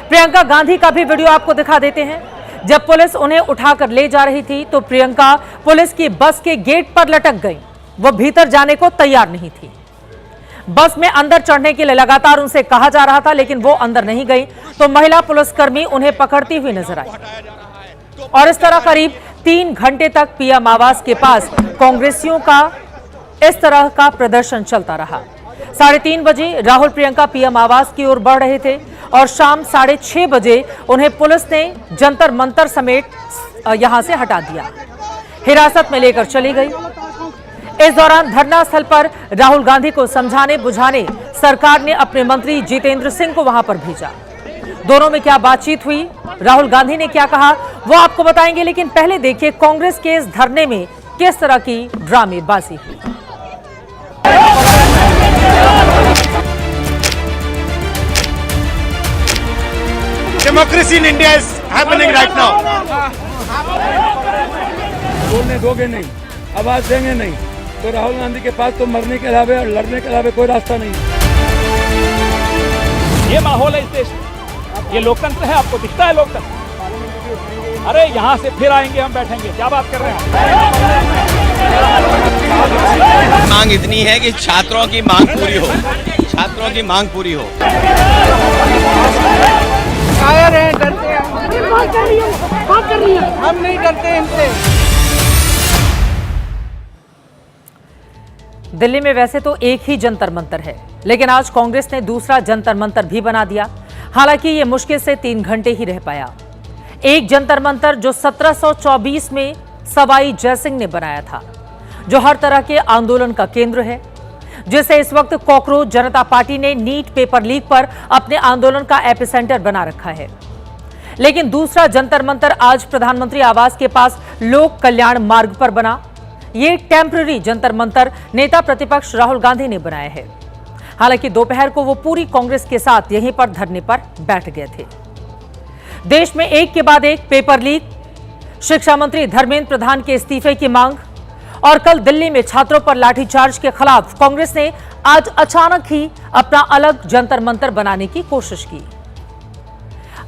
प्रियंका गांधी का भी वीडियो आपको दिखा देते हैं। जब पुलिस उन्हें उठाकर ले जा रही थी तो प्रियंका पुलिस की बस के गेट पर लटक गई। वो भीतर जाने को तैयार नहीं थी। बस में अंदर चढ़ने के लिए लगातार उनसे कहा जा रहा था, लेकिन वो अंदर नहीं गई तो महिला पुलिसकर्मी उन्हें पकड़ती हुई नजर आई। और इस तरह करीब 3 घंटे तक पीएम आवास के पास कांग्रेसियों का इस तरह का प्रदर्शन चलता रहा। 3:30 बजे राहुल प्रियंका पीएम आवास की ओर बढ़ रहे थे और शाम 6:30 बजे उन्हें पुलिस ने जंतर मंतर समेत यहां से हटा दिया, हिरासत में लेकर चली गई। इस दौरान धरना स्थल पर राहुल गांधी को समझाने बुझाने सरकार ने अपने मंत्री जितेंद्र सिंह को वहां पर भेजा। दोनों में क्या बातचीत हुई, राहुल गांधी ने क्या कहा, वो आपको बताएंगे। लेकिन पहले देखिए कांग्रेस के इस धरने में किस तरह की ड्रामेबाजी हुई। Democracy in India is happening right now. बोलने दोगे नहीं, आवाज देंगे नहीं तो राहुल गांधी के पास तो मरने के अलावा और लड़ने के अलावा कोई रास्ता नहीं। ये माहौल है इस देश में, ये लोकतंत्र है। आपको दिखता है लोकतंत्र? अरे यहाँ से फिर आएंगे, हम बैठेंगे। क्या बात कर रहे हैं? मांग इतनी है कि छात्रों की मांग पूरी हो, छात्रों की मांग पूरी हो। कायर हैं, डरते हैं। हम नहीं डरते इनसे। दिल्ली में वैसे तो एक ही जंतर मंतर है, लेकिन आज कांग्रेस ने दूसरा जंतर मंतर भी बना दिया। हालांकि ये मुश्किल से 3 घंटे ही रह पाया। एक जंतर मंतर जो 1724 में सवाई जयसिंह ने बनाया था, जो हर तरह के आंदोलन का केंद्र है, जिसे इस वक्त कॉकरोच जनता पार्टी ने नीट पेपर लीक पर अपने आंदोलन का एपिसेंटर बना रखा है। लेकिन दूसरा जंतर मंतर आज प्रधानमंत्री आवास के पास लोक कल्याण मार्ग पर बना। ये टेम्पररी जंतर मंतर नेता प्रतिपक्ष राहुल गांधी ने बनाया है। हालांकि दोपहर को वो पूरी कांग्रेस के साथ यहीं पर धरने पर बैठ गए थे। देश में एक के बाद एक पेपर लीक, शिक्षा मंत्री धर्मेंद्र प्रधान के इस्तीफे की मांग और कल दिल्ली में छात्रों पर लाठीचार्ज के खिलाफ कांग्रेस ने आज अचानक ही अपना अलग जंतर मंतर बनाने की कोशिश की।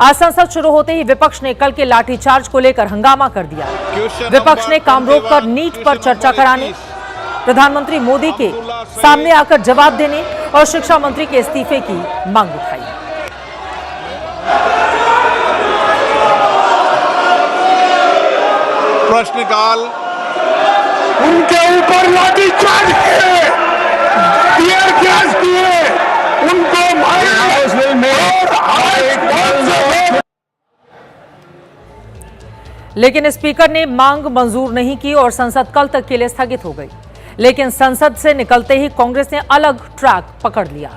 आज संसद शुरू होते ही विपक्ष ने कल के लाठीचार्ज को लेकर हंगामा कर दिया। विपक्ष ने काम रोककर नीट पर चर्चा कराने, प्रधानमंत्री मोदी के सामने आकर जवाब देने और शिक्षा मंत्री के इस्तीफे की मांग उठाई। प्रश्नकाल, उनके ऊपर लाठीचार्ज किए, टीयर गैस किए, उनको लेकिन स्पीकर ने मांग मंजूर नहीं की और संसद कल तक के लिए स्थगित हो गई। लेकिन संसद से निकलते ही कांग्रेस ने अलग ट्रैक पकड़ लिया।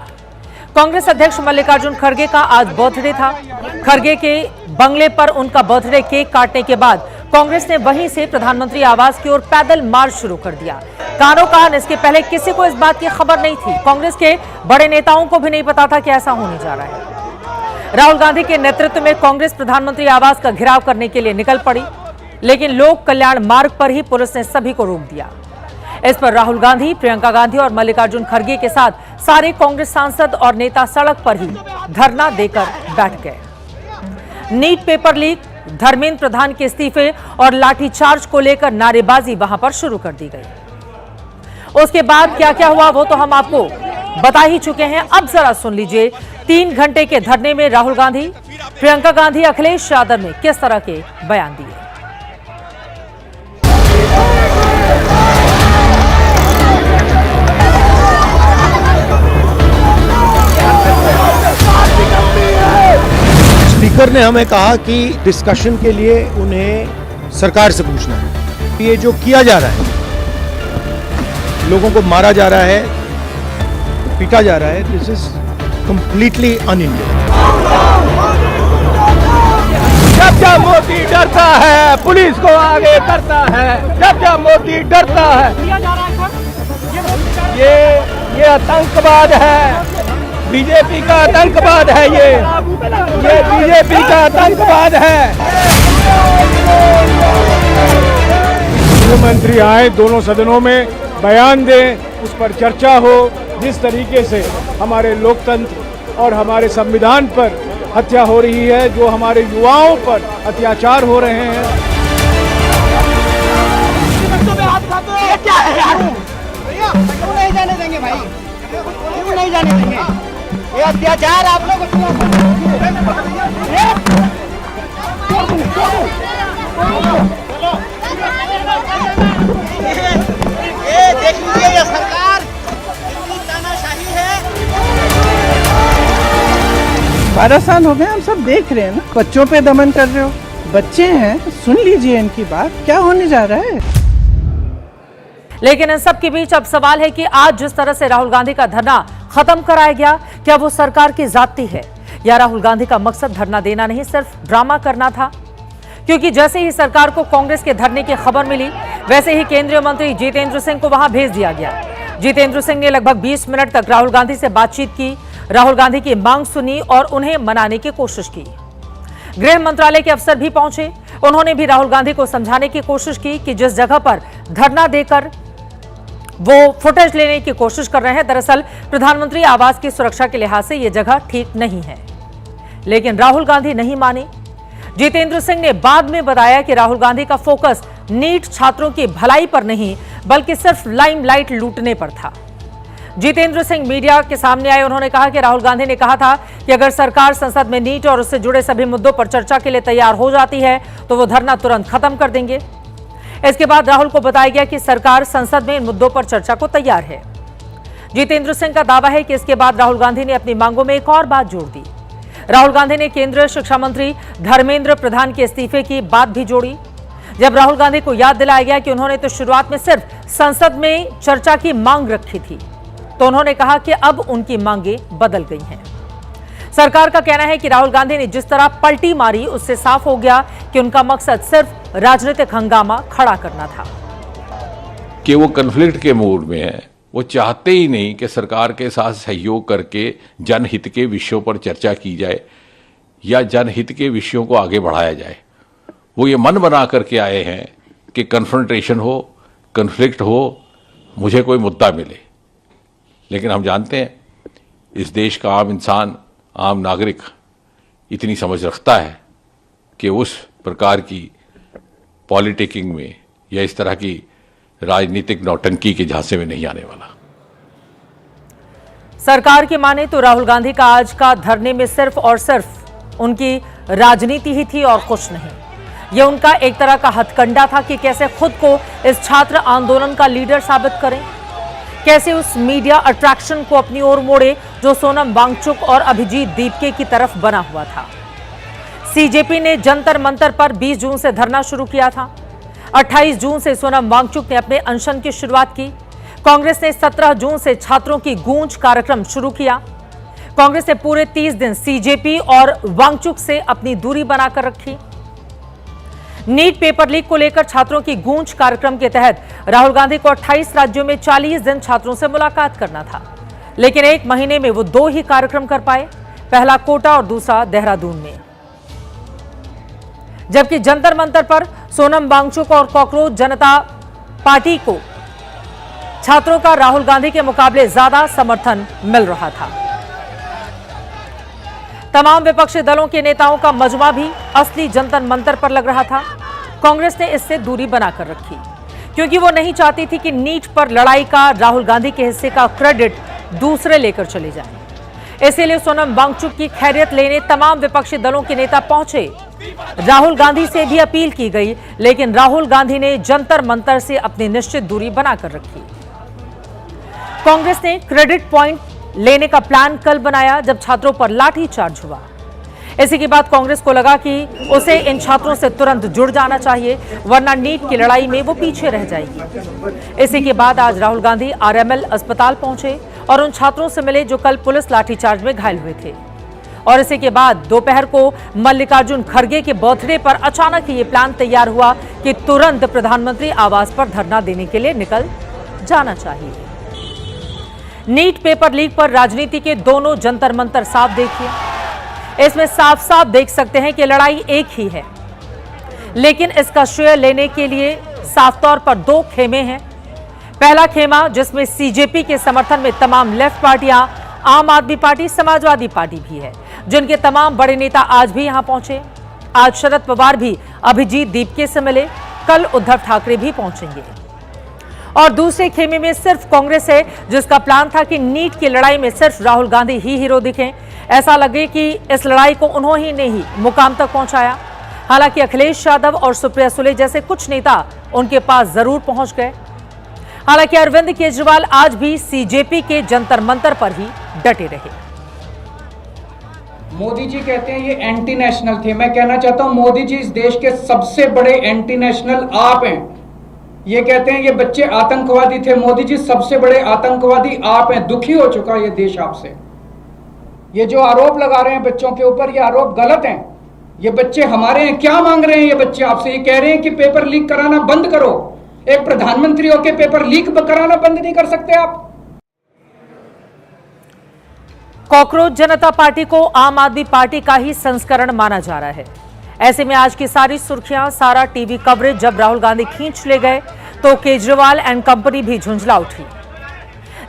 कांग्रेस अध्यक्ष मल्लिकार्जुन खड़गे का आज बर्थडे था। खड़गे के बंगले पर उनका बर्थडे केक काटने के बाद कांग्रेस ने वहीं से प्रधानमंत्री आवास की ओर पैदल मार्च शुरू कर दिया। कानो कान इसके पहले किसी को इस बात की खबर नहीं थी। कांग्रेस के बड़े नेताओं को भी नहीं पता था कि ऐसा होने जा रहा है। राहुल गांधी के नेतृत्व में कांग्रेस प्रधानमंत्री आवास का घेराव करने के लिए निकल पड़ी, लेकिन लोक कल्याण मार्ग पर ही पुलिस ने सभी को रोक दिया। इस पर राहुल गांधी, प्रियंका गांधी और मल्लिकार्जुन खड़गे के साथ सारे कांग्रेस सांसद और नेता सड़क पर ही धरना देकर बैठ गए। NEET paper leak, Dharmendra Pradhan के इस्तीफे और लाठीचार्ज को लेकर नारेबाजी वहां पर शुरू कर दी गई। उसके बाद क्या क्या हुआ वो तो हम आपको बता ही चुके हैं। अब जरा सुन लीजिए 3 घंटे के धरने में राहुल गांधी, प्रियंका गांधी, अखिलेश यादव ने किस तरह के बयान दिए। स्पीकर ने हमें कहा कि डिस्कशन के लिए उन्हें सरकार से पूछना है। ये जो किया जा रहा है, लोगों को मारा जा रहा है, पीटा जा रहा है, दिस इज कंप्लीटली अनइंडियन। जब जब मोदी डरता है पुलिस को आगे करता है, जब जब मोदी डरता है। ये आतंकवाद है, बीजेपी का आतंकवाद है। ये बीजेपी का आतंकवाद है। गृहमंत्री आए, दोनों सदनों में बयान दें, उस पर चर्चा हो। जिस तरीके से हमारे लोकतंत्र और हमारे संविधान पर हत्या हो रही है, जो हमारे युवाओं पर अत्याचार हो रहे हैं। ये क्या है यार? क्यों नहीं जाने देंगे भाई? क्यों नहीं जाने देंगे? ये अत्याचार आप लोग ये देख लीजिए, ये सरकार कितनी तानाशाही है। 12 साल हो गए, हम सब देख रहे हैं ना। बच्चों पे दमन कर रहे हो, बच्चे हैं, सुन लीजिए इनकी बात, क्या होने जा रहा है। लेकिन इन सब के बीच अब सवाल है कि आज जिस तरह से राहुल गांधी का धरना खत्म कराया गया, क्या वो सरकार की जाती है या राहुल गांधी का मकसद धरना देना नहीं, सिर्फ ड्रामा करना था। क्योंकि जैसे ही सरकार को कांग्रेस के धरने की खबर मिली, वैसे ही केंद्रीय मंत्री जितेंद्र सिंह को वहां भेज दिया गया। जितेंद्र सिंह ने लगभग 20 मिनट तक राहुल गांधी से बातचीत की, राहुल गांधी की मांग सुनी और उन्हें मनाने की कोशिश की। गृह मंत्रालय के अफसर भी पहुंचे, उन्होंने भी राहुल गांधी को समझाने की कोशिश की कि जिस जगह पर धरना देकर वो फुटेज लेने की कोशिश कर रहे हैं, दरअसल प्रधानमंत्री आवास की सुरक्षा के लिहाज से यह जगह ठीक नहीं है। लेकिन राहुल गांधी नहीं माने। जितेंद्र सिंह ने बाद में बताया कि राहुल गांधी का फोकस नीट छात्रों की भलाई पर नहीं, बल्कि सिर्फ लाइमलाइट लूटने पर था। जितेंद्र सिंह मीडिया के सामने आए, उन्होंने कहा कि राहुल गांधी ने कहा था कि अगर सरकार संसद में नीट और उससे जुड़े सभी मुद्दों पर चर्चा के लिए तैयार हो जाती है तो वो धरना तुरंत खत्म कर देंगे। इसके बाद राहुल को बताया गया कि सरकार संसद में इन मुद्दों पर चर्चा को तैयार है। जितेंद्र सिंह का दावा है कि इसके बाद राहुल गांधी ने अपनी मांगों में एक और बात जोड़ दी। राहुल गांधी ने केंद्रीय शिक्षा मंत्री धर्मेंद्र प्रधान के इस्तीफे की बात भी जोड़ी। जब राहुल गांधी को याद दिलाया गया कि उन्होंने तो शुरुआत में सिर्फ संसद में चर्चा की मांग रखी थी, तो उन्होंने कहा कि अब उनकी मांगें बदल गई हैं। सरकार का कहना है कि राहुल गांधी ने जिस तरह पलटी मारी, उससे साफ हो गया कि उनका मकसद सिर्फ राजनीतिक हंगामा खड़ा करना था। कि वो कन्फ्लिक्ट के मूड में है, वो चाहते ही नहीं कि सरकार के साथ सहयोग करके जनहित के विषयों पर चर्चा की जाए या जनहित के विषयों को आगे बढ़ाया जाए। वो ये मन बना करके आए हैं कि कन्फ्रंटेशन हो, कन्फ्लिक्ट हो, मुझे कोई मुद्दा मिले। लेकिन हम जानते हैं इस देश का आम इंसान, आम नागरिक इतनी समझ रखता है कि उस प्रकार की पॉलिटिकिंग में या इस तरह की राजनीतिक नौटंकी के झांसे में नहीं आने वाला। सरकार की माने तो राहुल गांधी का आज का धरने में सिर्फ और सिर्फ उनकी राजनीति ही थी और कुछ नहीं। यह उनका एक तरह का हथकंडा था कि कैसे खुद को इस छात्र आंदोलन का लीडर साबित करें, कैसे उस मीडिया अट्रैक्शन को अपनी ओर मोड़े जो सोनम वांगचुक और अभिजीत दीपके की तरफ बना हुआ था। सीजेपी ने जंतर मंतर पर 20 जून से धरना शुरू किया था। 28 जून से सोनम वांगचुक ने अपने अनशन की शुरुआत की। कांग्रेस ने 17 जून से छात्रों की गूंज कार्यक्रम शुरू किया। कांग्रेस ने पूरे 30 दिन सीजेपी और वांगचुक से अपनी दूरी बनाकर रखी। नीट पेपर लीक को लेकर छात्रों की गूंज कार्यक्रम के तहत राहुल गांधी को 28 राज्यों में 40 दिन छात्रों से मुलाकात करना था, लेकिन एक महीने में वो 2 ही कार्यक्रम कर पाए, पहला कोटा और दूसरा देहरादून में। जबकि जंतर मंतर पर सोनम वांगचुक और कॉकरोच जनता पार्टी को छात्रों का राहुल गांधी के मुकाबले ज्यादा समर्थन मिल रहा था। तमाम विपक्षी दलों के नेताओं का मजमा भी असली जंतर मंतर पर लग रहा था। कांग्रेस ने इससे दूरी बनाकर रखी क्योंकि वो नहीं चाहती थी कि नीट पर लड़ाई का राहुल गांधी के हिस्से का क्रेडिट दूसरे लेकर चले जाएं। इसीलिए सोनम वांगचुक की खैरियत लेने तमाम विपक्षी दलों के नेता पहुंचे। राहुल गांधी से भी अपील की गई, लेकिन राहुल गांधी ने जंतर मंतर से अपनी निश्चित दूरी बनाकर रखी। कांग्रेस ने क्रेडिट पॉइंट लेने का प्लान कल बनाया जब छात्रों पर लाठीचार्ज हुआ। इसी के बाद कांग्रेस को लगा कि उसे इन छात्रों से तुरंत जुड़ जाना चाहिए, वरना नीट की लड़ाई में वो पीछे रह जाएगी। इसी के बाद आज राहुल गांधी आरएमएल अस्पताल पहुंचे और उन छात्रों से मिले जो कल पुलिस लाठीचार्ज में घायल हुए थे। और इसी के बाद दोपहर को मल्लिकार्जुन खड़गे के बर्थडे पर अचानक ही ये प्लान तैयार हुआ कि तुरंत प्रधानमंत्री आवास पर धरना देने के लिए निकल जाना चाहिए। नीट पेपर लीक पर राजनीति के दोनों जंतर मंतर साफ देखिए। इसमें साफ साफ देख सकते हैं कि लड़ाई एक ही है, लेकिन इसका श्रेय लेने के लिए साफ तौर पर 2 खेमे हैं। पहला खेमा जिसमें सीजेपी के समर्थन में तमाम लेफ्ट पार्टियां, आम आदमी पार्टी, समाजवादी पार्टी भी है, जिनके तमाम बड़े नेता आज भी यहां पहुंचे। आज शरद पवार भी अभिजीत दीपके से मिले, कल उद्धव ठाकरे भी पहुंचेंगे। और दूसरे खेमे में सिर्फ कांग्रेस है, जिसका प्लान था कि नीट की लड़ाई में सिर्फ राहुल गांधी ही हीरो दिखें, ऐसा लगे कि इस लड़ाई को उन्होंने ने ही मुकाम तक पहुंचाया। हालांकि अखिलेश यादव और सुप्रिया सुले जैसे कुछ नेता उनके पास जरूर पहुंच गए। हालांकि अरविंद केजरीवाल आज भी सीजेपी के जंतर मंतर पर ही डटे रहे। मोदी जी कहते हैं ये एंटी नेशनल थे। मैं कहना चाहता हूं मोदी जी इस देश के सबसे बड़े एंटी नेशनल आप हैं। ये कहते हैं ये बच्चे आतंकवादी थे। मोदी जी सबसे बड़े आतंकवादी आप हैं। दुखी हो चुका ये देश आपसे। ये जो आरोप लगा रहे हैं बच्चों के ऊपर, ये आरोप गलत हैं। ये बच्चे हमारे हैं। क्या मांग रहे हैं ये बच्चे आपसे? ये कह रहे हैं कि पेपर लीक कराना बंद करो। एक प्रधानमंत्री होकर पेपर लीक कराना बंद नहीं कर सकते आप? कॉकरोच जनता पार्टी को आम आदमी पार्टी का ही संस्करण माना जा रहा है। ऐसे में आज की सारी सुर्खियां, सारा टीवी कवरेज जब राहुल गांधी खींच ले गए तो केजरीवाल एंड कंपनी भी झुंझला उठी।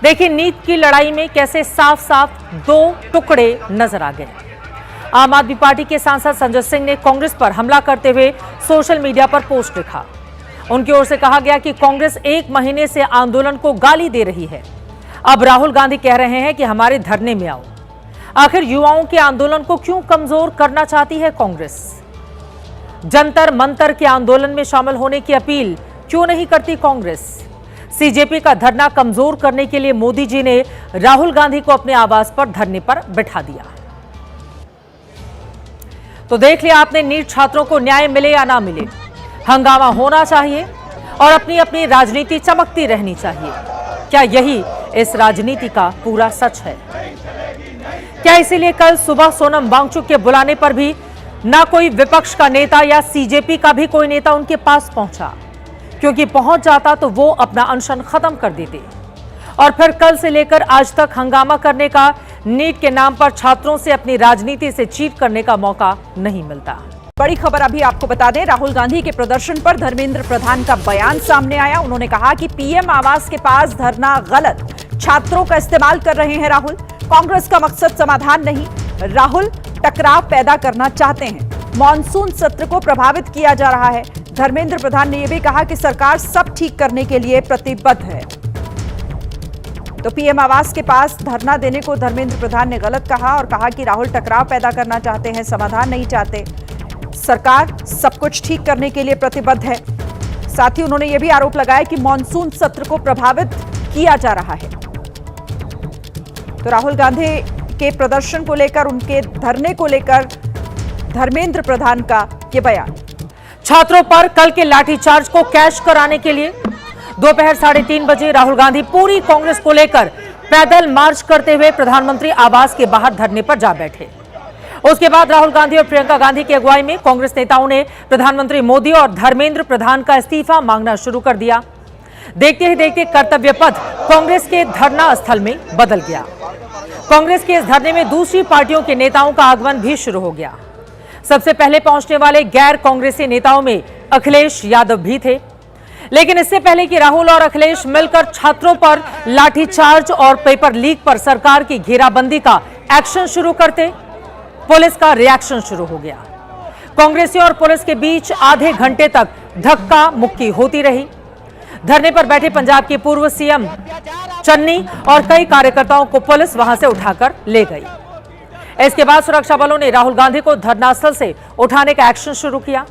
देखिए नीट की लड़ाई में कैसे साफ साफ 2 टुकड़े नजर आ गए। आम आदमी पार्टी के सांसद संजय सिंह ने कांग्रेस पर हमला करते हुए सोशल मीडिया पर पोस्ट लिखा। उनकी ओर से कहा गया कि कांग्रेस 1 महीने से आंदोलन को गाली दे रही है। अब राहुल गांधी कह रहे हैं कि हमारे धरने में आओ। आखिर युवाओं के आंदोलन को क्यों कमजोर करना चाहती है कांग्रेस? जंतर मंतर के आंदोलन में शामिल होने की अपील क्यों नहीं करती कांग्रेस? सीजेपी का धरना कमजोर करने के लिए मोदी जी ने राहुल गांधी को अपने आवास पर धरने पर बिठा दिया। तो देख लिया आपने, नीट छात्रों को न्याय मिले या ना मिले, हंगामा होना चाहिए और अपनी अपनी राजनीति चमकती रहनी चाहिए। क्या यही इस राजनीति का पूरा सच है? क्या इसीलिए कल सुबह सोनम वांगचुक के बुलाने पर भी ना कोई विपक्ष का नेता या सीजेपी का भी कोई नेता उनके पास पहुंचा? क्योंकि पहुंच जाता तो वो अपना अनशन खत्म कर देते और फिर कल से लेकर आज तक हंगामा करने का, नीट के नाम पर छात्रों से अपनी राजनीति से चीट करने का मौका नहीं मिलता। बड़ी खबर अभी आपको बता दें, राहुल गांधी के प्रदर्शन पर धर्मेंद्र प्रधान का बयान सामने आया। उन्होंने कहा कि पीएम आवास के पास धरना गलत, छात्रों का इस्तेमाल कर रहे हैं राहुल। कांग्रेस का मकसद समाधान नहीं, राहुल टकराव पैदा करना चाहते हैं। मॉनसून सत्र को प्रभावित किया जा रहा है। धर्मेंद्र प्रधान ने यह भी कहा कि सरकार सब ठीक करने के लिए प्रतिबद्ध है। तो पीएम आवास के पास धरना देने को धर्मेंद्र प्रधान ने गलत कहा और कहा कि राहुल टकराव पैदा करना चाहते हैं, समाधान नहीं चाहते। सरकार सब कुछ ठीक करने के लिए प्रतिबद्ध है। साथ ही उन्होंने यह भी आरोप लगाया कि मॉनसून सत्र को प्रभावित किया जा रहा है। तो राहुल गांधी के प्रदर्शन को लेकर, उनके धरने को लेकर धर्मेंद्र प्रधान का यह बयान। छात्रों पर कल के लाठीचार्ज को कैश कराने के लिए दोपहर 3:30 बजे राहुल गांधी पूरी कांग्रेस को लेकर पैदल मार्च करते हुए प्रधानमंत्री आवास के बाहर धरने पर जा बैठे। उसके बाद राहुल गांधी और प्रियंका गांधी की अगुवाई में कांग्रेस नेताओं ने प्रधानमंत्री मोदी और धर्मेंद्र प्रधान का इस्तीफा मांगना शुरू कर दिया। देखते ही देखते कर्तव्य पथ कांग्रेस के धरना स्थल में बदल गया। कांग्रेस के इस धरने में दूसरी पार्टियों के नेताओं का आगमन भी शुरू हो गया। सबसे पहले पहुंचने वाले गैर कांग्रेसी नेताओं में अखिलेश यादव भी थे। लेकिन इससे पहले कि राहुल और अखिलेश मिलकर छात्रों पर लाठीचार्ज और पेपर लीक पर सरकार की घेराबंदी का एक्शन शुरू करते, पुलिस का रिएक्शन शुरू हो गया। कांग्रेसियों और पुलिस के बीच आधे घंटे तक धक्का मुक्की होती रही। धरने पर बैठे पंजाब के पूर्व सीएम चन्नी और कई कार्यकर्ताओं को पुलिस वहां से उठाकर ले गई। इसके बाद सुरक्षा बलों ने राहुल गांधी को धरनास्थल से उठाने का एक्शन शुरू किया।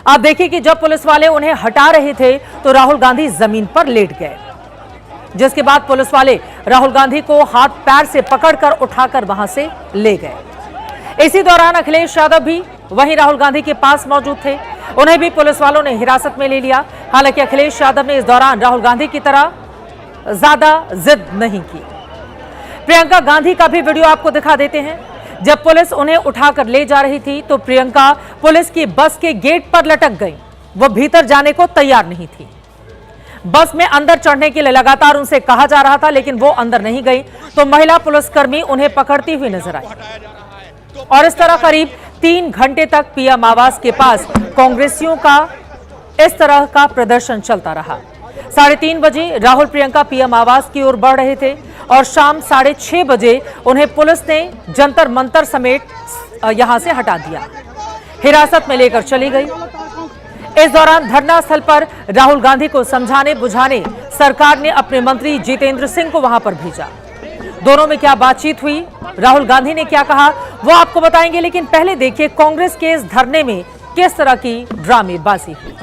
आप देखिए कि जब पुलिस वाले उन्हें हटा रहे थे तो राहुल गांधी जमीन पर लेट गए, जिसके बाद पुलिस वाले राहुल गांधी को हाथ पैर से पकड़कर उठाकर वहां से ले गए। इसी दौरान अखिलेश यादव भी वहीं राहुल गांधी के पास मौजूद थे। उन्हें भी पुलिस वालों ने हिरासत में ले लिया। हालांकि अखिलेश यादव ने इस दौरान राहुल गांधी की तरह ज्यादा जिद नहीं की। प्रियंका गांधी का भी वीडियो आपको दिखा देते हैं। जब पुलिस उन्हें उठाकर ले जा रही थी तो प्रियंका पुलिस की बस के गेट पर लटक गई। वो भीतर जाने को तैयार नहीं थी। बस में अंदर चढ़ने के लिए लगातार उनसे कहा जा रहा था, लेकिन वो अंदर नहीं गई तो महिला पुलिसकर्मी उन्हें पकड़ती हुई नजर आई। और इस तरह करीब 3 घंटे तक पीएम आवास के पास कांग्रेसियों का इस तरह का प्रदर्शन चलता रहा। 3:30 बजे राहुल प्रियंका पीएम आवास की ओर बढ़ रहे थे और शाम 6:30 बजे उन्हें पुलिस ने जंतर मंतर समेत यहां से हटा दिया, हिरासत में लेकर चली गई। इस दौरान धरना स्थल पर राहुल गांधी को समझाने बुझाने सरकार ने अपने मंत्री जितेंद्र सिंह को वहां पर भेजा। दोनों में क्या बातचीत हुई, राहुल गांधी ने क्या कहा, वो आपको बताएंगे। लेकिन पहले देखिए कांग्रेस के इस धरने में किस तरह की ड्रामेबाजी हुई।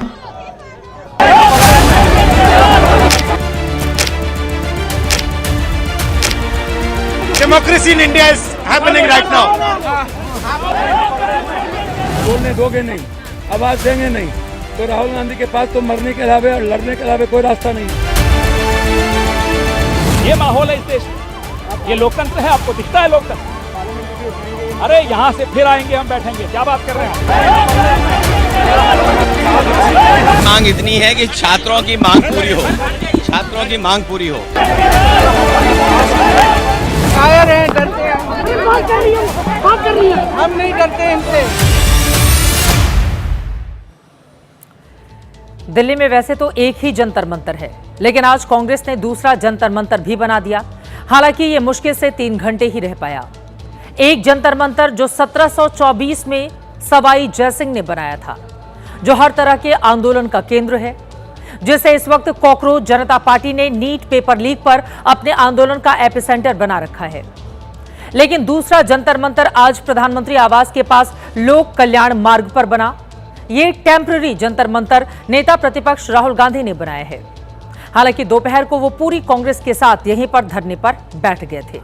Democracy in India is happening right now. बोलने दोगे नहीं, आवाज देंगे नहीं तो राहुल गांधी के पास तो मरने के अलावे और लड़ने के अलावे कोई रास्ता नहीं। ये माहौल है इस देश में, ये लोकतंत्र है। आपको दिखता है लोकतंत्र? अरे यहाँ से फिर आएंगे, हम बैठेंगे। क्या बात कर रहे हैं? मांग इतनी है कि छात्रों की मांग पूरी हो, छात्रों की मांग पूरी हो। कायर हैं, डरते हैं। हम नहीं डरते इनसे। दिल्ली में वैसे तो एक ही जंतर मंतर है, लेकिन आज कांग्रेस ने दूसरा जंतर मंतर भी बना दिया। हालांकि ये मुश्किल से 3 घंटे ही रह पाया। एक जंतर मंतर जो 1724 में सवाई जयसिंह ने बनाया था, जो हर तरह के आंदोलन का केंद्र है, जिसे इस वक्त कॉकरोच जनता पार्टी ने नीट पेपर लीक पर अपने आंदोलन का एपिसेंटर बना रखा है। लेकिन दूसरा जंतर मंतर आज प्रधानमंत्री आवास के पास लोक कल्याण मार्ग पर बना। ये टेम्पररी जंतर मंतर नेता प्रतिपक्ष राहुल गांधी ने बनाया है। हालांकि दोपहर को वो पूरी कांग्रेस के साथ यहीं पर धरने पर बैठ गए थे।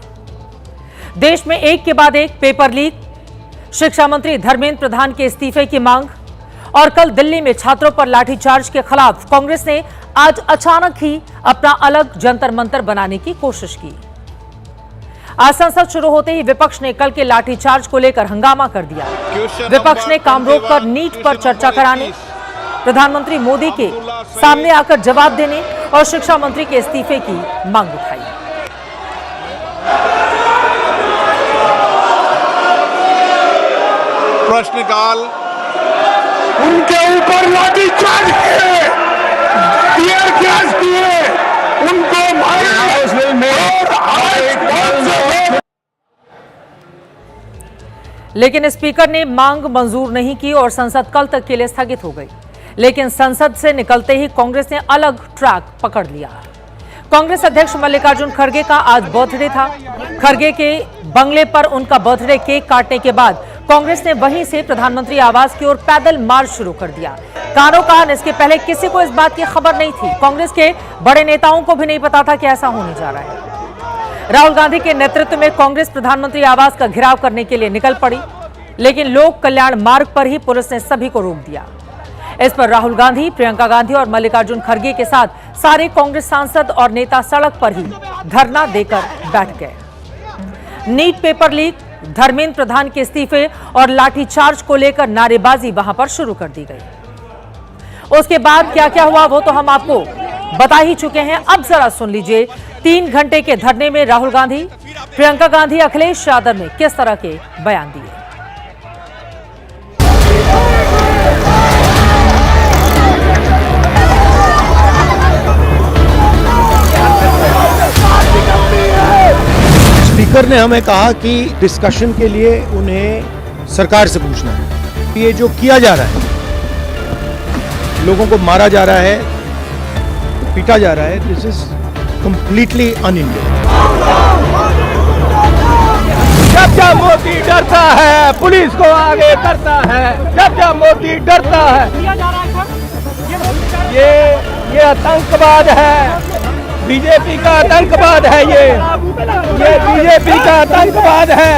देश में एक के बाद एक पेपर लीक, शिक्षा मंत्री धर्मेंद्र प्रधान के इस्तीफे की मांग और कल दिल्ली में छात्रों पर लाठीचार्ज के खिलाफ कांग्रेस ने आज अचानक ही अपना अलग जंतर मंतर बनाने की कोशिश की। आज संसद शुरू होते ही विपक्ष ने कल के लाठीचार्ज को लेकर हंगामा कर दिया। विपक्ष ने काम रोककर नीट पर चर्चा कराने, प्रधानमंत्री मोदी के सामने आकर जवाब देने और शिक्षा मंत्री के इस्तीफे की मांग उठाई। प्रश्नकाल, उनके ऊपर लाठीचार्ज किए, टीयर गैस किए, उनको मारा। लेकिन स्पीकर ने मांग मंजूर नहीं की और संसद कल तक के लिए स्थगित हो गई। लेकिन संसद से निकलते ही कांग्रेस ने अलग ट्रैक पकड़ लिया। कांग्रेस अध्यक्ष मल्लिकार्जुन खड़गे का आज बर्थडे था। खड़गे के बंगले पर उनका बर्थडे केक काटने के बाद कांग्रेस ने वहीं से प्रधानमंत्री आवास की ओर पैदल मार्च शुरू कर दिया। कानो कान इसके पहले किसी को इस बात की खबर नहीं थी। कांग्रेस के बड़े नेताओं को भी नहीं पता था कि ऐसा होने जा रहा है। राहुल गांधी के नेतृत्व में कांग्रेस प्रधानमंत्री आवास का घेराव करने के लिए निकल पड़ी, लेकिन लोक कल्याण मार्ग पर ही पुलिस ने सभी को रोक दिया। इस पर राहुल गांधी, प्रियंका गांधी और मल्लिकार्जुन खड़गे के साथ सारे कांग्रेस सांसद और नेता सड़क पर ही धरना देकर बैठ गए। NEET paper leak, Dharmendra Pradhan के इस्तीफे और लाठीचार्ज को लेकर नारेबाजी वहां पर शुरू कर दी गई। उसके बाद क्या क्या हुआ वो तो हम आपको बता ही चुके हैं। अब जरा सुन लीजिए 3 घंटे के धरने में राहुल गांधी, प्रियंका गांधी, अखिलेश यादव ने किस तरह के बयान दिए। स्पीकर ने हमें कहा कि डिस्कशन के लिए उन्हें सरकार से पूछना है। ये जो किया जा रहा है, लोगों को मारा जा रहा है, पीटा जा रहा है, दिस इज कंप्लीटली अनइंडियन। जब जब मोदी डरता है पुलिस को आगे करता है, जब जब मोदी डरता है। ये आतंकवाद है, बीजेपी का आतंकवाद है। ये बीजेपी का आतंकवाद है।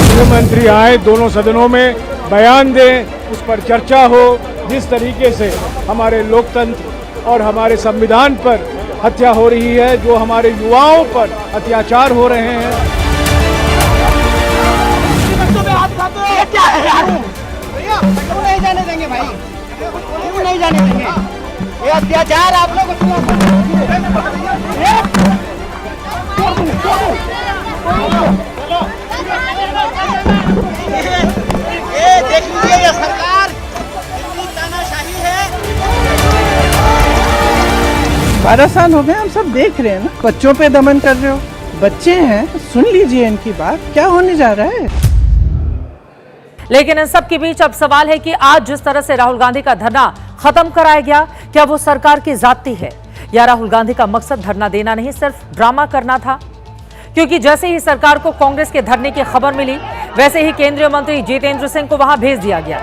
गृहमंत्री आए, दोनों सदनों में बयान दें, उस पर चर्चा हो। जिस तरीके से हमारे लोकतंत्र और हमारे संविधान पर हत्या हो रही है, जो हमारे युवाओं पर अत्याचार हो रहे हैं। ये क्या है यार? भैया क्यों नहीं जाने देंगे भाई? क्यों नहीं जाने देंगे? ये अत्याचार आप लोग ये देख लीजिए, ये सरकार कितनी तानाशाही है। 12 साल हो गए, हम सब देख रहे हैं ना। बच्चों पे दमन कर रहे हो, बच्चे हैं, सुन लीजिए इनकी बात, क्या होने जा रहा है। लेकिन इन सब के बीच अब सवाल है कि आज जिस तरह से राहुल गांधी का धरना खत्म कराया गया, क्या वो सरकार की जाती है या राहुल गांधी का मकसद धरना देना नहीं, सिर्फ ड्रामा करना था? क्योंकि जैसे ही सरकार को कांग्रेस के धरने की खबर मिली, वैसे ही केंद्रीय मंत्री जितेंद्र सिंह को वहां भेज दिया गया।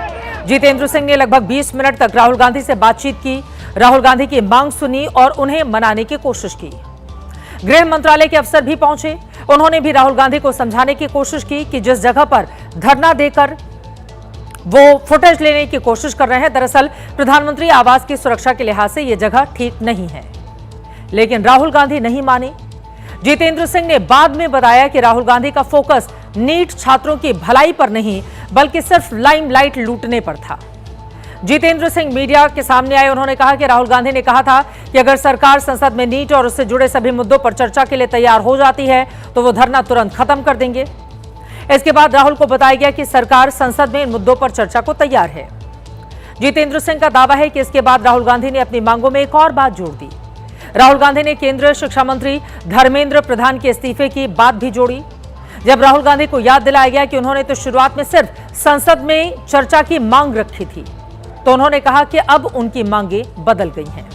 जितेंद्र सिंह ने लगभग 20 मिनट तक राहुल गांधी से बातचीत की, राहुल गांधी की मांग सुनी और उन्हें मनाने की कोशिश की। गृह मंत्रालय के अफसर भी पहुंचे, उन्होंने भी राहुल गांधी को समझाने की कोशिश की कि जिस जगह पर धरना देकर वो फुटेज लेने की कोशिश कर रहे हैं, दरअसल प्रधानमंत्री आवास की सुरक्षा के लिहाज से यह जगह ठीक नहीं है। लेकिन राहुल गांधी नहीं माने। जितेंद्र सिंह ने बाद में बताया कि राहुल गांधी का फोकस नीट छात्रों की भलाई पर नहीं, बल्कि सिर्फ लाइमलाइट लूटने पर था। जितेंद्र सिंह मीडिया के सामने आए, उन्होंने कहा कि राहुल गांधी ने कहा था कि अगर सरकार संसद में नीट और उससे जुड़े सभी मुद्दों पर चर्चा के लिए तैयार हो जाती है तो वो धरना तुरंत खत्म कर देंगे। इसके बाद राहुल को बताया गया कि सरकार संसद में इन मुद्दों पर चर्चा को तैयार है। जितेंद्र सिंह का दावा है कि इसके बाद राहुल गांधी ने अपनी मांगों में एक और बात जोड़ दी। राहुल गांधी ने केंद्रीय शिक्षा मंत्री धर्मेंद्र प्रधान के इस्तीफे की बात भी जोड़ी। जब राहुल गांधी को याद दिलाया गया कि उन्होंने तो शुरुआत में सिर्फ संसद में चर्चा की मांग रखी थी, तो उन्होंने कहा कि अब उनकी मांगें बदल गई हैं।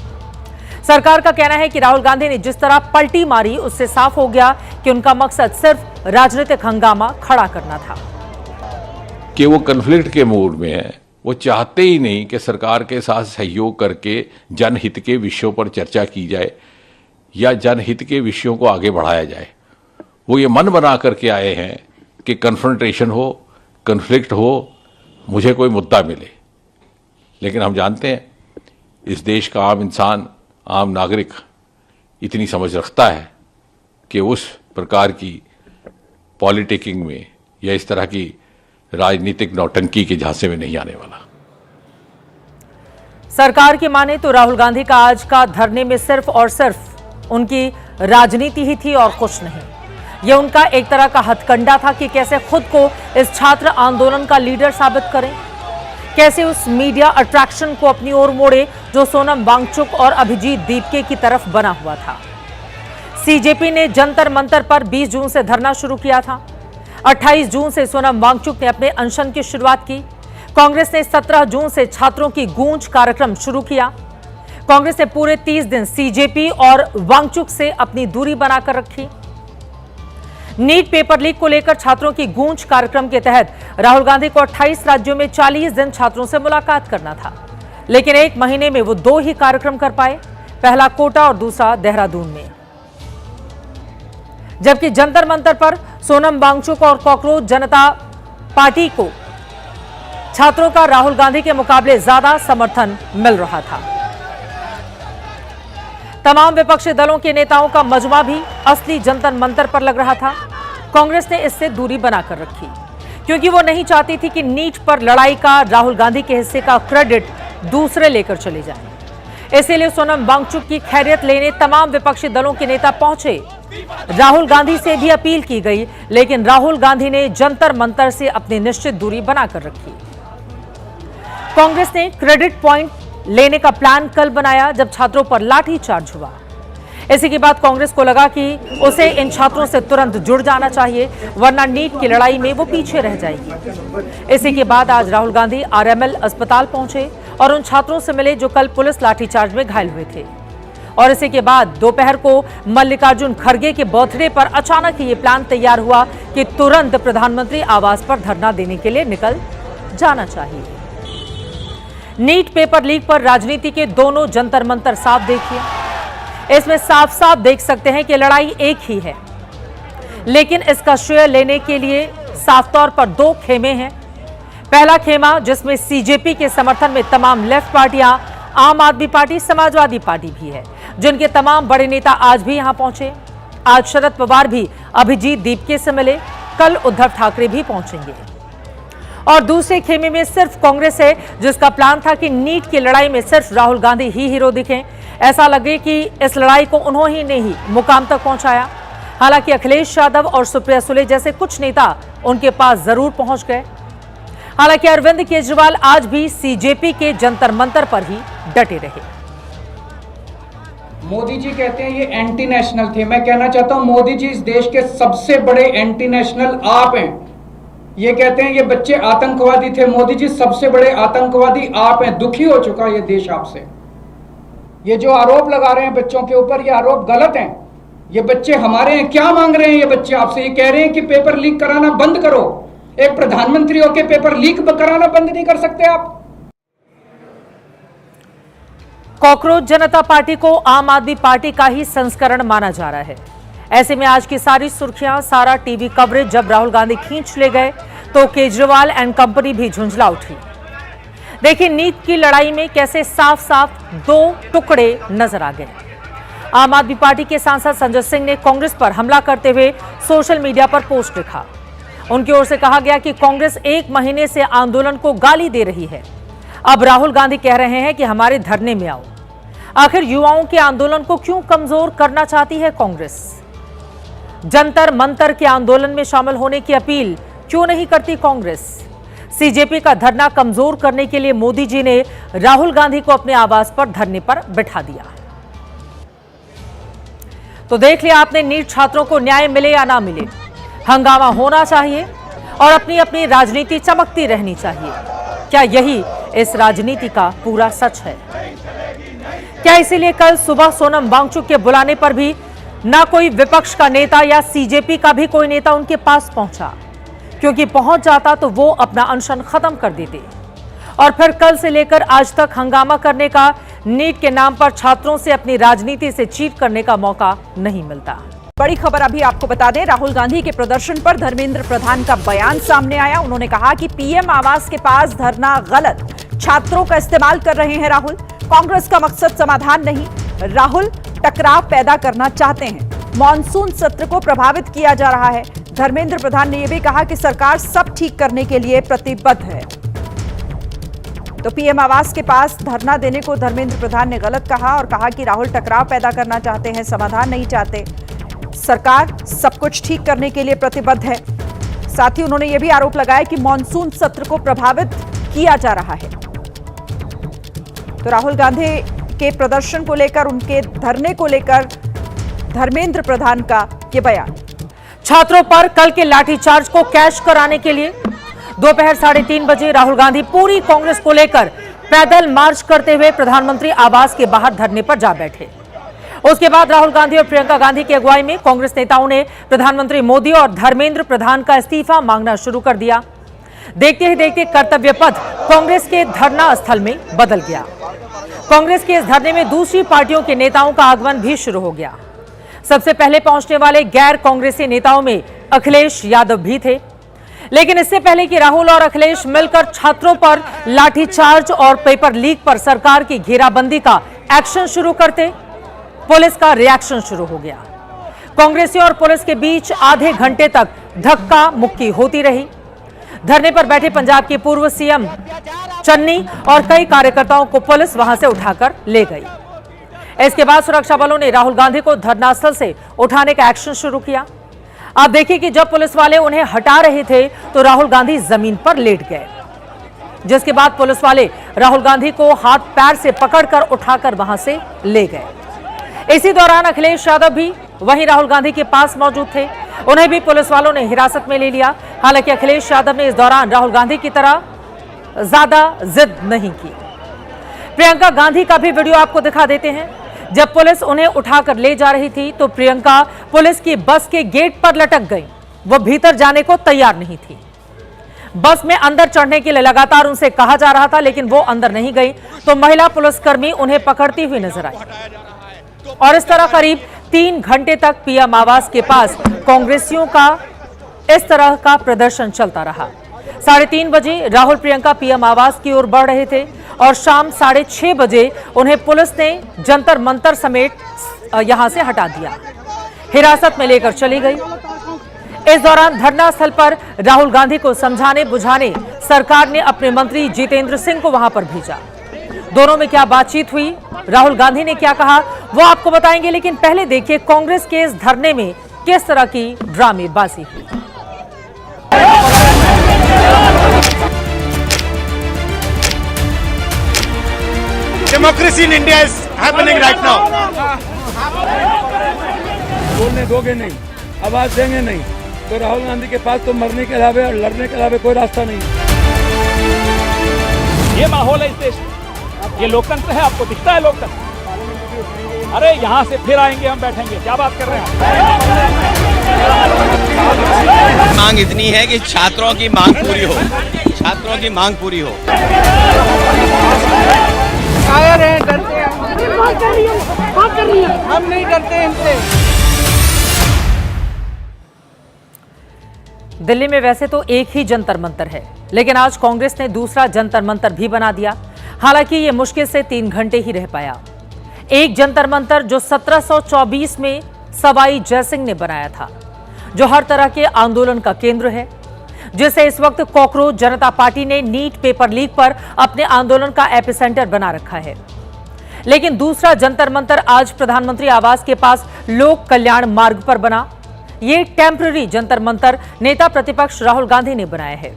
सरकार का कहना है कि राहुल गांधी ने जिस तरह पलटी मारी, उससे साफ हो गया कि उनका मकसद सिर्फ राजनीतिक हंगामा खड़ा करना था। कि वो कन्फ्लिक्ट के मूड में है, वो चाहते ही नहीं कि सरकार के साथ सहयोग करके जनहित के विषयों पर चर्चा की जाए या जनहित के विषयों को आगे बढ़ाया जाए। वो ये मन बना करके आए हैं कि कन्फ्रंटेशन हो, कन्फ्लिक्ट हो, मुझे कोई मुद्दा मिले। लेकिन हम जानते हैं इस देश का आम इंसान, आम नागरिक इतनी समझ रखता है कि उस प्रकार की पॉलिटिकिंग में या इस तरह की राजनीतिक नौटंकी के झांसे में नहीं आने वाला। सरकार की माने तो राहुल गांधी का आज का धरने में सिर्फ और सिर्फ उनकी राजनीति ही थी और कुछ नहीं। यह उनका एक तरह का हथकंडा था कि कैसे खुद को इस छात्र आंदोलन का लीडर साबित करें, कैसे उस मीडिया अट्रैक्शन को अपनी ओर मोड़े जो सोनम वांगचुक और अभिजीत दीपके की तरफ बना हुआ था। सीजेपी ने जंतर मंतर पर 20 जून से धरना शुरू किया था। 28 जून से सोनम वांगचुक ने अपने अनशन की शुरुआत की। कांग्रेस ने 17 जून से छात्रों की गूंज कार्यक्रम शुरू किया। कांग्रेस ने पूरे 30 दिन सीजेपी और वांगचुक से अपनी दूरी बनाकर रखी। नीट पेपर लीक को लेकर छात्रों की गूंज कार्यक्रम के तहत राहुल गांधी को 28 राज्यों में 40 दिन छात्रों से मुलाकात करना था, लेकिन एक महीने में वो 2 ही कार्यक्रम कर पाए, पहला कोटा और दूसरा देहरादून में। जबकि जंतर मंतर पर सोनम वांगचुक और कॉकरोच जनता पार्टी को छात्रों का राहुल गांधी के मुकाबले ज्यादा समर्थन मिल रहा था। तमाम विपक्षी दलों के नेताओं का मजमा भी असली जंतर मंतर पर लग रहा था। कांग्रेस ने इससे दूरी बनाकर रखी, क्योंकि वो नहीं चाहती थी कि नीट पर लड़ाई का राहुल गांधी के हिस्से का क्रेडिट दूसरे लेकर चले जाएं। इसीलिए सोनम वांगचुक की खैरियत लेने तमाम विपक्षी दलों के नेता पहुंचे। राहुल गांधी से भी अपील की गई, लेकिन राहुल गांधी ने जंतर मंतर से अपनी निश्चित दूरी बनाकर रखी। कांग्रेस ने क्रेडिट पॉइंट लेने का प्लान कल बनाया, जब छात्रों पर लाठीचार्ज हुआ। इसी के बाद कांग्रेस को लगा कि उसे इन छात्रों से तुरंत जुड़ जाना चाहिए, वरना नीट की लड़ाई में वो पीछे रह जाएगी। इसी के बाद आज राहुल गांधी आरएमएल अस्पताल पहुंचे और उन छात्रों से मिले जो कल पुलिस लाठीचार्ज में घायल हुए थे। और इसी के बाद दोपहर को मल्लिकार्जुन खड़गे के बर्थडे पर अचानक ही ये प्लान तैयार हुआ कि तुरंत प्रधानमंत्री आवास पर धरना देने के लिए निकल जाना चाहिए। नीट पेपर लीक पर राजनीति के दोनों जंतर मंतर साफ देखिए। इसमें साफ साफ देख सकते हैं कि लड़ाई एक ही है, लेकिन इसका श्रेय लेने के लिए साफ तौर पर 2 खेमे हैं। पहला खेमा, जिसमें सीजेपी के समर्थन में तमाम लेफ्ट पार्टियां, आम आदमी पार्टी, समाजवादी पार्टी भी है, जिनके तमाम बड़े नेता आज भी यहां पहुंचे। आज शरद पवार भी अभिजीत दीपके से मिले, कल उद्धव ठाकरे भी पहुंचेंगे। और दूसरे खेमे में सिर्फ कांग्रेस है, जिसका प्लान था कि नीट की लड़ाई में सिर्फ राहुल गांधी ही हीरो दिखें, ऐसा लगे कि इस लड़ाई को उन्होंने ही मुकाम तक पहुंचाया। हालांकि अखिलेश यादव और सुप्रिया सुले जैसे कुछ नेता उनके पास जरूर पहुंच गए। हालांकि अरविंद केजरीवाल आज भी सीजेपी के जंतर मंतर पर ही डटे रहे। मोदी जी कहते हैं ये एंटी नेशनल थे। मैं कहना चाहता हूं मोदी जी इस देश के सबसे बड़े एंटी नेशनल आप हैं। ये कहते हैं ये बच्चे आतंकवादी थे। मोदी जी सबसे बड़े आतंकवादी आप हैं। दुखी हो चुका ये देश आपसे। ये जो आरोप लगा रहे हैं बच्चों के ऊपर, ये आरोप गलत हैं। ये बच्चे हमारे हैं। क्या मांग रहे हैं ये बच्चे आपसे? ये कह रहे हैं कि पेपर लीक कराना बंद करो। एक प्रधानमंत्री होकर पेपर लीक कराना बंद नहीं कर सकते आप? कॉकरोच जनता पार्टी को आम आदमी पार्टी का ही संस्करण माना जा रहा है। ऐसे में आज की सारी सुर्खियां, सारा टीवी कवरेज जब राहुल गांधी खींच ले गए तो केजरीवाल एंड कंपनी भी झुंझला उठी। देखिए नीट की लड़ाई में कैसे साफ साफ 2 टुकड़े नजर आ गए। आम आदमी पार्टी के सांसद संजय सिंह ने कांग्रेस पर हमला करते हुए सोशल मीडिया पर पोस्ट लिखा। उनकी ओर से कहा गया कि कांग्रेस 1 महीने से आंदोलन को गाली दे रही है। अब राहुल गांधी कह रहे हैं कि हमारे धरने में आओ। आखिर युवाओं के आंदोलन को क्यों कमजोर करना चाहती है कांग्रेस? जंतर मंतर के आंदोलन में शामिल होने की अपील क्यों नहीं करती कांग्रेस? सीजेपी का धरना कमजोर करने के लिए मोदी जी ने राहुल गांधी को अपने आवास पर धरने पर बिठा दिया। तो देख लिया आपने, नीट छात्रों को न्याय मिले या ना मिले, हंगामा होना चाहिए और अपनी अपनी राजनीति चमकती रहनी चाहिए। क्या यही इस राजनीति का पूरा सच है? क्या इसीलिए कल सुबह सोनम वांगचुक के बुलाने पर भी ना कोई विपक्ष का नेता या सीजेपी का भी कोई नेता उनके पास पहुंचा? क्योंकि पहुंच जाता तो वो अपना अनशन खत्म कर देते और फिर कल से लेकर आज तक हंगामा करने का, नीट के नाम पर छात्रों से अपनी राजनीति से चीट करने का मौका नहीं मिलता। बड़ी खबर अभी आपको बता दें, राहुल गांधी के प्रदर्शन पर धर्मेंद्र प्रधान का बयान सामने आया। उन्होंने कहा कि पीएम आवास के पास धरना गलत, छात्रों का इस्तेमाल कर रहे हैं राहुल। कांग्रेस का मकसद समाधान नहीं, राहुल टकराव पैदा करना चाहते हैं। मॉनसून सत्र को प्रभावित किया जा रहा है। धर्मेंद्र प्रधान ने यह भी कहा कि सरकार सब ठीक करने के लिए प्रतिबद्ध है। तो पीएम आवास के पास धरना देने को धर्मेंद्र प्रधान ने गलत कहा और कहा कि राहुल टकराव पैदा करना चाहते हैं, समाधान नहीं चाहते। सरकार सब कुछ ठीक करने के लिए प्रतिबद्ध है। साथ ही उन्होंने यह भी आरोप लगाया कि मॉनसून सत्र को प्रभावित किया जा रहा है। तो राहुल गांधी के प्रदर्शन को लेकर, उनके धरने को लेकर धर्मेंद्र प्रधान का यह बयान। छात्रों पर कल के लाठीचार्ज को कैश कराने के लिए दोपहर 3:30 बजे राहुल गांधी पूरी कांग्रेस को लेकर पैदल मार्च करते हुए प्रधानमंत्री आवास के बाहर धरने पर जा बैठे। उसके बाद राहुल गांधी और प्रियंका गांधी की अगुवाई में कांग्रेस नेताओं ने प्रधानमंत्री मोदी और धर्मेंद्र प्रधान का इस्तीफा मांगना शुरू कर दिया। देखते ही देखते कर्तव्य पथ कांग्रेस के धरना स्थल में बदल गया। कांग्रेस के इस धरने में दूसरी पार्टियों के नेताओं का आगमन भी शुरू हो गया। सबसे पहले पहुंचने वाले गैर कांग्रेसी नेताओं में अखिलेश यादव भी थे। लेकिन इससे पहले कि राहुल और अखिलेश मिलकर छात्रों पर लाठीचार्ज और पेपर लीक पर सरकार की घेराबंदी का एक्शन शुरू करते, पुलिस का रिएक्शन शुरू हो गया। कांग्रेसियों और पुलिस के बीच आधे घंटे तक धक्का मुक्की होती रही। धरने पर बैठे पंजाब के पूर्व सीएम चन्नी और कई कार्यकर्ताओं को पुलिस वहां से उठाकर ले गई। इसके बाद सुरक्षा बलों ने राहुल गांधी को धरनास्थल से उठाने का एक्शन शुरू किया। आप देखिए कि जब पुलिस वाले उन्हें हटा रहे थे तो राहुल गांधी जमीन पर लेट गए, जिसके बाद पुलिस वाले राहुल गांधी को हाथ पैर से पकड़कर उठाकर वहां से ले गए। इसी दौरान अखिलेश यादव भी वहीं राहुल गांधी के पास मौजूद थे। उन्हें भी पुलिस वालों ने हिरासत में ले लिया। हालांकि अखिलेश यादव ने इस दौरान राहुल गांधी की तरह ज्यादा जिद नहीं की। प्रियंका गांधी का भी वीडियो आपको दिखा देते हैं। जब पुलिस उन्हें उठाकर ले जा रही थी तो प्रियंका पुलिस की बस के गेट पर लटक गई। वो भीतर जाने को तैयार नहीं थी। बस में अंदर चढ़ने के लिए लगातार उनसे कहा जा रहा था, लेकिन वो अंदर नहीं गई तो महिला पुलिसकर्मी उन्हें पकड़ती हुई नजर आई। और इस तरह करीब 3 घंटे तक पीएम आवास के पास कांग्रेसियों का इस तरह का प्रदर्शन चलता रहा। 3:30 बजे राहुल प्रियंका पीएम आवास की ओर बढ़ रहे थे और शाम 6:30 बजे उन्हें पुलिस ने जंतर मंतर समेत यहां से हटा दिया, हिरासत में लेकर चली गई। इस दौरान धरना स्थल पर राहुल गांधी को समझाने बुझाने सरकार ने अपने मंत्री जितेंद्र सिंह को वहां पर भेजा। दोनों में क्या बातचीत हुई, राहुल गांधी ने क्या कहा, वो आपको बताएंगे। लेकिन पहले देखिए कांग्रेस के इस धरने में किस तरह की ड्रामेबाजी हुई। Democracy in India is happening right now. बोलने दोगे नहीं, आवाज देंगे नहीं तो राहुल गांधी के पास तो मरने के अलावा और लड़ने के अलावा कोई रास्ता नहीं। ये माहौल है इस देश में, ये लोकतंत्र है। आपको दिखता है लोकतंत्र? अरे यहाँ से फिर आएंगे, हम बैठेंगे। क्या बात कर रहे हैं? मांग इतनी है कि छात्रों की मांग पूरी हो, छात्रों की मांग पूरी हो। कायर हैं, डरते हैं। हम नहीं डरते इनसे। दिल्ली में वैसे तो एक ही जंतर मंतर है, लेकिन आज कांग्रेस ने दूसरा जंतर मंतर भी बना दिया। हालांकि ये मुश्किल से 3 घंटे ही रह पाया। एक जंतर मंतर जो 1724 में सवाई जयसिंह ने बनाया था, जो हर तरह के आंदोलन का केंद्र है, जिसे इस वक्त कॉकरोच जनता पार्टी ने नीट पेपर लीक पर अपने आंदोलन का एपिसेंटर बना रखा है। लेकिन दूसरा जंतर मंतर आज प्रधानमंत्री आवास के पास लोक कल्याण मार्ग पर बना। ये टेम्पररी जंतर मंतर नेता प्रतिपक्ष राहुल गांधी ने बनाया है।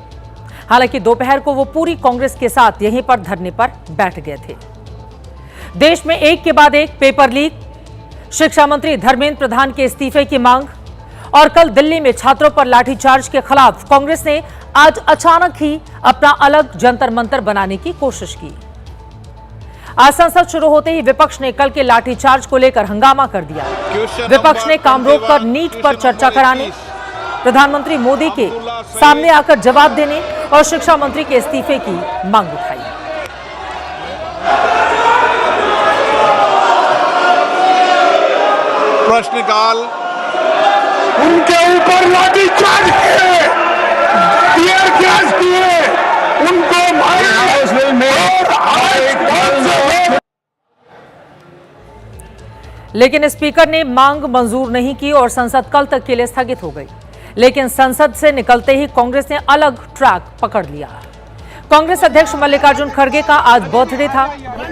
हालांकि दोपहर को वो पूरी कांग्रेस के साथ यहीं पर धरने पर बैठ गए थे। देश में एक के बाद एक पेपर लीक, शिक्षा मंत्री धर्मेंद्र प्रधान के इस्तीफे की मांग और कल दिल्ली में छात्रों पर लाठीचार्ज के खिलाफ कांग्रेस ने आज अचानक ही अपना अलग जंतर मंतर बनाने की कोशिश की। आज संसद शुरू होते ही विपक्ष ने कल के लाठीचार्ज को लेकर हंगामा कर दिया। विपक्ष ने काम रोककर नीट पर चर्चा कराने, प्रधानमंत्री मोदी के सामने आकर जवाब देने और शिक्षा मंत्री के इस्तीफे की मांग उठाई। प्रश्नकाल, उनके ऊपर लाठीचार्ज किए, टीयर गैस किए, उनको मारे। लेकिन स्पीकर ने मांग मंजूर नहीं की और संसद कल तक के लिए स्थगित हो गई। लेकिन संसद से निकलते ही कांग्रेस ने अलग ट्रैक पकड़ लिया। कांग्रेस अध्यक्ष मल्लिकार्जुन खड़गे का आज बर्थडे था।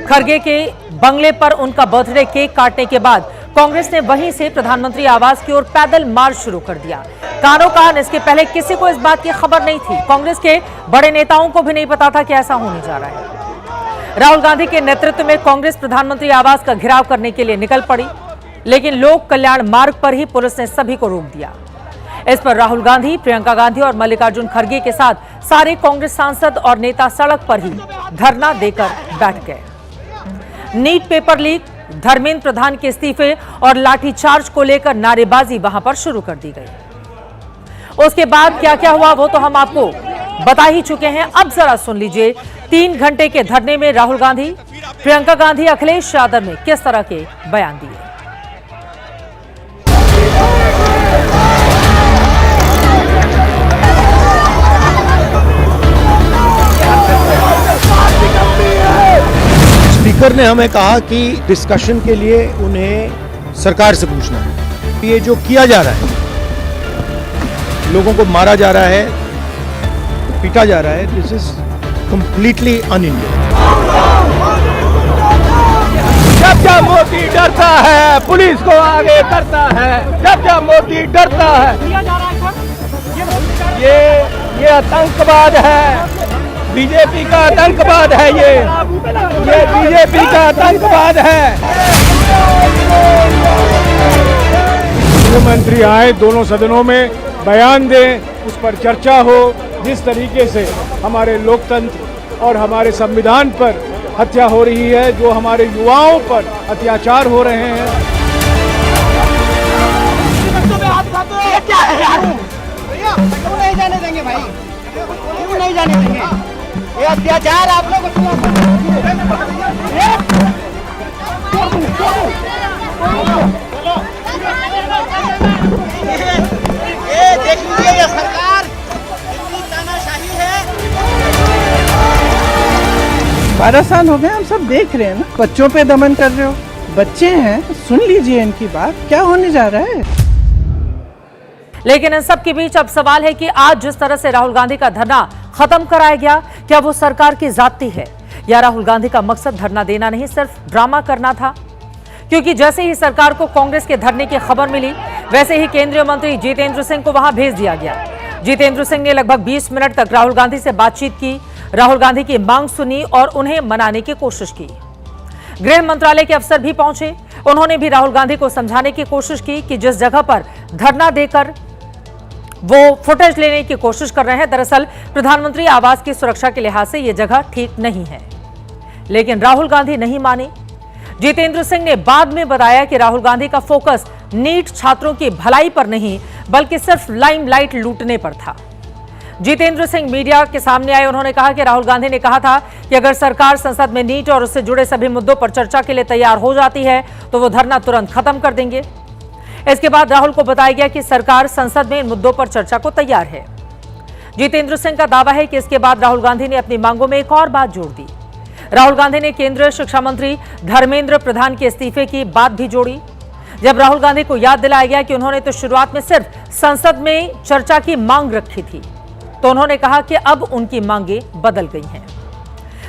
खड़गे के बंगले पर उनका बर्थडे केक काटने के बाद कांग्रेस ने वहीं से प्रधानमंत्री आवास की ओर पैदल मार्च शुरू कर दिया। कानो कान इसके पहले किसी को इस बात की खबर नहीं थी। कांग्रेस के बड़े नेताओं को भी नहीं पता था कि ऐसा होने जा रहा है। राहुल गांधी के नेतृत्व में कांग्रेस प्रधानमंत्री आवास का घेराव करने के लिए निकल पड़ी, लेकिन लोक कल्याण मार्ग पर ही पुलिस ने सभी को रोक दिया। इस पर राहुल गांधी, प्रियंका गांधी और मल्लिकार्जुन खड़गे के साथ सारे कांग्रेस सांसद और नेता सड़क पर ही धरना देकर बैठ गए। NEET paper leak, Dharmendra Pradhan के इस्तीफे और लाठीचार्ज को लेकर नारेबाजी वहां पर शुरू कर दी गई। उसके बाद क्या क्या हुआ वो तो हम आपको बता ही चुके हैं। अब जरा सुन लीजिए 3 घंटे के धरने में राहुल गांधी, प्रियंका गांधी, अखिलेश यादव ने किस तरह के बयान दिए। स्पीकर ने हमें कहा कि डिस्कशन के लिए उन्हें सरकार से पूछना है। ये जो किया जा रहा है, लोगों को मारा जा रहा है, पीटा जा रहा है, दिस इज कंप्लीटली अनइंडियन। जब जब मोदी डरता है पुलिस को आगे करता है, जब जब मोदी डरता है। ये आतंकवाद है, बीजेपी का आतंकवाद है। ये बीजेपी का आतंकवाद है। गृहमंत्री आए, दोनों सदनों में बयान दें, उस पर चर्चा हो। जिस तरीके से हमारे लोकतंत्र और हमारे संविधान पर हत्या हो रही है, जो हमारे युवाओं पर अत्याचार हो रहे हैं। ये क्या है यार? क्यों नहीं जाने देंगे भाई? क्यों नहीं जाने देंगे? ये अत्याचार आप लोग ये देख लीजिए, ये सरकार कितनी तानाशाही है। 12 साल हो गए, हम सब देख रहे हैं ना। बच्चों पे दमन कर रहे हो, बच्चे हैं, सुन लीजिए इनकी बात, क्या होने जा रहा है। लेकिन इन सब के बीच अब सवाल है कि आज जिस तरह से राहुल गांधी का धरना खत्म कराया गया, क्या वो सरकार की जाती है या राहुल गांधी का मकसद धरना देना नहीं, सिर्फ ड्रामा करना था? क्योंकि जैसे ही सरकार को कांग्रेस के धरने की खबर मिली, वैसे ही केंद्रीय मंत्री जितेंद्र सिंह को वहां भेज दिया गया। जितेंद्र सिंह ने लगभग 20 मिनट तक राहुल गांधी से बातचीत की, राहुल गांधी की मांग सुनी और उन्हें मनाने की कोशिश की। गृह मंत्रालय के अफसर भी पहुंचे, उन्होंने भी राहुल गांधी को समझाने की कोशिश की कि जिस जगह पर धरना देकर वो फुटेज लेने की कोशिश कर रहे हैं, दरअसल प्रधानमंत्री आवास की सुरक्षा के लिहाज से यह जगह ठीक नहीं है। लेकिन राहुल गांधी नहीं माने। जितेंद्र सिंह ने बाद में बताया कि राहुल गांधी का फोकस नीट छात्रों की भलाई पर नहीं, बल्कि सिर्फ लाइमलाइट लूटने पर था। जितेंद्र सिंह मीडिया के सामने आए, उन्होंने कहा कि राहुल गांधी ने कहा था कि अगर सरकार संसद में नीट और उससे जुड़े सभी मुद्दों पर चर्चा के लिए तैयार हो जाती है तो वो धरना तुरंत खत्म कर देंगे। इसके बाद राहुल को बताया गया कि सरकार संसद में इन मुद्दों पर चर्चा को तैयार है। जितेंद्र सिंह का दावा है कि इसके बाद राहुल गांधी ने अपनी मांगों में एक और बात जोड़ दी। राहुल गांधी ने केंद्रीय शिक्षा मंत्री धर्मेंद्र प्रधान के इस्तीफे की बात भी जोड़ी। जब राहुल गांधी को याद दिलाया गया कि उन्होंने तो शुरुआत में सिर्फ संसद में चर्चा की मांग रखी थी, तो उन्होंने कहा कि अब उनकी मांगें बदल गई हैं।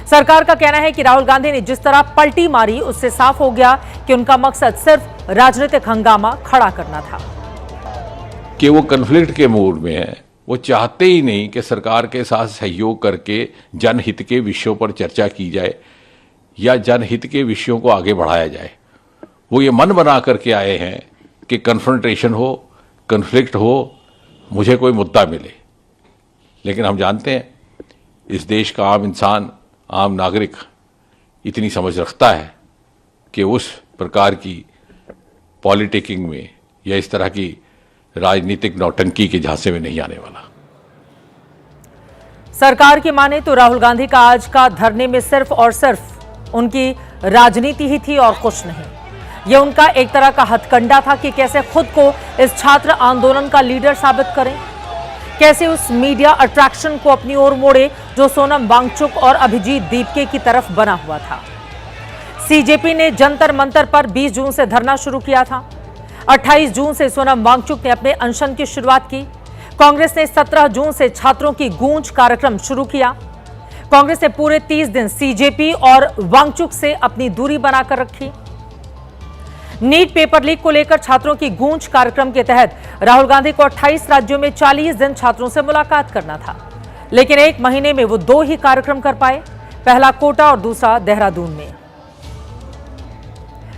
सरकार का कहना है कि राहुल गांधी ने जिस तरह पलटी मारी, उससे साफ हो गया कि उनका मकसद सिर्फ राजनीतिक हंगामा खड़ा करना था। कि वो कन्फ्लिक्ट के मूड में है, वो चाहते ही नहीं कि सरकार के साथ सहयोग करके जनहित के विषयों पर चर्चा की जाए या जनहित के विषयों को आगे बढ़ाया जाए। वो ये मन बना करके आए हैं कि कन्फ्रंटेशन हो, कन्फ्लिक्ट हो, मुझे कोई मुद्दा मिले। लेकिन हम जानते हैं इस देश का आम इंसान, आम नागरिक इतनी समझ रखता है कि उस प्रकार की पॉलिटिकिंग में या इस तरह की राजनीतिक नौटंकी के झांसे में नहीं आने वाला। सरकार की माने तो राहुल गांधी का आज का धरने में सिर्फ और सिर्फ उनकी राजनीति ही थी और कुछ नहीं। यह उनका एक तरह का हथकंडा था कि कैसे खुद को इस छात्र आंदोलन का लीडर साबित करें, कैसे उस मीडिया अट्रैक्शन को अपनी ओर मोड़े जो सोनम वांगचुक और अभिजीत दीपके की तरफ बना हुआ था। सीजेपी ने जंतर मंतर पर 20 जून से धरना शुरू किया था। 28 जून से सोनम वांगचुक ने अपने अनशन की शुरुआत की। कांग्रेस ने 17 जून से छात्रों की गूंज कार्यक्रम शुरू किया। कांग्रेस ने पूरे 30 दिन सीजेपी और वांगचुक से अपनी दूरी बनाकर रखी। नीट पेपर लीक को लेकर छात्रों की गूंज कार्यक्रम के तहत राहुल गांधी को 28 राज्यों में 40 दिन छात्रों से मुलाकात करना था, लेकिन एक महीने में वो 2 ही कार्यक्रम कर पाए, पहला कोटा और दूसरा देहरादून में।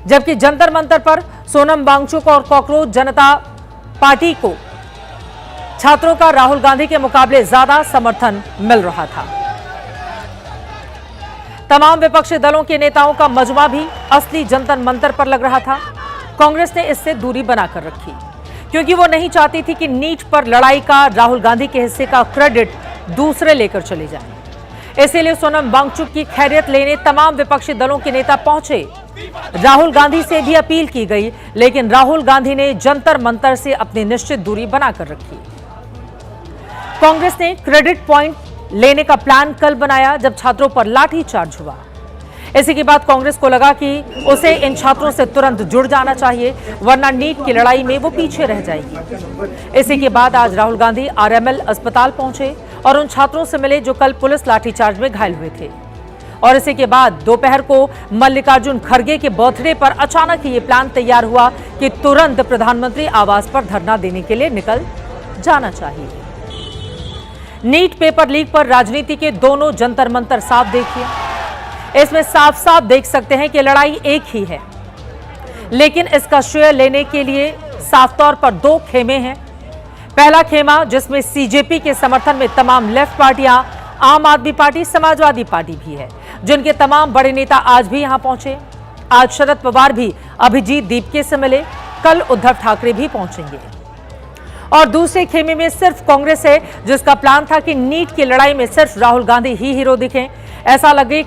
जबकि जंतर मंतर पर सोनम वांगचुक और कॉकरोच जनता पार्टी को छात्रों का राहुल गांधी के मुकाबले ज्यादा समर्थन मिल रहा था। तमाम विपक्षी दलों के नेताओं का मजमा भी असली जंतर मंतर पर लग रहा था। कांग्रेस ने इससे दूरी बनाकर रखी क्योंकि वो नहीं चाहती थी कि नीट पर लड़ाई का राहुल गांधी के हिस्से का क्रेडिट दूसरे लेकर चले जाएं। इसीलिए सोनम वांगचुक की खैरियत लेने तमाम विपक्षी दलों के नेता पहुंचे। राहुल गांधी से भी अपील की गई, लेकिन राहुल गांधी ने जंतर मंतर से अपनी निश्चित दूरी बनाकर रखी। कांग्रेस ने क्रेडिट पॉइंट लेने का प्लान कल बनाया जब छात्रों पर लाठीचार्ज हुआ। इसी के बाद कांग्रेस को लगा कि उसे इन छात्रों से तुरंत जुड़ जाना चाहिए, वरना नीट की लड़ाई में वो पीछे रह जाएगी। इसी के बाद आज राहुल गांधी आरएमएल अस्पताल पहुंचे और उन छात्रों से मिले जो कल पुलिस लाठीचार्ज में घायल हुए थे। और इसी के बाद दोपहर को मल्लिकार्जुन खड़गे के बर्थडे पर अचानक ही ये प्लान तैयार हुआ कि तुरंत प्रधानमंत्री आवास पर धरना देने के लिए निकल जाना चाहिए। नीट पेपर लीक पर राजनीति के दोनों जंतर मंतर साफ देखिए। इसमें साफ साफ देख सकते हैं कि लड़ाई एक ही है, लेकिन इसका श्रेय लेने के लिए साफ तौर पर दो खेमे हैं। पहला खेमा जिसमें सीजेपी के समर्थन में तमाम लेफ्ट पार्टियां, आम आदमी पार्टी, समाजवादी पार्टी भी है, जिनके तमाम बड़े नेता आज भी यहां पहुंचे। आज शरद पवार भी अभिजीत दीपके से मिले, कल उद्धव ठाकरे भी पहुंचेंगे। और दूसरे खेमे में सिर्फ कांग्रेस है, जिसका प्लान था कि नीट की लड़ाई में सिर्फ राहुल गांधी ही हीरो दिखें। ऐसा लगे